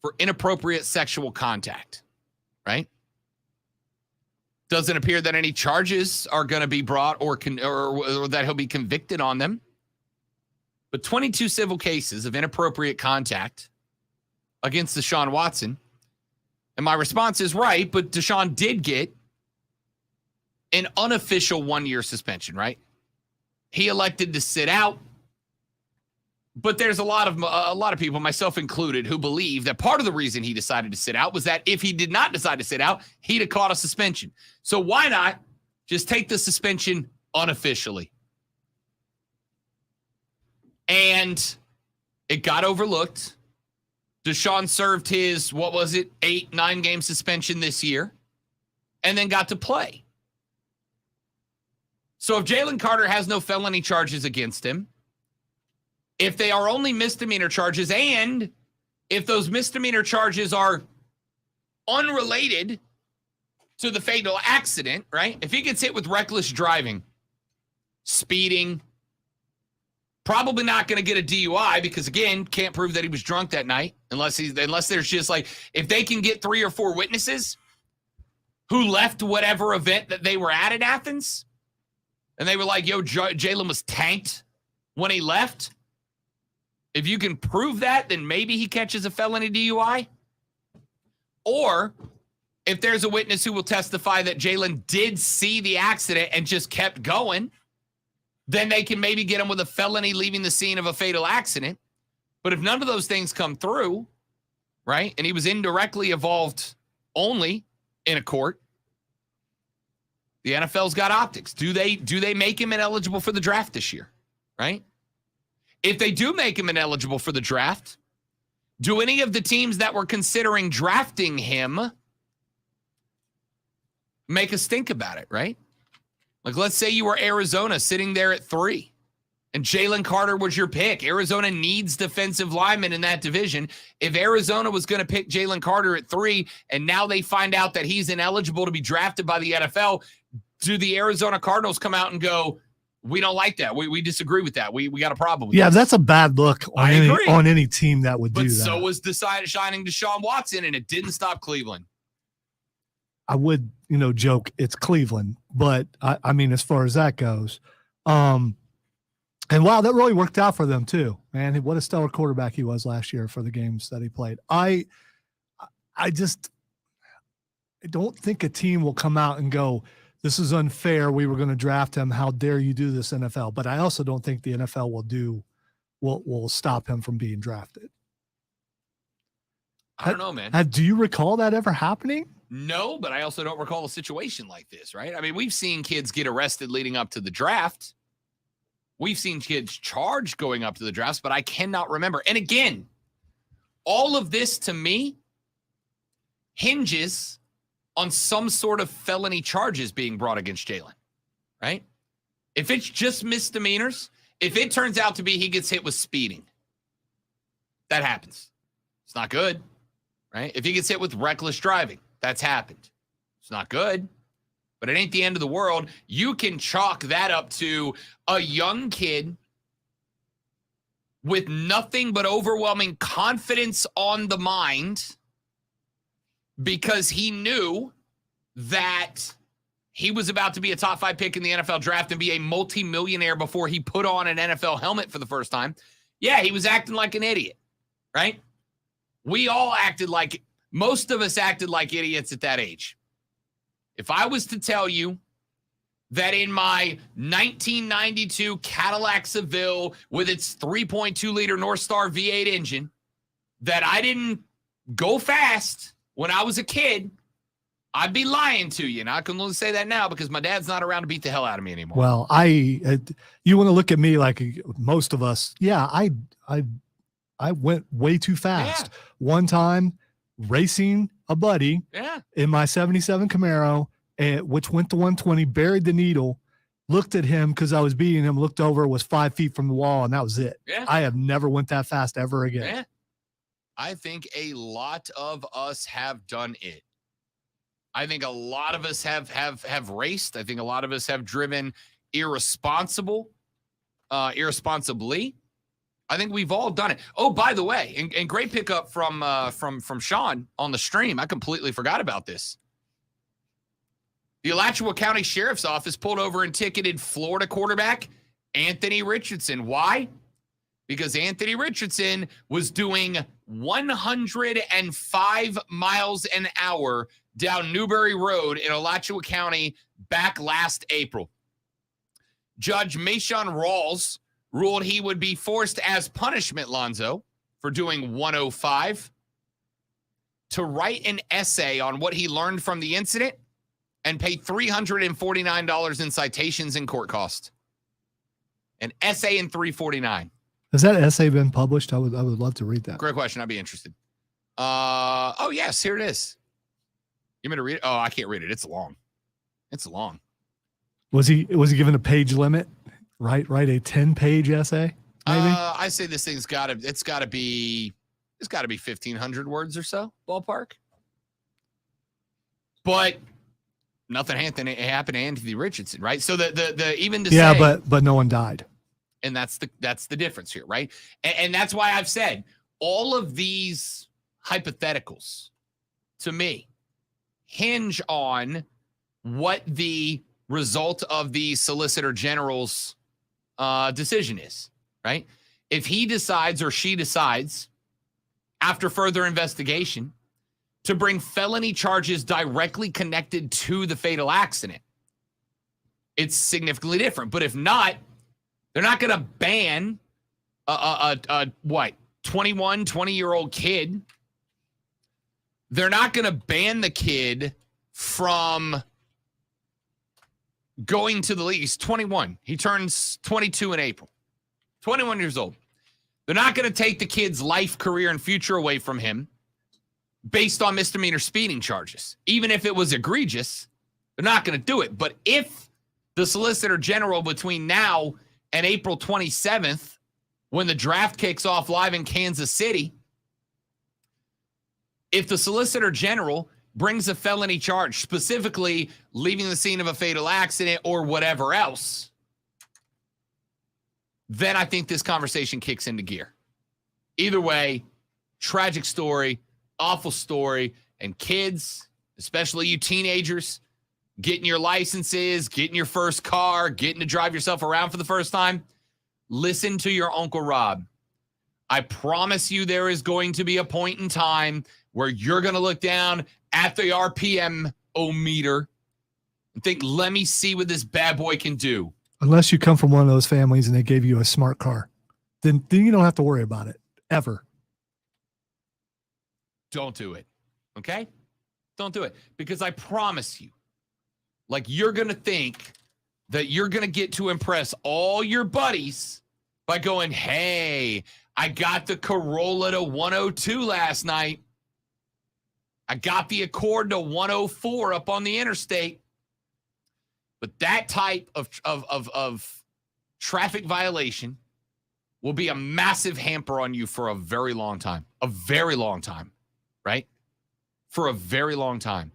A: for inappropriate sexual contact, right? Doesn't appear that any charges are going to be brought or that he'll be convicted on them. But 22 civil cases of inappropriate contact against Deshaun Watson. And my response is right, but Deshaun did get an unofficial 1-year suspension, right? He elected to sit out. But there's a lot of people, myself included, who believe that part of the reason he decided to sit out was that if he did not decide to sit out, he'd have caught a suspension. So why not just take the suspension unofficially? And it got overlooked. Deshaun served his, 8-9 game suspension this year, and then got to play. So if Jalen Carter has no felony charges against him, if they are only misdemeanor charges, and if those misdemeanor charges are unrelated to the fatal accident, right? If he gets hit with reckless driving, speeding, probably not going to get a DUI because, again, can't prove that he was drunk that night unless there's just like, if they can get 3 or 4 witnesses who left whatever event that they were at in Athens, and they were like, yo, Jalen was tanked when he left. If you can prove that, then maybe he catches a felony DUI. Or if there's a witness who will testify that Jalen did see the accident and just kept going, then they can maybe get him with a felony leaving the scene of a fatal accident. But if none of those things come through, right, and he was indirectly involved only in a court, the NFL's got optics. Do they make him ineligible for the draft this year, right? If they do make him ineligible for the draft, do any of the teams that were considering drafting him make us think about it, right? Like, let's say you were Arizona sitting there at 3 and Jalen Carter was your pick. Arizona needs defensive linemen in that division. If Arizona was going to pick Jalen Carter at 3 and now they find out that he's ineligible to be drafted by the NFL, do the Arizona Cardinals come out and go, we don't like that. We disagree with that. We got a problem with that.
B: That's a bad look on any team that would do that.
A: But so was shining Deshaun Watson, and it didn't stop Cleveland.
B: I would, joke it's Cleveland, but I mean, as far as that goes, and wow, that really worked out for them too, man. What a stellar quarterback he was last year for the games that he played. I don't think a team will come out and go, this is unfair. We were going to draft him. How dare you do this, NFL? But I also don't think the NFL will stop him from being drafted.
A: I don't know, man.
B: Do you recall that ever happening?
A: No, but I also don't recall a situation like this, right? I mean, we've seen kids get arrested leading up to the draft, We've seen kids charged going up to the drafts, but I cannot remember. And again, all of this to me hinges on some sort of felony charges being brought against Jalen, right? If it's just misdemeanors, if it turns out to be he gets hit with speeding, that happens. It's not good, right? If he gets hit with reckless driving, that's happened. It's not good, but it ain't the end of the world. You can chalk that up to a young kid with nothing but overwhelming confidence on the mind because he knew that he was about to be a top 5 pick in the NFL draft and be a multimillionaire before he put on an NFL helmet for the first time. Yeah, he was acting like an idiot, right? We all acted like, most of us acted like idiots at that age. If I was to tell you that in my 1992 Cadillac Seville with its 3.2-liter North Star V8 engine, that I didn't go fast when I was a kid, I'd be lying to you. And I can only say that now because my dad's not around to beat the hell out of me anymore.
B: Well, you want to look at me like most of us. Yeah, I went way too fast.
A: Yeah.
B: One time racing a buddy in my 77 Camaro, which went to 120, buried the needle, looked at him because I was beating him, looked over, was 5 feet from the wall, and that was it.
A: Yeah.
B: I have never went that fast ever again.
A: Yeah. I think a lot of us have done it. I think a lot of us have raced. I think a lot of us have driven irresponsibly. I think we've all done it. Oh, by the way, and great pickup from Sean on the stream. I completely forgot about this. The Alachua County Sheriff's Office pulled over and ticketed Florida quarterback Anthony Richardson. Why? Because Anthony Richardson was doing 105 miles an hour down Newberry Road in Alachua County back last April. Judge Mayshawn Rawls ruled he would be forced as punishment, Lonzo, for doing 105, to write an essay on what he learned from the incident and pay $349 in citations and court costs. An essay in $349.
B: Has that essay been published? I would love to read that.
A: Great question. I'd be interested. Oh, yes, here it is. You want me to read it? Oh, I can't read it. It's long. It's long.
B: Was he given a page limit? Write a 10-page essay? Maybe.
A: I say this thing's got to be 1,500 words or so, ballpark. But nothing happened to Anthony Richardson, right? So the even to say,
B: but no one died.
A: And that's the difference here, right? And that's why I've said all of these hypotheticals to me hinge on what the result of the Solicitor General's decision is, right? If he decides or she decides after further investigation to bring felony charges directly connected to the fatal accident, it's significantly different. But if not, they're not going to ban a 20-year-old kid. They're not going to ban the kid from going to the league. He's 21. He turns 22 in April. 21 years old. They're not going to take the kid's life, career, and future away from him based on misdemeanor speeding charges. Even if it was egregious, they're not going to do it. But if the Solicitor General between now and April 27th, when the draft kicks off live in Kansas City, if the Solicitor General brings a felony charge, specifically leaving the scene of a fatal accident or whatever else, then I think this conversation kicks into gear. Either way, tragic story, awful story, and kids, especially you teenagers, getting your licenses, getting your first car, getting to drive yourself around for the first time, listen to your Uncle Rob. I promise you there is going to be a point in time where you're going to look down at the RPM-o-meter and think, let me see what this bad boy can do.
B: Unless you come from one of those families and they gave you a smart car, then you don't have to worry about it, ever.
A: Don't do it, okay? Don't do it. Because I promise you, like, you're going to think that you're going to get to impress all your buddies by going, hey, I got the Corolla to 102 last night. I got the Accord to 104 up on the interstate. But that type of traffic violation will be a massive hamper on you for a very long time. A very long time, right? For a very long time.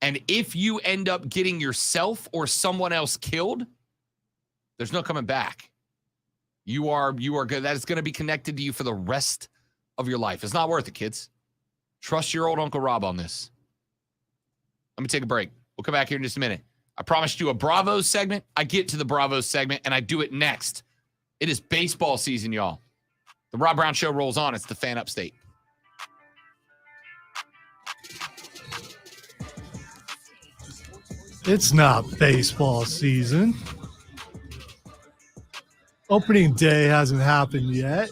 A: And if you end up getting yourself or someone else killed, there's no coming back. You are good. That is going to be connected to you for the rest of your life. It's not worth it, kids. Trust your old Uncle Rob on this. Let me take a break. We'll come back here in just a minute. I promised you a Bravos segment. I get to the Bravos segment, and I do it next. It is baseball season, y'all. The Rob Brown Show rolls on. It's the Fan Upstate.
B: It's not baseball season. Opening day hasn't happened yet.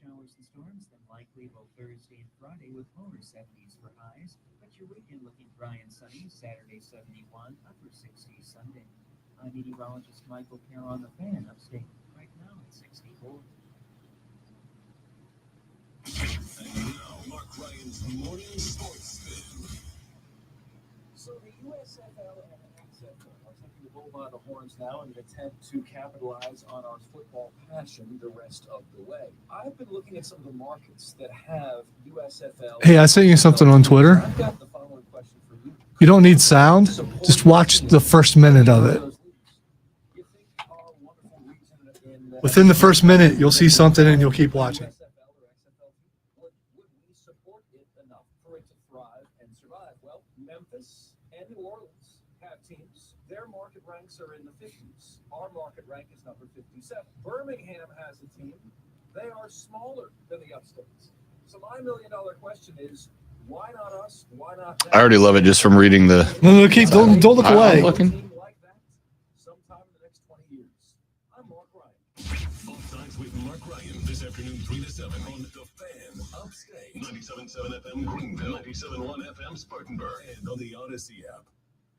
D: Showers and storms, then likely both Thursday and Friday with lower 70s for highs. But your weekend looking dry and sunny. Saturday 71, upper 60s Sunday. I'm meteorologist Michael Carroll on the Fan Upstate. Right now it's 64.
H: And now, Mark Ryan's Morning Sports Spin.
N: So the USFL and XFL are taking the bull by the horns now in an attempt to capitalize on our football passion the rest of the way. I've been looking at some of the markets that have USFL.
B: Hey, I sent you something on Twitter.
N: I've got the following question for you.
B: You don't need sound. Just watch the first minute of it. Within the first minute, you'll see something and you'll keep watching.
N: Would we support it enough for it to thrive and survive? Well, Memphis and New Orleans have teams. Their market ranks are in the 50s. Our market rank is number 57. Birmingham has a team. They are smaller than the Upstates. So my $1 million question is, why not us? Why not them?
A: I already love it just from reading the.
B: No, keep, don't look away.
A: I'm looking.
N: Sometime in the next 20 years. I'm Mark Ryan.
H: Off Sides with Mark Ryan this afternoon, 3 to 7 on The Fan Upstate. 97.7 FM Greenville, 97.1 FM Spartanburg, and on the Odyssey app.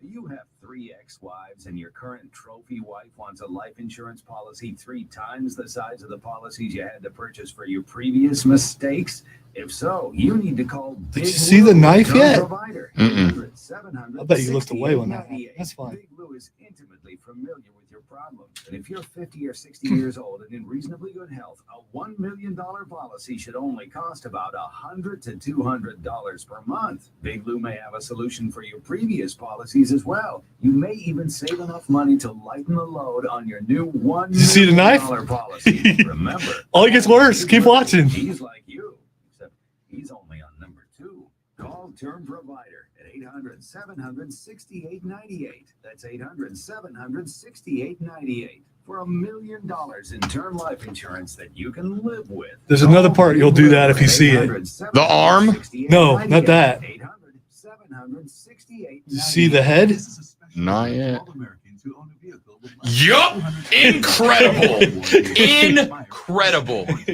F: You have 3 ex-wives and your current trophy wife wants a life insurance policy 3 times the size of the policies you had to purchase for your previous mistakes? If so, you need to call Big
B: Did you see the knife
F: Term
B: yet?
F: Provider.
B: I bet you looked away when that happened. That's fine.
F: Big Blue is intimately familiar with your problems. And if you're 50 or 60 years old and in reasonably good health, a $1 million policy should only cost about $100 to $200 per month. Big Blue may have a solution for your previous policies as well. You may even save enough money to lighten the load on your new $1
B: Did you see the knife?
F: million policy. Remember,
B: Oh, it gets worse. Keep watching.
F: he's like you, except he's only on number 2. Call Term Provider at 800-700-6898. That's 800-700-6898 for $1 million in term life insurance that you can live with.
B: There's another part you'll do that if you see it.
A: The arm?
B: No, not that.
F: 800-700-6898.
B: You see the head?
A: Not yet. Yup. Incredible. Incredible.
J: Due to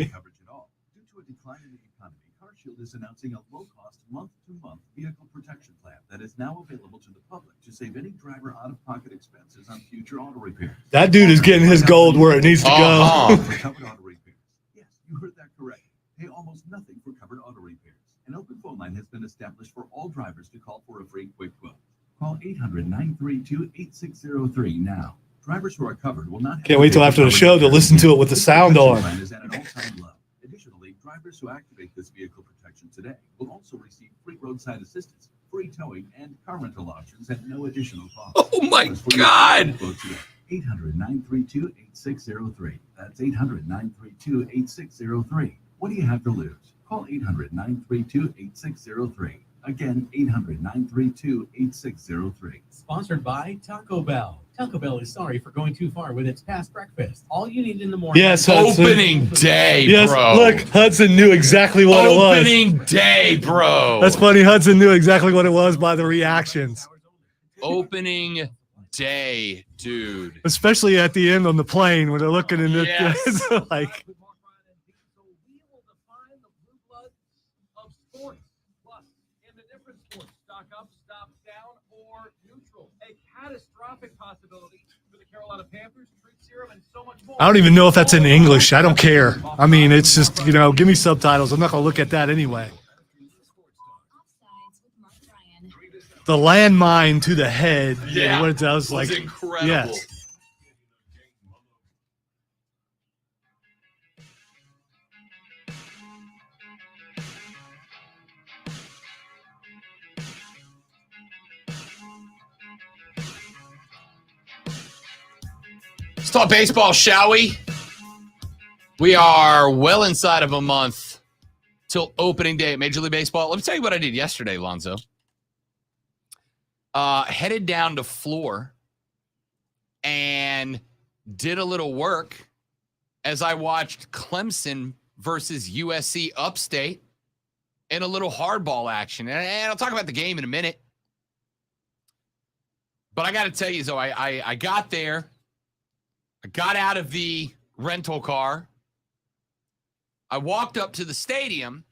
J: a decline in the economy, CarShield is announcing a low-cost month-to-month vehicle protection plan that is now available to the public to save any driver out-of-pocket expenses on future auto repairs.
B: That dude is getting his gold where it needs to go.
J: For covered auto repairs. Yes, you heard that correct. Pay almost nothing for covered auto repairs. An open phone line has been established for all drivers to call for a free quick quote. Call 800-932-8603 now. Drivers who are covered will not have
B: Can't wait till after the show to listen to it with the sound on.
J: Plan is at an all-time low. Additionally, drivers who activate this vehicle protection today will also receive free roadside assistance, free towing, and car rental options at no additional cost.
A: Oh my God.
J: 800-932-8603. That's 800-932-8603. What do you have to lose? Call 800-932-8603. Again, 800-932-8603.
O: Sponsored by Taco Bell. Taco Bell is sorry for going too far with its past breakfast. All you need in the morning.
B: Yes, Hudson.
A: Opening day,
B: Yes,
A: bro.
B: look, Hudson knew exactly what it was.
A: Opening day, bro.
B: That's funny. Hudson knew exactly what it was by the reactions.
A: Opening day, dude.
B: Especially at the end on the plane when they're looking in
A: Yes.
B: like,
N: With Mark Ryan and Diesel, we will define the blue blood of sports. Plus, in the different sports, stock up, stock down, or neutral. A catastrophic possibility for the Carolina Panthers, truth serum, and so much more.
B: I don't even know if that's in English. I don't care. I mean, it's just, give me subtitles. I'm not going to look at that anyway.
L: Offsides with Mark Ryan.
B: The landmine to the head.
A: Yeah,
B: what it does,
A: was
B: like,
A: incredible.
B: yes.
A: Let's talk baseball, shall we? We are well inside of a month till opening day at Major League Baseball. Let me tell you what I did yesterday, Lonzo. Headed down to Floor and did a little work as I watched Clemson versus USC Upstate in a little hardball action. And I'll talk about the game in a minute. But I got to tell you, Zoe, I got there. I got out of the rental car. I walked up to the stadium,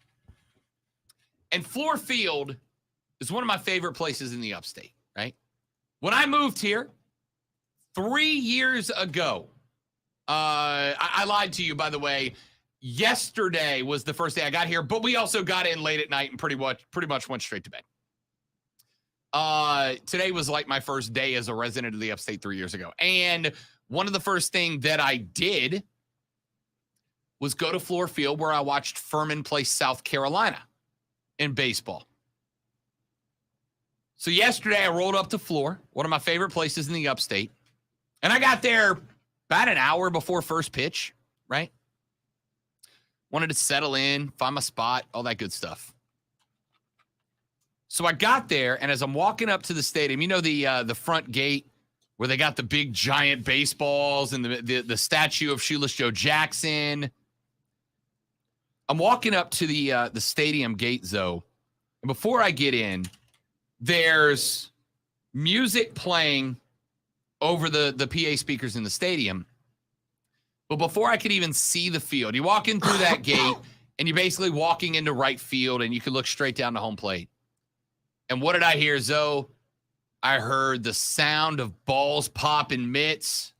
A: and Floor Field is one of my favorite places in the Upstate, right? When I moved here 3 years ago, I lied to you, by the way. Yesterday was the first day I got here, but we also got in late at night and pretty much went straight to bed. Today was like my first day as a resident of the Upstate 3 years ago. And one of the first things that I did was go to Floor Field, where I watched Furman play South Carolina in baseball. So yesterday I rolled up to Floor, one of my favorite places in the Upstate, and I got there about an hour before first pitch, right? Wanted to settle in, find my spot, all that good stuff. So I got there, and as I'm walking up to the stadium, you know the front gate where they got the big giant baseballs and the statue of Shoeless Joe Jackson. I'm walking up to the stadium gate, Zoe, and before I get in, there's music playing over the PA speakers in the stadium. But before I could even see the field, you walk in through that gate, and you're basically walking into right field, and you can look straight down to home plate. And what did I hear, Zoe? I heard the sound of balls popping mitts.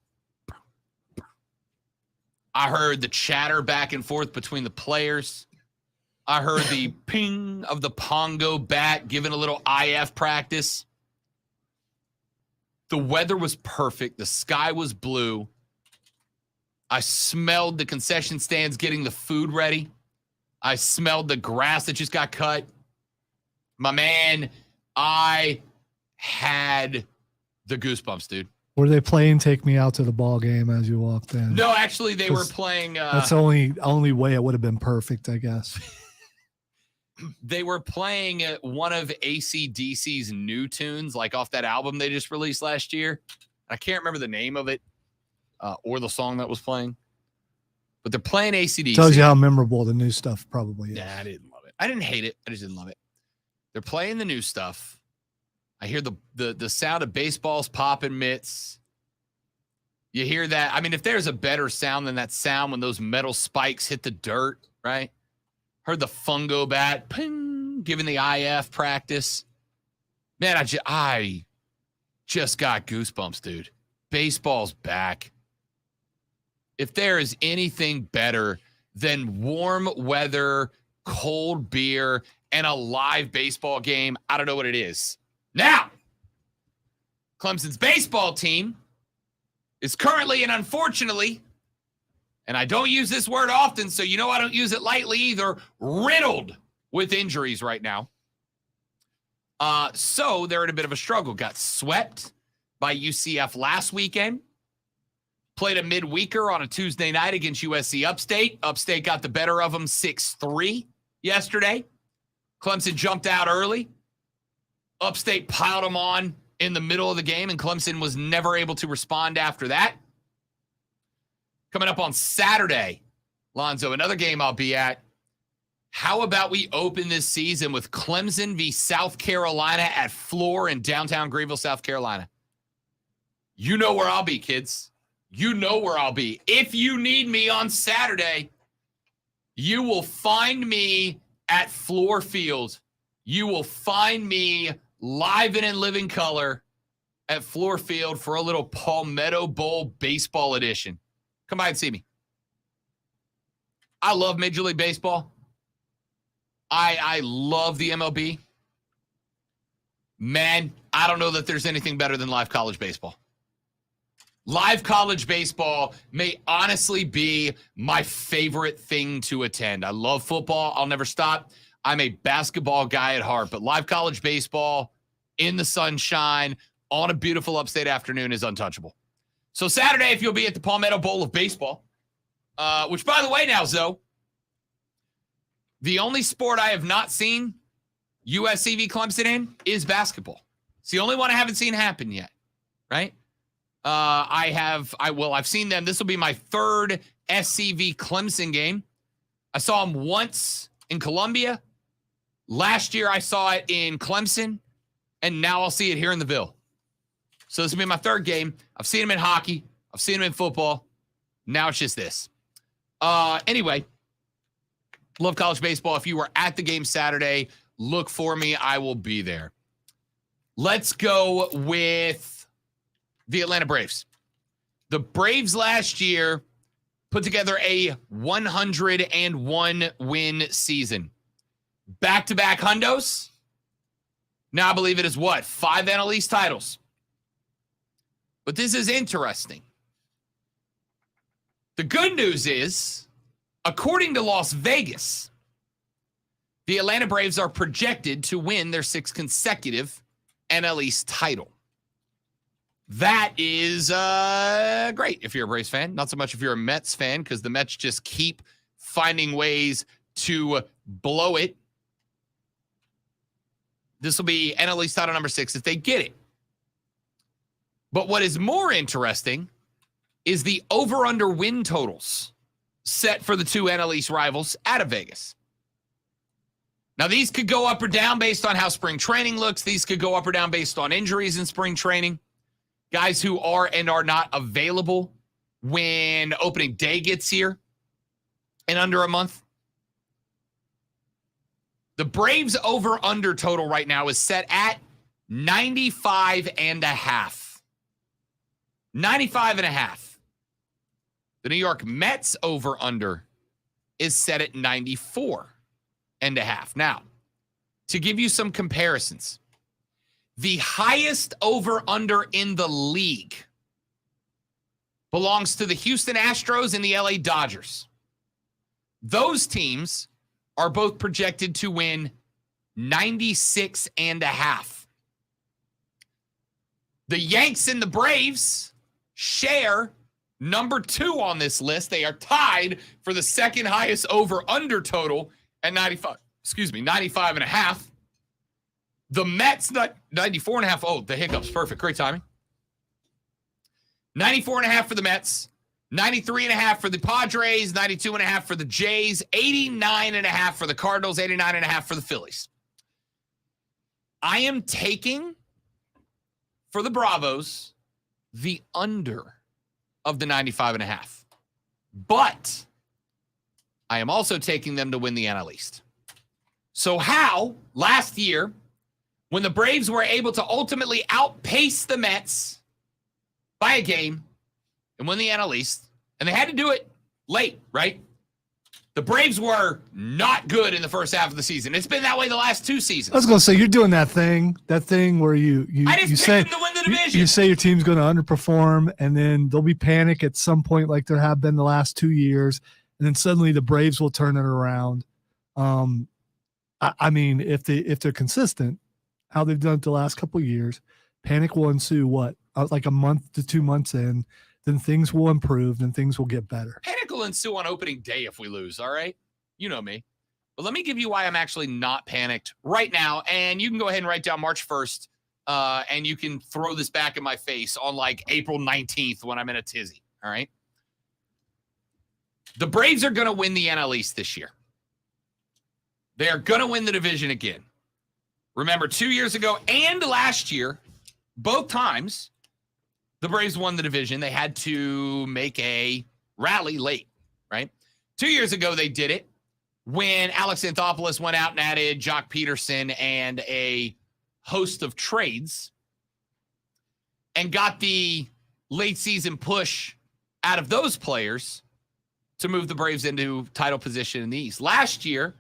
A: I heard the chatter back and forth between the players. I heard the ping of the Pongo bat giving a little IF practice. The weather was perfect. The sky was blue. I smelled the concession stands getting the food ready. I smelled the grass that just got cut. My man, I had the goosebumps, dude.
B: Were they playing Take Me Out to the Ball Game as you walked in?
A: No, actually, they were playing.
B: That's the only way it would have been perfect, I guess.
A: They were playing one of AC/DC's new tunes, like off that album they just released last year. I can't remember the name of it or the song that was playing. But they're playing AC/DC.
B: Tells you how memorable the new stuff probably is.
A: Nah, I didn't love it. I didn't hate it. I just didn't love it. They're playing the new stuff. I hear the sound of baseballs popping mitts. You hear that? I mean, if there's a better sound than that sound when those metal spikes hit the dirt, right? Heard the fungo bat, ping, giving the IF practice. Man, I just got goosebumps, dude. Baseball's back. If there is anything better than warm weather, cold beer, and a live baseball game, I don't know what it is. Now, Clemson's baseball team is currently and unfortunately, and I don't use this word often, so you know I don't use it lightly either, riddled with injuries right now. So they're in a bit of a struggle. Got swept by UCF last weekend. Played a midweeker on a Tuesday night against USC Upstate. Upstate got the better of them 6-3 yesterday. Clemson jumped out early. Upstate piled them on in the middle of the game, and Clemson was never able to respond after that. Coming up on Saturday, Lonzo, another game I'll be at. How about we open this season with Clemson v. South Carolina at Floor in downtown Greenville, South Carolina? You know where I'll be, kids. You know where I'll be. If you need me on Saturday, you will find me at Fluor Field. You will find me live and in living color at Fluor Field for a little Palmetto Bowl baseball edition. Come by and see me. I love Major League Baseball. I love the MLB. Man, I don't know that there's anything better than live college baseball. Live college baseball may honestly be my favorite thing to attend. I love football. I'll never stop. I'm a basketball guy at heart, but live college baseball in the sunshine on a beautiful upstate afternoon is untouchable. So Saturday, if you'll be at the Palmetto Bowl of Baseball, which, by the way, now, Zoe, the only sport I have not seen USC v. Clemson in is basketball. It's the only one I haven't seen happen yet, right? I've seen them. This will be my third SCV Clemson game. I saw them once in Columbia. Last year, I saw it in Clemson, and now I'll see it here in the Ville. So this will be my third game. I've seen them in hockey. I've seen them in football. Now it's just this. Anyway, love college baseball. If you were at the game Saturday, look for me. I will be there. Let's go with the Atlanta Braves. The Braves last year put together a 101-win season. Back-to-back hundos. Now I believe it is what? 5 NL East titles. But this is interesting. The good news is, according to Las Vegas, the Atlanta Braves are projected to win their 6th consecutive NL East title. That is great if you're a Braves fan. Not so much if you're a Mets fan, because the Mets just keep finding ways to blow it. This will be NL East title number 6 if they get it. But what is more interesting is the over-under win totals set for the 2 NL East rivals out of Vegas. Now, these could go up or down based on how spring training looks. These could go up or down based on injuries in spring training. Guys who are and are not available when opening day gets here in under a month. The Braves over-under total right now is set at 95.5. 95.5. The New York Mets over-under is set at 94.5. Now, to give you some comparisons, the highest over-under in the league belongs to the Houston Astros and the LA Dodgers. Those teams are both projected to win 96.5. The Yanks and the Braves share number 2 on this list. They are tied for the second highest over-under total at 95.5. The Mets, 94.5. Oh, the hiccups. Perfect. Great timing. 94.5 for the Mets. 93.5 for the Padres. 92.5 for the Jays. 89.5 for the Cardinals. 89.5 for the Phillies. I am taking, for the Bravos, the under of the 95.5. But I am also taking them to win the NL East. So how, last year, when the Braves were able to ultimately outpace the Mets by a game and win the NL East, and they had to do it late, right? The Braves were not good in the first half of the season. It's been that way the last 2 seasons.
B: I was going to say, you're doing that thing where you say
A: them to win the division.
B: You say your team's going to underperform, and then there'll be panic at some point, like there have been the last 2 years, and then suddenly the Braves will turn it around. I mean, if they're consistent, how they've done it the last couple of years, panic will ensue. Like a month to 2 months in, then things will improve and things will get better.
A: Panic will ensue on opening day if we lose, all right? You know me. But let me give you why I'm actually not panicked right now, and you can go ahead and write down March 1st, and you can throw this back in my face on like April 19th when I'm in a tizzy, all right? The Braves are going to win the NL East this year. They are going to win the division again. Remember, 2 years ago and last year, both times, the Braves won the division, they had to make a rally late, right? 2 years ago, they did it when Alex Anthopoulos went out and added Jock Peterson and a host of trades and got the late season push out of those players to move the Braves into title position in the East. Last year,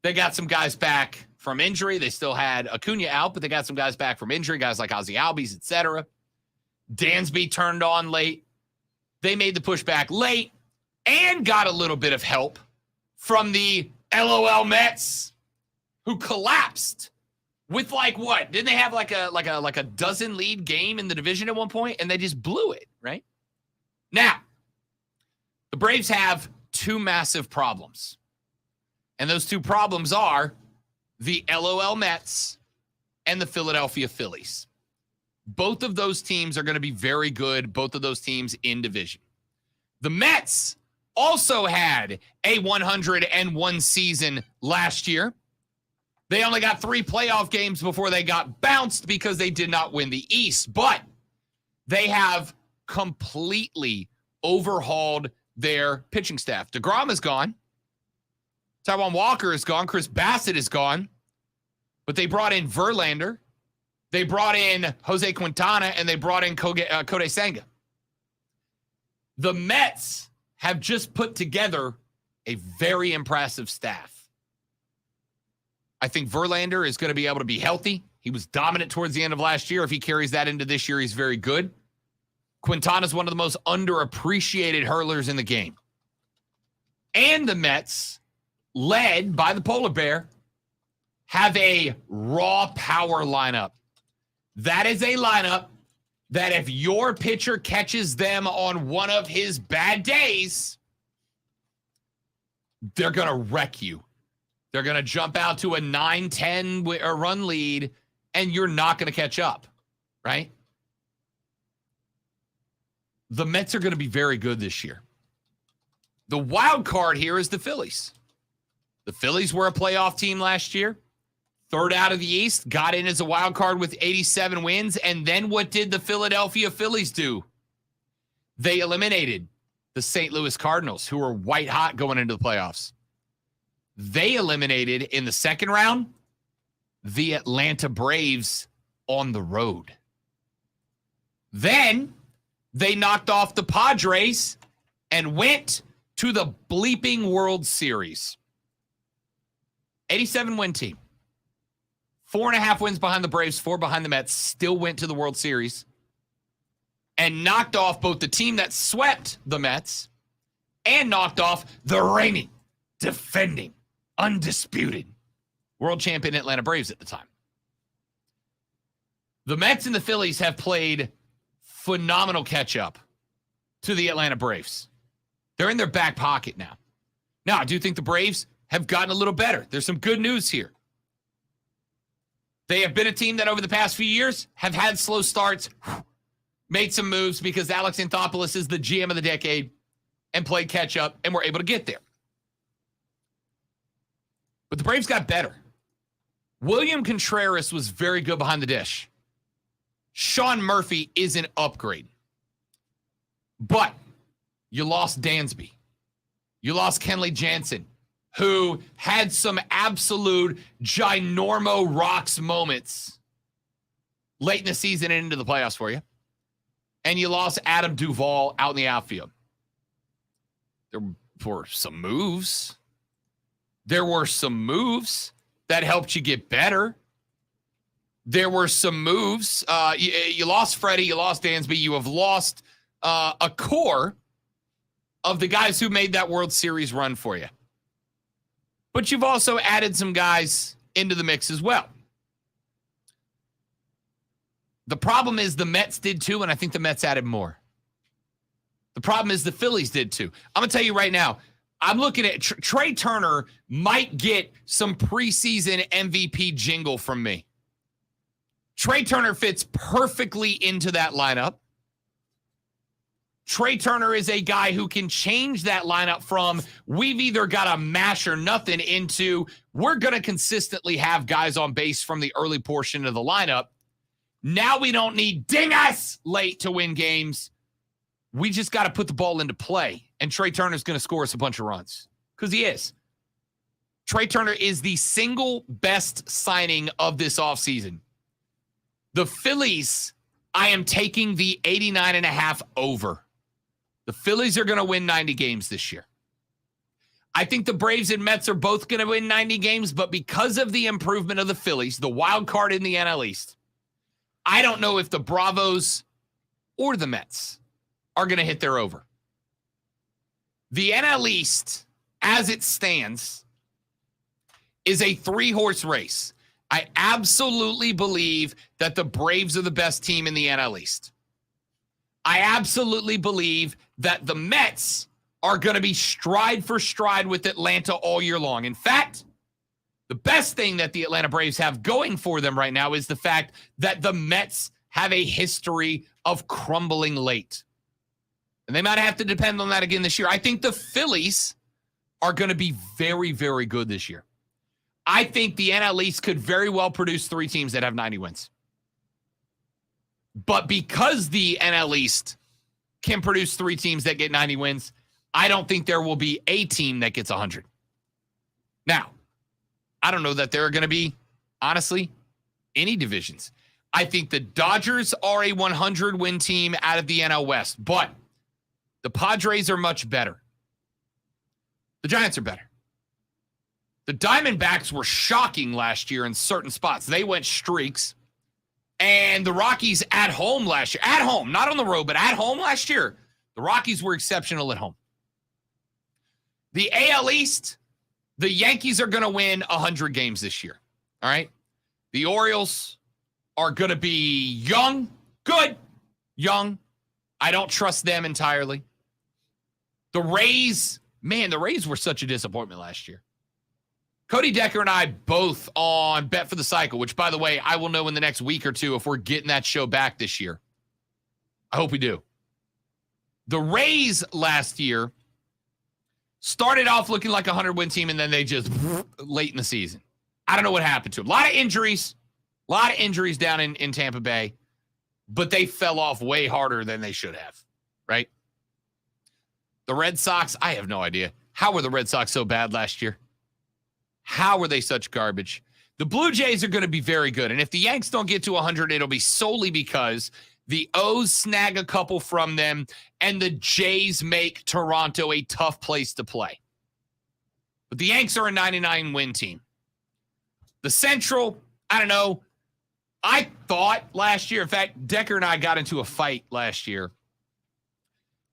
A: they got some guys back from injury. They still had Acuna out, but they got some guys back from injury, guys like Ozzie Albies, etc. Dansby turned on late. They made the push back late and got a little bit of help from the LOL Mets, who collapsed with what? Didn't they have like a dozen lead game in the division at one point, and they just blew it, right? Now, the Braves have two massive problems. And those two problems are the LOL Mets and the Philadelphia Phillies. Both of those teams are going to be very good, both of those teams in division. The Mets also had a 101 season last year. They only got 3 playoff games before they got bounced because they did not win the East. But they have completely overhauled their pitching staff. DeGrom is gone. Taijuan Walker is gone. Chris Bassett is gone. But they brought in Verlander. They brought in Jose Quintana, and they brought in Kodai Senga. The Mets have just put together a very impressive staff. I think Verlander is going to be able to be healthy. He was dominant towards the end of last year. If he carries that into this year, he's very good. Quintana is one of the most underappreciated hurlers in the game. And the Mets, led by the Polar Bear, have a raw power lineup. That is a lineup that if your pitcher catches them on one of his bad days, they're going to wreck you. They're going to jump out to a 9-10 run lead, and you're not going to catch up, right? The Mets are going to be very good this year. The wild card here is the Phillies. The Phillies were a playoff team last year. Third out of the East, got in as a wild card with 87 wins. And then what did the Philadelphia Phillies do? They eliminated the St. Louis Cardinals, who were white hot going into the playoffs. They eliminated in the second round the Atlanta Braves on the road. Then they knocked off the Padres and went to the bleeping World Series. 87-win team. 4.5 wins behind the Braves, 4 behind the Mets, still went to the World Series and knocked off both the team that swept the Mets and knocked off the reigning, defending, undisputed world champion Atlanta Braves at the time. The Mets and the Phillies have played phenomenal catch-up to the Atlanta Braves. They're in their back pocket now. Now, I do think the Braves have gotten a little better. There's some good news here. They have been a team that over the past few years have had slow starts, made some moves because Alex Anthopoulos is the GM of the decade and played catch-up and were able to get there. But the Braves got better. William Contreras was very good behind the dish. Sean Murphy is an upgrade. But you lost Dansby. You lost Kenley Jansen, who had some absolute ginormo rocks moments late in the season and into the playoffs for you. And you lost Adam Duvall out in the outfield. There were some moves. There were some moves that helped you get better. There were some moves. You lost Freddie. You lost Dansby. You have lost a core of the guys who made that World Series run for you. But you've also added some guys into the mix as well. The problem is the Mets did too, and I think the Mets added more. The problem is the Phillies did too. I'm going to tell you right now, I'm looking at Trey Turner might get some preseason MVP jingle from me. Trey Turner fits perfectly into that lineup. Trey Turner is a guy who can change that lineup from we've either got a mash or nothing into we're going to consistently have guys on base from the early portion of the lineup. Now we don't need ding us late to win games. We just got to put the ball into play. And Trey Turner's going to score us a bunch of runs. Because he is. Trey Turner is the single best signing of this offseason. The Phillies, I am taking the 89.5 over. The Phillies are going to win 90 games this year. I think the Braves and Mets are both going to win 90 games, but because of the improvement of the Phillies, the wild card in the NL East, I don't know if the Bravos or the Mets are going to hit their over. The NL East, as it stands, is a 3-horse race. I absolutely believe that the Braves are the best team in the NL East. I absolutely believe that the Mets are going to be stride for stride with Atlanta all year long. In fact, the best thing that the Atlanta Braves have going for them right now is the fact that the Mets have a history of crumbling late. And they might have to depend on that again this year. I think the Phillies are going to be very, very good this year. I think the NL East could very well produce 3 teams that have 90 wins. But because the NL East can produce 3 teams that get 90 wins, I don't think there will be a team that gets 100. Now, I don't know that there are going to be, honestly, any divisions. I think the Dodgers are a 100-win team out of the NL West, but the Padres are much better. The Giants are better. The Diamondbacks were shocking last year in certain spots. They went streaks. And the Rockies at home last year, at home, not on the road, but at home last year, the Rockies were exceptional at home. The AL East, the Yankees are going to win 100 games this year. All right? The Orioles are going to be young, good, young. I don't trust them entirely. The Rays, man, the Rays were such a disappointment last year. Cody Decker and I both on Bet for the Cycle, which, by the way, I will know in the next week or two if we're getting that show back this year. I hope we do. The Rays last year started off looking like a 100-win team, and then they just late in the season. I don't know what happened to them. A lot of injuries down in Tampa Bay, but they fell off way harder than they should have, right? The Red Sox, I have no idea. How were the Red Sox so bad last year? How were they such garbage? The Blue Jays are going to be very good. And if the Yanks don't get to 100, it'll be solely because the O's snag a couple from them and the Jays make Toronto a tough place to play. But the Yanks are a 99-win team. The Central, I don't know. I thought last year, in fact, Decker and I got into a fight last year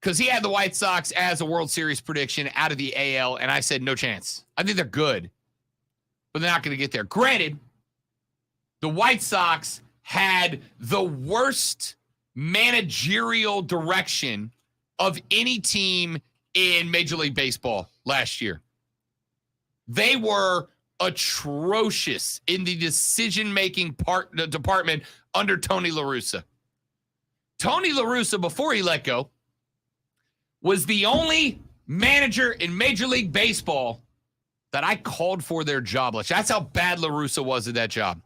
A: because he had the White Sox as a World Series prediction out of the AL, and I said, no chance. I think they're good, but they're not going to get there. Granted, the White Sox had the worst managerial direction of any team in Major League Baseball last year. They were atrocious in the decision-making department under Tony La Russa. Tony La Russa, before he let go, was the only manager in Major League Baseball that I called for their job. That's how bad La Russa was at that job.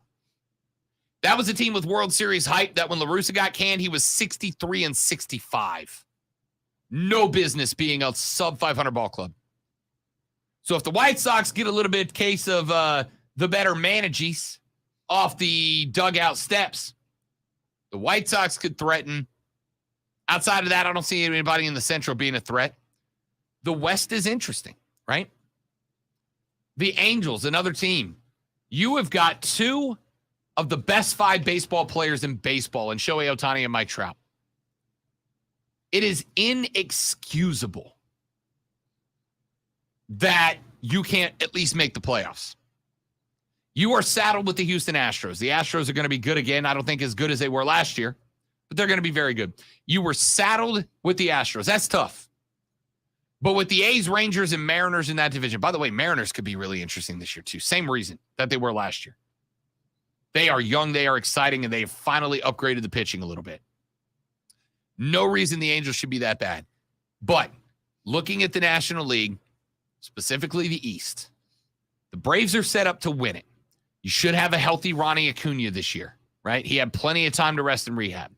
A: That was a team with World Series hype that when La Russa got canned, he was 63-65. No business being a sub-500 ball club. So if the White Sox get a little bit case of the better managees off the dugout steps, the White Sox could threaten. Outside of that, I don't see anybody in the Central being a threat. The West is interesting, right? The Angels, another team. You have got 2 of the best 5 baseball players in baseball in Shohei Ohtani and Mike Trout. It is inexcusable that you can't at least make the playoffs. You are saddled with the Houston Astros. The Astros are going to be good again. I don't think as good as they were last year, but they're going to be very good. You were saddled with the Astros. That's tough. But with the A's, Rangers, and Mariners in that division, by the way, Mariners could be really interesting this year too. Same reason that they were last year. They are young, they are exciting, and they have finally upgraded the pitching a little bit. No reason the Angels should be that bad. But looking at the National League, specifically the East, the Braves are set up to win it. You should have a healthy Ronnie Acuna this year, right? He had plenty of time to rest and rehab.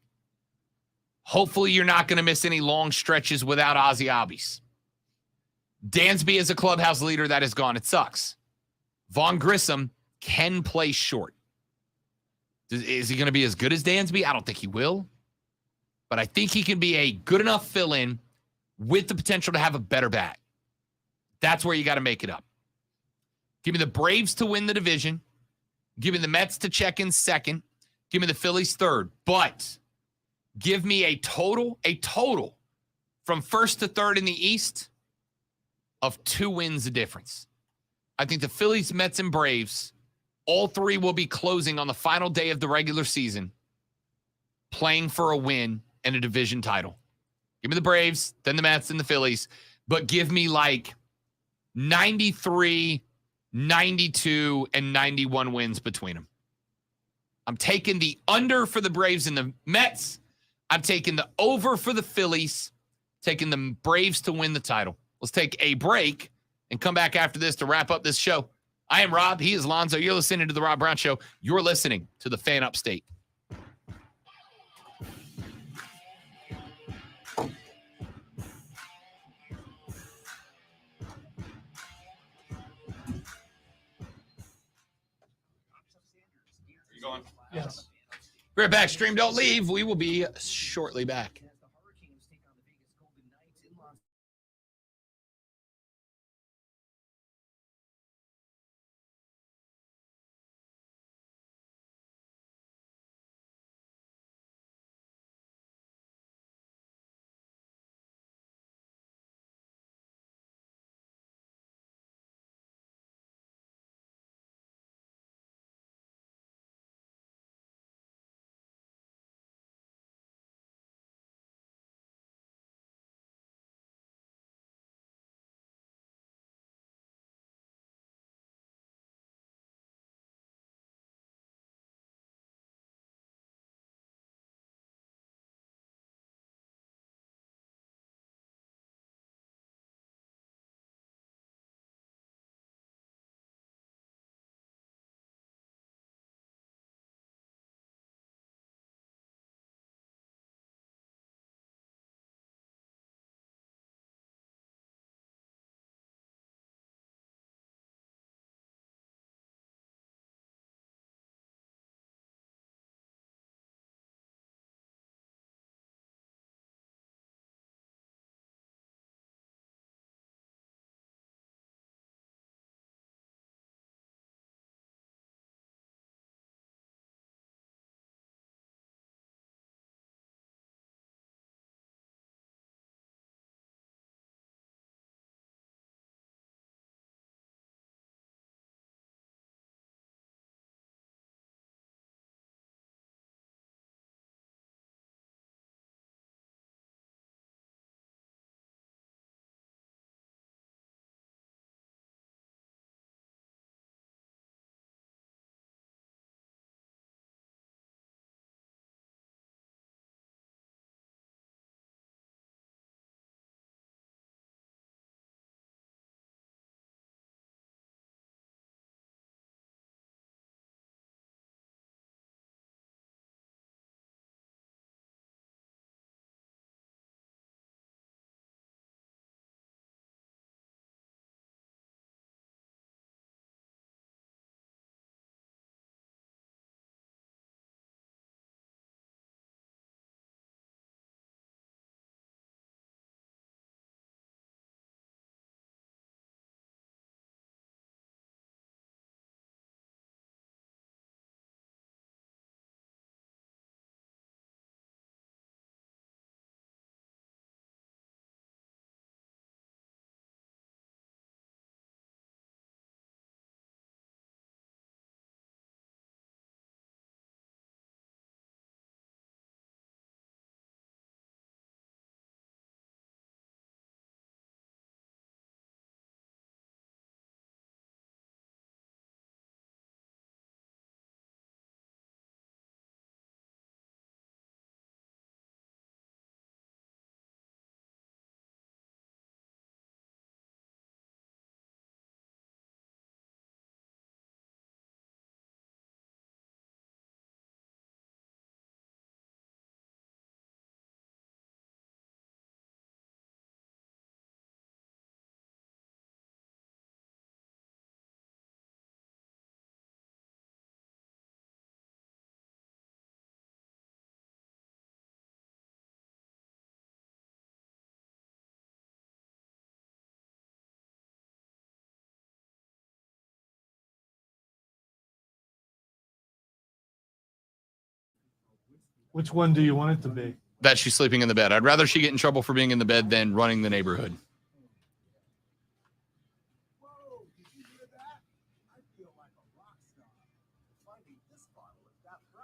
A: Hopefully, you're not going to miss any long stretches without Ozzy Albies. Dansby as a clubhouse leader, that is gone. It sucks. Vaughn Grissom can play short. Is he going to be as good as Dansby? I don't think he will. But I think he can be a good enough fill-in with the potential to have a better bat. That's where you got to make it up. Give me the Braves to win the division. Give me the Mets to check in second. Give me the Phillies third. But give me a total from first to third in the East of 2 wins a difference. I think the Phillies, Mets, and Braves, all 3 will be closing on the final day of the regular season, playing for a win and a division title. Give me the Braves, then the Mets, and the Phillies, but give me like 93, 92, and 91 wins between them. I'm taking the under for the Braves and the Mets. I'm taking the over for the Phillies, taking the Braves to win the title. Let's take a break and come back after this to wrap up this show. I am Rob. He is Lonzo. You're listening to The Rob Brown Show. You're listening to The Fan Upstate. You going?
K: Yes.
A: We're right back. Stream, don't leave. We will be shortly back.
B: Which one do you want it to be?
A: That she's sleeping in the bed. I'd rather she get in trouble for being in the bed than running the neighborhood.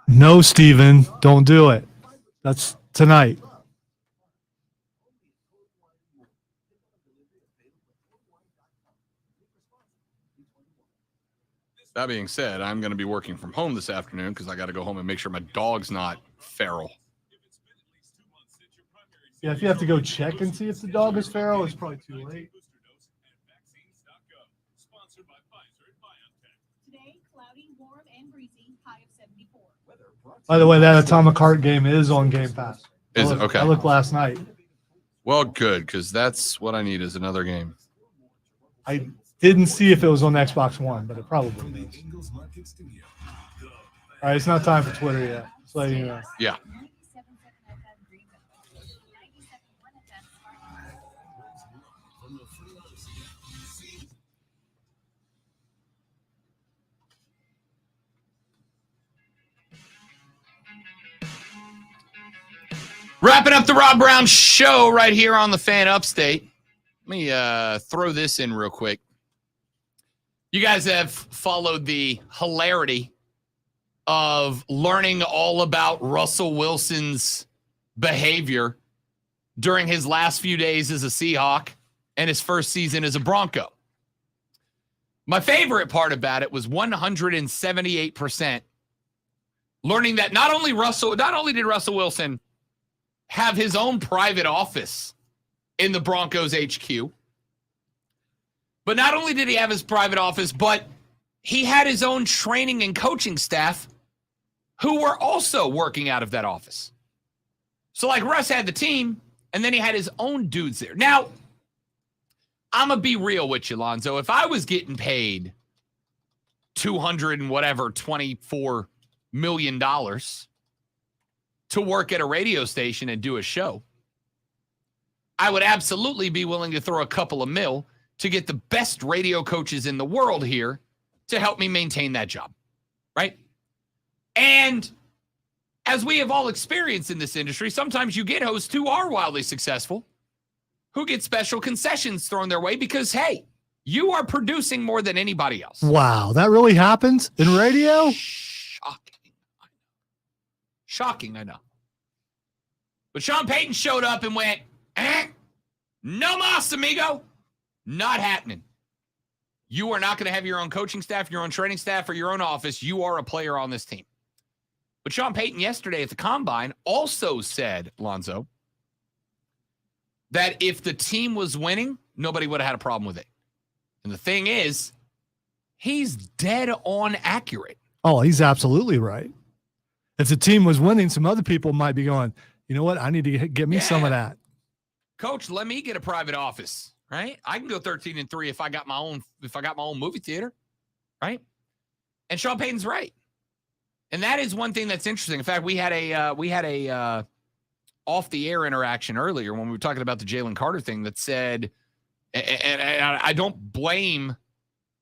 B: No, Steven, don't do it. That's tonight.
A: That being said, I'm going to be working from home this afternoon because I got to go home and make sure my dog's not feral.
B: Yeah, if you have to go check and see if the dog is feral, it's probably too late.
L: Today, cloudy, warm, and breezy, high of 74.
B: By the way, that Atomic Heart game is on Game Pass.
A: Is it? Okay.
B: I looked last night.
A: Well, good, because that's what I need is another game.
B: I didn't see if it was on Xbox One, but it probably is. All right, it's not time for Twitter yet. Just letting you know.
A: Yeah. Wrapping up the Rob Brown Show right here on the Fan Upstate. Let me throw this in real quick. You guys have followed the hilarity of learning all about Russell Wilson's behavior during his last few days as a Seahawk and his first season as a Bronco. My favorite part about it was 178% learning that not only did Russell Wilson have his own private office in the Broncos HQ, but not only did he have his private office, but he had his own training and coaching staff who were also working out of that office. So like Russ had the team, and then he had his own dudes there. Now, I'm going to be real with you, Lonzo. If I was getting paid $24 million to work at a radio station and do a show, I would absolutely be willing to throw a couple of mil to get the best radio coaches in the world here to help me maintain that job, right? And as we have all experienced in this industry, sometimes you get hosts who are wildly successful, who get special concessions thrown their way because, hey, you are producing more than anybody else.
B: Wow, that really happens in radio?
A: Shocking, I know. But Sean Payton showed up and went, no mas, amigo. Not happening. You are not going to have your own coaching staff, your own training staff, or your own office. You are a player on this team. But Sean Payton yesterday at the Combine also said, Lonzo, that if the team was winning, nobody would have had a problem with it. And the thing is, he's dead on accurate.
B: Oh, he's absolutely right. If the team was winning, some other people might be going, you know what? I need to get me some of that.
A: Coach, let me get a private office, right? I can go 13-3 if I got my own movie theater, right? And Sean Payton's right. And that is one thing that's interesting. In fact, we had a off the air interaction earlier when we were talking about the Jalen Carter thing that said, and I don't blame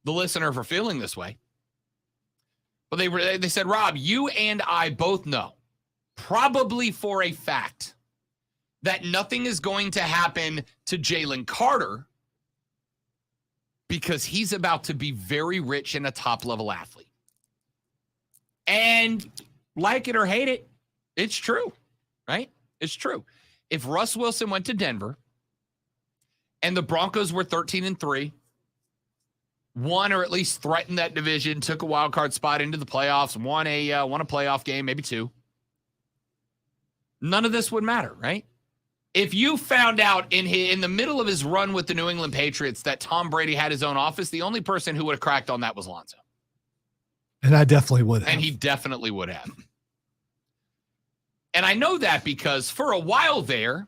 A: the listener for feeling this way, but they said, Rob, you and I both know, probably for a fact, that nothing is going to happen to Jalen Carter because he's about to be very rich and a top-level athlete. And like it or hate it, it's true, right? It's true. If Russ Wilson went to Denver and the Broncos were 13-3, won or at least threatened that division, took a wild card spot into the playoffs, won a playoff game, maybe two, none of this would matter, right? If you found out in the middle of his run with the New England Patriots that Tom Brady had his own office, the only person who would have cracked on that was Lonzo.
B: And I definitely would have.
A: And he definitely would have. And I know that because for a while there,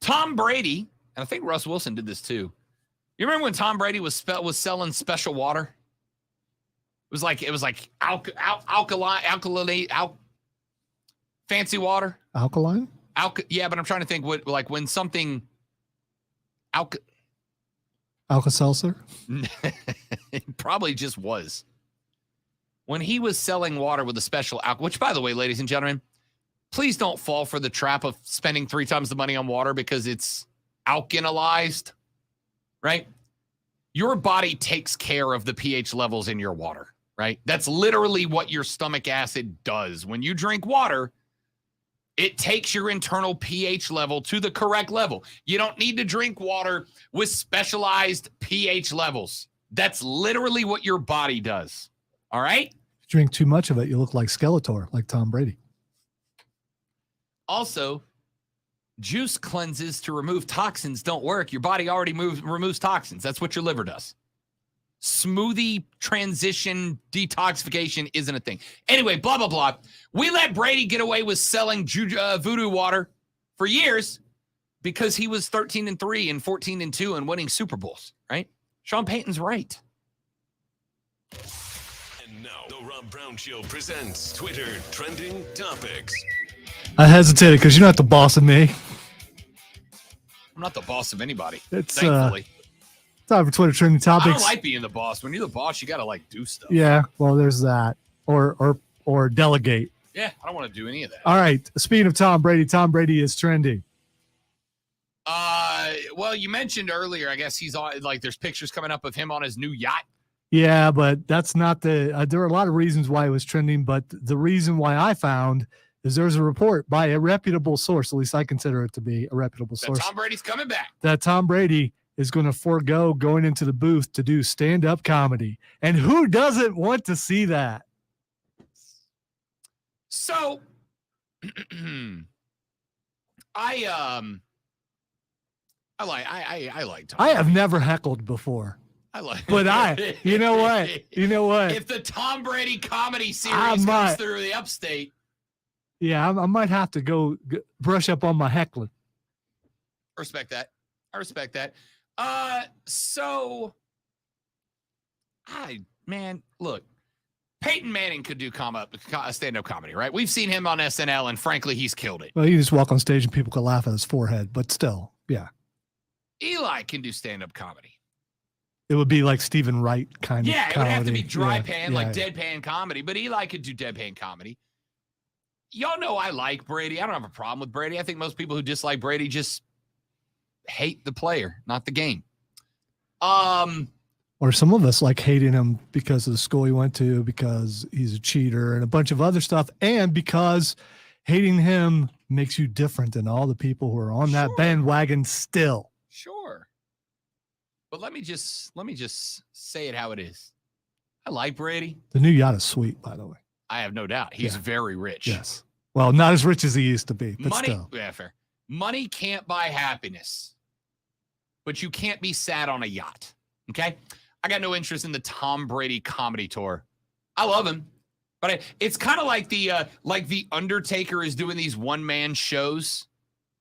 A: Tom Brady, and I think Russ Wilson did this too. You remember when Tom Brady was selling special water? It was like alkaline, fancy water.
B: Alkaline?
A: Yeah, but I'm trying to think what, like when something
B: Alka-Seltzer?
A: It probably just was. when he was selling water with a special alcohol, which, by the way, ladies and gentlemen, please don't fall for the trap of spending 3 times the money on water because it's alkalized, right? Your body takes care of the pH levels in your water, right? That's literally what your stomach acid does. When you drink water, it takes your internal pH level to the correct level. You don't need to drink water with specialized pH levels. That's literally what your body does. All right?
B: If you drink too much of it, you look like Skeletor, like Tom Brady.
A: Also, juice cleanses to remove toxins don't work. Your body already removes toxins. That's what your liver does. Smoothie transition detoxification isn't a thing. Anyway, blah, blah, blah. We let Brady get away with selling voodoo water for years because he was 13-3 and 14-2 and winning Super Bowls, right? Sean Payton's right.
H: And now, the Rob Brown Show presents Twitter Trending Topics.
B: I hesitated because you're not the boss of me.
A: I'm not the boss of anybody,
B: It's
A: thankfully.
B: time for Twitter Trending
A: I
B: Topics.
A: don't like being the boss. When you're the boss, you got to, like, do stuff.
B: Yeah, well, there's that. Or delegate.
A: Yeah, I don't want to do any of that.
B: All right. Speaking of Tom Brady is trending.
A: Well, you mentioned earlier, I guess he's on, like, there's pictures coming up of him on his new yacht.
B: Yeah, but that's not the. There are a lot of reasons why it was trending, but the reason why I found is there's a report by a reputable source, at least I consider it to be a reputable
A: That
B: source,
A: Tom Brady's coming back.
B: that Tom Brady is going to forego going into the booth to do stand-up comedy. And who doesn't want to see that?
A: So, I like Tom.
B: I have never heckled before.
A: I like,
B: But you know what?
A: If the Tom Brady comedy series comes through the upstate,
B: Yeah, I might have to go brush up on my heckling.
A: I respect that. So, look, Peyton Manning could do stand-up comedy, right? We've seen him on SNL, and frankly, he's killed it.
B: Well, you just walk on stage and people could laugh at his forehead, but still, yeah.
A: Eli can do stand-up comedy.
B: It would be like Stephen Wright kind of
A: Yeah, it
B: comedy.
A: would have to be dry pan, like
B: yeah.
A: deadpan comedy, but Eli could do deadpan comedy. Y'all know I like Brady. I don't have a problem with Brady. I think most people who dislike Brady just hate the player, not the game.
B: Or some of us like hating him because of the school he went to, because he's a cheater and a bunch of other stuff, and because hating him makes you different than all the people who are on that bandwagon still.
A: Sure. But let me just say it how it is. I like Brady.
B: The new yacht is sweet, by the way.
A: I have no doubt. He's very rich.
B: Yes. Well, not as rich as he used to be, but
A: Money,
B: still.
A: yeah, fair. Money can't buy happiness, but you can't be sad on a yacht. Okay? I got no interest in the Tom Brady comedy tour. I love him, but it's kind of like the Undertaker is doing these one-man shows,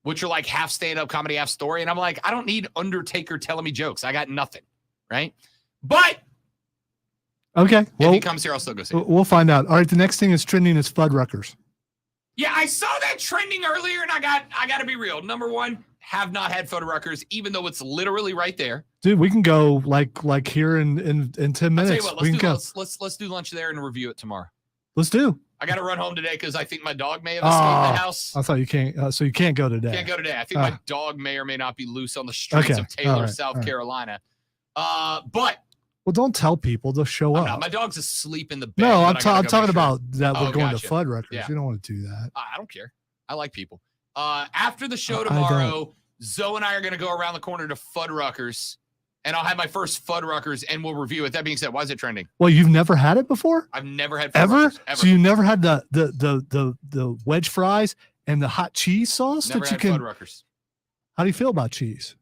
A: which are like half stand-up comedy, half story. And I'm like, I don't need Undertaker telling me jokes. I got nothing, right? But
B: Okay.
A: if
B: Well,
A: he comes here, I'll still go see him.
B: we'll find out. All right. The next thing is trending is Fuddruckers.
A: Yeah, I saw that trending earlier, and I got to be real. Number one, have not had Fuddruckers, even though it's literally right there.
B: Dude, we can go like here in 10
A: I'll tell
B: minutes.
A: you what,
B: We can go.
A: let's do lunch there and review it tomorrow.
B: Let's do.
A: I got to run home today because I think my dog may have escaped the house.
B: I thought you can't. So you can't go today.
A: Can't go today. I think my dog may or may not be loose on the streets of Taylor,
B: all right,
A: South
B: all right.
A: Carolina. But
B: Well, don't tell people. They'll show
A: I'm
B: up.
A: not. My dog's asleep in the bed.
B: No,
A: but
B: I'm
A: I gotta go
B: talking
A: make sure.
B: about that we're
A: Oh,
B: going
A: gotcha.
B: to Fuddruckers.
A: Yeah.
B: You don't want to do that.
A: I don't care. I like people. After the show
B: I
A: tomorrow, Zoe and I are going to go around the corner to Fuddruckers, and I'll have my first Fuddruckers, and we'll review it. That being said, why is it trending?
B: Well, you've never had it before?
A: I've never had
B: Ever?
A: Fuddruckers. Ever.
B: So you never had the wedge fries and the hot cheese sauce
A: Never
B: that you
A: had
B: can.
A: Fuddruckers.
B: How do you feel about cheese?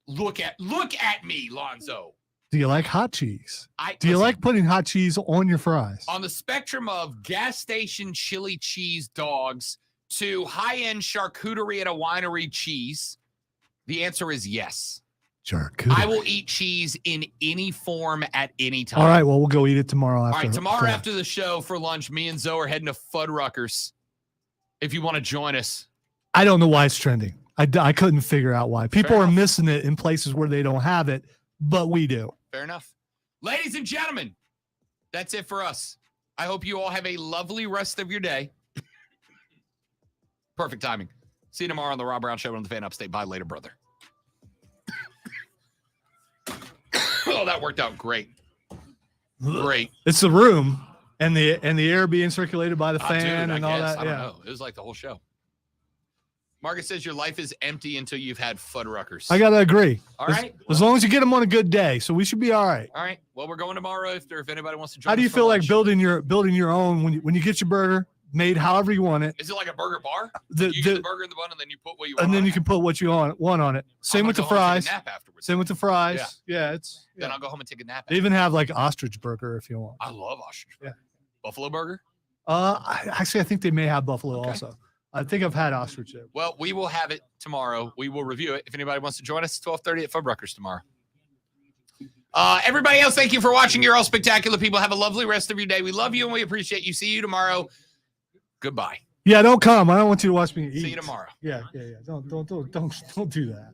A: Look at me, Lonzo.
B: Do you like hot cheese? Do you
A: listen,
B: like putting hot cheese on your fries?
A: on the spectrum of gas station chili cheese dogs to high-end charcuterie at a winery cheese? The answer is yes.
B: Charcuterie.
A: I will eat cheese in any form at any time.
B: All right. Well, we'll go eat it tomorrow.
A: All
B: After,
A: right, tomorrow
B: for-
A: after the show for lunch, me and Zoe are heading to Fuddruckers. If you want to join us.
B: I don't know why it's trending. I couldn't figure out why. People
A: Fair
B: are
A: enough.
B: missing it in places where they don't have it, but we do.
A: Fair enough. Ladies and gentlemen, that's it for us. I hope you all have a lovely rest of your day. Perfect timing. See you tomorrow on the Rob Brown Show on the Fan Upstate. Bye later, brother. Oh, that worked out great. Great.
B: It's the room and the air being circulated by the fan
A: Dude,
B: and all that.
A: I don't
B: Yeah.
A: know. It was like the whole show. Marcus says your life is empty until you've had Fuddruckers.
B: I gotta agree.
A: All right.
B: As long as you get them on a good day, so we should be all right.
A: All right. Well, we're going tomorrow if anybody wants to join
B: How do you
A: us for
B: feel like
A: lunch.
B: building your own when you get your burger made however you want it?
A: Is it like a burger bar?
B: The-
A: you
B: the-
A: get the burger in the bun and then you put what you want
B: And then
A: on
B: you
A: it?
B: can put what you want on it. Same
A: I'm
B: with the
A: gonna go home and
B: fries.
A: take a nap afterwards.
B: Same with the fries.
A: Yeah.
B: Yeah, it's
A: Then I'll go home and take a nap.
B: they even have like ostrich burger if you want.
A: I love ostrich.
B: Yeah.
A: Buffalo burger?
B: I think they may have buffalo
A: Okay.
B: also. I think I've had ostrich there.
A: Well, we will have it tomorrow. We will review it. If anybody wants to join us, 12:30 at Fuddruckers tomorrow. Everybody else, thank you for watching. You're all spectacular people. Have a lovely rest of your day. We love you and we appreciate you. See you tomorrow. Goodbye.
B: Yeah, don't come. I don't want you to watch me eat.
A: See you tomorrow.
B: Yeah. Don't do that.